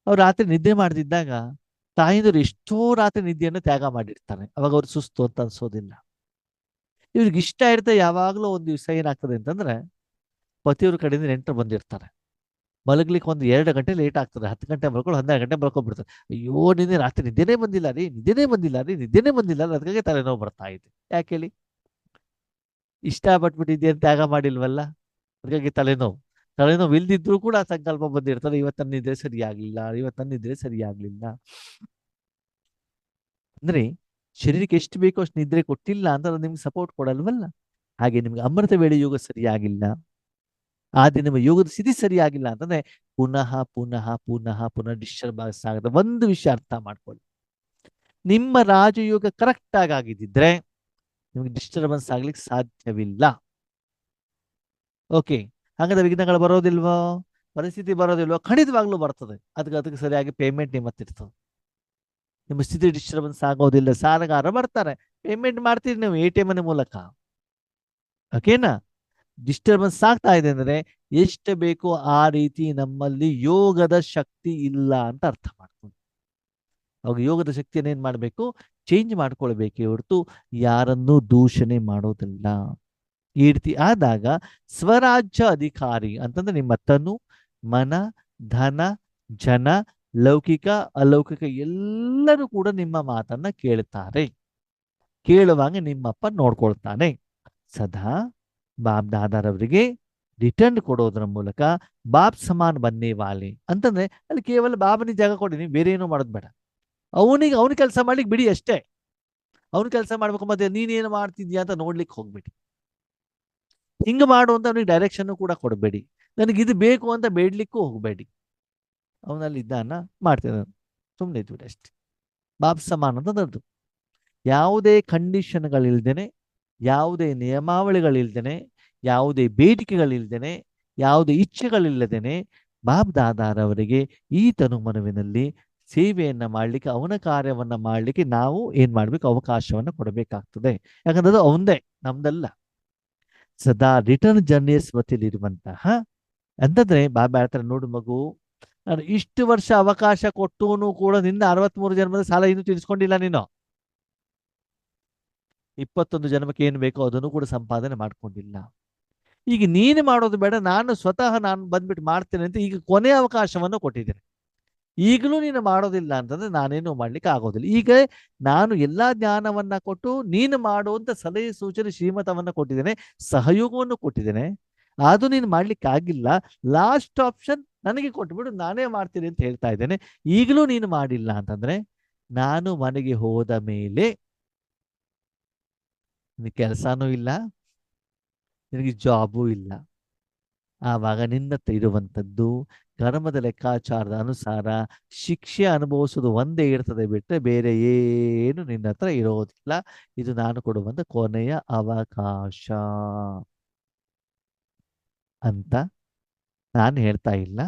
S1: ಅವ್ರು ರಾತ್ರಿ ನಿದ್ದೆ ಮಾಡ್ತಿದ್ದಾಗ ತಾಯಿಂದರು ಎಷ್ಟೋ ರಾತ್ರಿ ನಿದ್ದೆಯನ್ನು ತ್ಯಾಗ ಮಾಡಿರ್ತಾರೆ. ಅವಾಗ ಅವ್ರು ಸುಸ್ತು ಅಂತ ಅನ್ಸೋದಿಲ್ಲ. ಇವ್ರಿಗೆ ಇಷ್ಟ ಇರುತ್ತೆ. ಯಾವಾಗಲೂ ಒಂದು ದಿವಸ ಏನಾಗ್ತದೆ ಅಂತಂದ್ರೆ ಪತಿಯವ್ರ ಕಡೆಯಿಂದ ನೆಂಟರು ಬಂದಿರ್ತಾರೆ. ಮಲಗ್ಲಿಕ್ಕೆ ಒಂದು 2 ಗಂಟೆ ಲೇಟ್ ಆಗ್ತದೆ. 10 ಗಂಟೆ ಮಲ್ಕೊಂಡು 12 ಗಂಟೆ ಮಲ್ಕೊಂಡ್ಬಿಡ್ತಾರೆ. ಅಯ್ಯೋ ನಿನ್ನೆ ರಾತ್ರಿ ನಿದ್ದೆನೇ ಬಂದಿಲ್ಲ ರೀ, ನಿದ್ದೆನೇ ಬಂದಿಲ್ಲ ರೀ, ನಿದ್ದೆನೇ ಬಂದಿಲ್ಲ ರೀ, ಅದಕ್ಕಾಗಿ ತಲೆನೋವು ಬರ್ತಾ ಇದೆ. ಯಾಕೆ ಹೇಳಿ? ಇಷ್ಟಪಟ್ಬಿಟ್ಟಿದ್ದೆ ತ್ಯಾಗ ಮಾಡಿಲ್ವಲ್ಲ, ಅದಕ್ಕಾಗಿ ತಲೆನೋವು. ತಲೆನೋವು ಇಲ್ದಿದ್ರು ಕೂಡ ಸಂಕಲ್ಪ ಬಂದಿರ್ತದೆ, ಇವತ್ತು ನನ್ನ ನಿದ್ರೆ ಸರಿಯಾಗ್ಲಿಲ್ಲ, ಇವತ್ತು ನನ್ನ ನಿದ್ರೆ ಸರಿಯಾಗ್ಲಿಲ್ಲ. ಅಂದ್ರೆ ಶರೀರಕ್ಕೆ ಎಷ್ಟು ಬೇಕೋ ಅಷ್ಟು ನಿದ್ರೆ ಕೊಟ್ಟಿಲ್ಲ ಅಂತ ನಿಮ್ಗೆ ಸಪೋರ್ಟ್ ಕೊಡಲ್ವಲ್ಲ. ಹಾಗೆ ನಿಮ್ಗೆ ಅಮೃತ ವೇಳೆ ಯೋಗ ಸರಿಯಾಗಿಲ್ಲ, ಆ ದಿನ ಯೋಗದ ಸ್ಥಿತಿ ಸರಿಯಾಗಿಲ್ಲ ಅಂತಂದ್ರೆ ಪುನಃ ಪುನಃ ಪುನಃ ಪುನಃ ಡಿಸ್ಟರ್ಬೆನ್ಸ್ ಆಗುತ್ತೆ. ಒಂದು ವಿಷಯ ಅರ್ಥ ಮಾಡ್ಕೊಳ್ಳಿ, ನಿಮ್ಮ ರಾಜಯೋಗ ಕರೆಕ್ಟ್ ಆಗಿದ್ದಿದ್ರೆ ನಿಮ್ಗೆ ಡಿಸ್ಟರ್ಬೆನ್ಸ್ ಆಗ್ಲಿಕ್ಕೆ ಸಾಧ್ಯವಿಲ್ಲ. ಓಕೆ, ಹಾಗಾದ್ರೆ ವಿಘ್ನಗಳು ಬರೋದಿಲ್ವೋ? ಪರಿಸ್ಥಿತಿ ಬರೋದಿಲ್ವೋ? ಖಂಡಿತವಾಗ್ಲೂ ಬರ್ತದೆ. ಅದಕ್ಕೆ ಸರಿಯಾಗಿ ಪೇಮೆಂಟ್ ನಿಮ್ಮ ಇರ್ತದೆ. ನಿಮ್ಮ ಸ್ಥಿತಿ ಡಿಸ್ಟರ್ಬೆನ್ಸ್ ಆಗೋದಿಲ್ಲ. ಸಾಲಗಾರ ಬರ್ತಾರೆ, ಪೇಮೆಂಟ್ ಮಾಡ್ತೀರಿ ನೀವು ATM ಮೂಲಕ. ಓಕೆನಾ? ಡಿಸ್ಟರ್ಬೆನ್ಸ್ ಆಗ್ತಾ ಇದೆ ಅಂದ್ರೆ ಎಷ್ಟು ಬೇಕೋ ಆ ರೀತಿ ನಮ್ಮಲ್ಲಿ ಯೋಗದ ಶಕ್ತಿ ಇಲ್ಲ ಅಂತ ಅರ್ಥ ಮಾಡ್ಕೊಂಡು ಅವಾಗ ಯೋಗದ ಶಕ್ತಿಯನ್ನು ಏನ್ ಮಾಡಬೇಕು, ಚೇಂಜ್ ಮಾಡ್ಕೊಳ್ಬೇಕೇ ಹೊರತು ಯಾರನ್ನೂ ದೂಷಣೆ ಮಾಡೋದಿಲ್ಲ. ಈ ರೀತಿ ಆದಾಗ ಸ್ವರಾಜ್ಯ ಅಧಿಕಾರಿ ಅಂತಂದ್ರೆ ನಿಮ್ಮ ತನು, ಮನ, ಧನ, ಜನ, ಲೌಕಿಕ ಅಲೌಕಿಕ ಎಲ್ಲರೂ ಕೂಡ ನಿಮ್ಮ ಮಾತನ್ನ ಕೇಳ್ತಾರೆ. ಕೇಳುವಾಗ ನಿಮ್ಮಪ್ಪ ನೋಡ್ಕೊಳ್ತಾನೆ. ಸದಾ ಬಾಬ್ ದಾದಾರವರಿಗೆ ರಿಟರ್ನ್ ಕೊಡೋದ್ರ ಮೂಲಕ ಬಾಪ್ ಸಮಾನ್ ಬನ್ನೇ ವಾಲೆ ಅಂತಂದ್ರೆ ಅಲ್ಲಿ ಕೇವಲ ಬಾಬನಿಗೆ ಜಾಗ ಕೊಡಿ, ನೀವು ಬೇರೆ ಏನೂ ಮಾಡೋದು ಬೇಡ. ಅವನ ಕೆಲಸ ಮಾಡ್ಲಿಕ್ಕೆ ಬಿಡಿ ಅಷ್ಟೇ. ಅವನ ಕೆಲಸ ಮಾಡ್ಬೇಕು, ಮತ್ತೆ ನೀನೇನು ಮಾಡ್ತಿದ್ಯಾ ಅಂತ ನೋಡ್ಲಿಕ್ಕೆ ಹೋಗ್ಬೇಡಿ. ಹಿಂಗೆ ಮಾಡು ಅಂತ ಅವನಿಗೆ ಡೈರೆಕ್ಷನ್ ಕೂಡ ಕೊಡಬೇಡಿ. ನನಗೆ ಇದು ಬೇಕು ಅಂತ ಬೇಡ್ಲಿಕ್ಕೂ ಹೋಗಬೇಡಿ. ಅವನಲ್ಲಿ ಇದ್ದಾನ ಮಾಡ್ತಿದ್ದಾನೆ, ಸುಮ್ಮನೆ ಇದ್ಬಿಡಿ ಅಷ್ಟೇ. ಬಾಪ್ ಸಮಾನ್ ಅಂತಂದದ್ದು ಯಾವುದೇ ಕಂಡೀಷನ್ಗಳಿಲ್ದೇನೆ, ಯಾವುದೇ ನಿಯಮಾವಳಿಗಳಿಲ್ದೇನೆ, ಯಾವುದೇ ಬೇಡಿಕೆಗಳಿಲ್ದೇನೆ, ಯಾವುದೇ ಇಚ್ಛೆಗಳಿಲ್ಲದೇನೆ ಬಾಬ್ ದಾದಾರವರಿಗೆ ಈ ತನುಮನುವಿನಲ್ಲಿ ಸೇವೆಯನ್ನ ಮಾಡಲಿಕ್ಕೆ, ಅವನ ಕಾರ್ಯವನ್ನ ಮಾಡಲಿಕ್ಕೆ ನಾವು ಏನ್ ಮಾಡ್ಬೇಕು, ಅವಕಾಶವನ್ನ ಕೊಡಬೇಕಾಗ್ತದೆ. ಯಾಕಂದ್ರೆ ಅದು ಅವಂದೇ, ನಮ್ದಲ್ಲ. ಸದಾ ರಿಟರ್ನ್ ಜರ್ನಿಯ ಸ್ಮೃತಿಯಲ್ಲಿರುವಂತಹ ಅಂತಂದ್ರೆ ಬಾಬಾ ಹೇಳ್ತಾರೆ, ನೋಡು ಮಗು, ನಾನು ಇಷ್ಟು ವರ್ಷ ಅವಕಾಶ ಕೊಟ್ಟೂನು ಕೂಡ ನಿನ್ನ 63 ಜನ್ಮದ ಸಾಲ ಇನ್ನೂ ತೀರಿಸ್ಕೊಂಡಿಲ್ಲ ನೀನು. 21 ಜನ್ಮಕ್ಕೆ ಏನು ಬೇಕೋ ಅದನ್ನು ಕೂಡ ಸಂಪಾದನೆ ಮಾಡ್ಕೊಂಡಿಲ್ಲ. ಈಗ ನೀನು ಮಾಡೋದು ಬೇಡ, ನಾನು ಸ್ವತಃ ನಾನು ಬಂದ್ಬಿಟ್ಟು ಮಾಡ್ತೇನೆ ಅಂತ ಈಗ ಕೊನೆ ಅವಕಾಶವನ್ನು ಕೊಟ್ಟಿದ್ದೇನೆ. ಈಗಲೂ ನೀನು ಮಾಡೋದಿಲ್ಲ ಅಂತಂದ್ರೆ ನಾನೇನು ಮಾಡ್ಲಿಕ್ಕೆ ಆಗೋದಿಲ್ಲ. ಈಗ ನಾನು ಎಲ್ಲಾ ಜ್ಞಾನವನ್ನ ಕೊಟ್ಟು ನೀನು ಮಾಡುವಂತ ಸಲಹೆ ಸೂಚನೆ ಶ್ರೀಮತವನ್ನ ಕೊಟ್ಟಿದ್ದೇನೆ, ಸಹಯೋಗವನ್ನು ಕೊಟ್ಟಿದ್ದೇನೆ. ಅದು ನೀನು ಮಾಡ್ಲಿಕ್ಕೆ ಆಗಿಲ್ಲ, ಲಾಸ್ಟ್ ಆಪ್ಷನ್ ನನಗೆ ಕೊಟ್ಬಿಡು, ನಾನೇ ಮಾಡ್ತೀನಿ ಅಂತ ಹೇಳ್ತಾ ಇದ್ದೇನೆ. ಈಗಲೂ ನೀನು ಮಾಡಿಲ್ಲ ಅಂತಂದ್ರೆ ನಾನು ಮನೆಗೆ ಹೋದ ಮೇಲೆ ನಿನಗೆ ಕೆಲಸನೂ ಇಲ್ಲ, ನಿನಗೆ ಜಾಬೂ ಇಲ್ಲ. ಆವಾಗ ನಿನ್ನ ಹತ್ರ ಇರುವಂಥದ್ದು ಕರ್ಮದ ಲೆಕ್ಕಾಚಾರದ ಅನುಸಾರ ಶಿಕ್ಷೆ ಅನುಭವಿಸೋದು ಒಂದೇ ಇರ್ತದೆ ಬಿಟ್ಟರೆ ಬೇರೆ ಏನು ನಿನ್ನ ಹತ್ರ ಇರೋದಿಲ್ಲ. ಇದು ನಾನು ಕೊಡುವಂತ ಕೊನೆಯ ಅವಕಾಶ ಅಂತ ನಾನು ಹೇಳ್ತಾ ಇಲ್ಲ,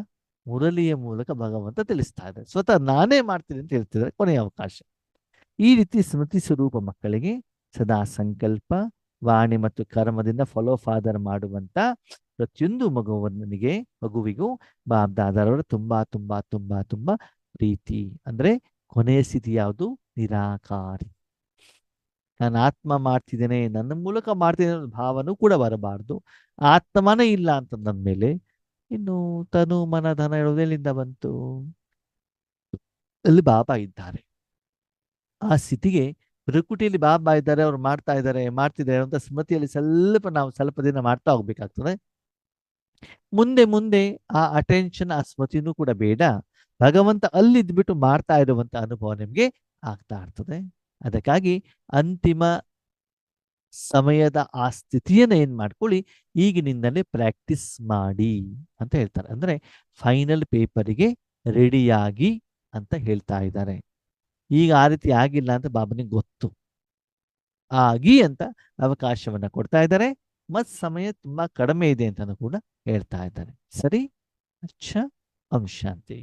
S1: ಮುರಳಿಯ ಮೂಲಕ ಭಗವಂತ ತಿಳಿಸ್ತಾ ಇದ್ದಾರೆ. ಸ್ವತಃ ನಾನೇ ಮಾಡ್ತೀನಿ ಅಂತ ಹೇಳ್ತಿದ್ದಾರೆ ಕೊನೆಯ ಅವಕಾಶ. ಈ ರೀತಿ ಸ್ಮೃತಿ ಸ್ವರೂಪ ಮಕ್ಕಳಿಗೆ ಸದಾ ಸಂಕಲ್ಪ, ವಾಣಿ ಮತ್ತು ಕರ್ಮದಿಂದ ಫಾಲೋ ಫಾದರ್ ಮಾಡುವಂತ ಪ್ರತಿಯೊಂದು ಮಗುವಿಗೂ ಬಾಬ್ ದಾದಾರವರು ತುಂಬಾ ತುಂಬಾ ತುಂಬಾ ತುಂಬಾ ಪ್ರೀತಿ. ಅಂದ್ರೆ ಕೊನೆಯ ಸ್ಥಿತಿ ಯಾವುದು, ನಿರಾಕಾರಿ. ನಾನು ಆತ್ಮ ಮಾಡ್ತಿದ್ದೇನೆ, ನನ್ನ ಮೂಲಕ ಮಾಡ್ತಿದ್ದೇನೆ ಅನ್ನೋ ಭಾವನೂ ಕೂಡ ಬರಬಾರ್ದು. ಆತ್ಮನೇ ಇಲ್ಲ ಅಂತಂದ್ಮೇಲೆ ಇನ್ನು ತನು ಮನ ಧನ ಹೇಳೋದು ಎಲ್ಲಿಂದ ಬಂತು? ಅಲ್ಲಿ ಬಾಬಾ ಇದ್ದಾರೆ. ಆ ಸ್ಥಿತಿಗೆ ಪ್ರಕೃತಿಯಲ್ಲಿ ಬಾಬಾ ಇದ್ದಾರೆ, ಅವ್ರು ಮಾಡ್ತಿದ್ದಾರೆ ಅಂತ ಸ್ಮೃತಿಯಲ್ಲಿ ನಾವು ಸ್ವಲ್ಪ ದಿನ ಮಾಡ್ತಾ ಹೋಗ್ಬೇಕಾಗ್ತದೆ. ಮುಂದೆ ಮುಂದೆ ಆ ಅಟೆನ್ಷನ್, ಆ ಸ್ಮೃತಿನೂ ಕೂಡ ಬೇಡ. ಭಗವಂತ ಅಲ್ಲಿದ್ಬಿಟ್ಟು ಮಾಡ್ತಾ ಇರುವಂತ ಅನುಭವ ನಿಮ್ಗೆ ಆಗ್ತಾ ಇರ್ತದೆ. ಅದಕ್ಕಾಗಿ ಅಂತಿಮ ಸಮಯದ ಆ ಸ್ಥಿತಿಯನ್ನ ಏನ್ ಮಾಡ್ಕೊಳ್ಳಿ, ಈಗಿನಿಂದಲೇ ಪ್ರಾಕ್ಟೀಸ್ ಮಾಡಿ ಅಂತ ಹೇಳ್ತಾರೆ. ಅಂದ್ರೆ ಫೈನಲ್ ಪೇಪರಿಗೆ ರೆಡಿಯಾಗಿ ಅಂತ ಹೇಳ್ತಾ ಇದ್ದಾರೆ. ಈಗ ಆ ರೀತಿ ಆಗಿಲ್ಲ ಅಂತ ಬಾಬನಿಗೆ ಗೊತ್ತು. ಆಗಿ ಅಂತ ಅವಕಾಶವನ್ನ ಕೊಡ್ತಾ ಇದ್ದಾರೆ. ಮತ್ ಸಮಯ ತುಂಬಾ ಕಡಿಮೆ ಇದೆ ಅಂತಾನು ಕೂಡ ಹೇಳ್ತಾ ಇದ್ದಾರೆ. ಸರಿ, ಅಚ್ಚ, ಓಂ ಶಾಂತಿ.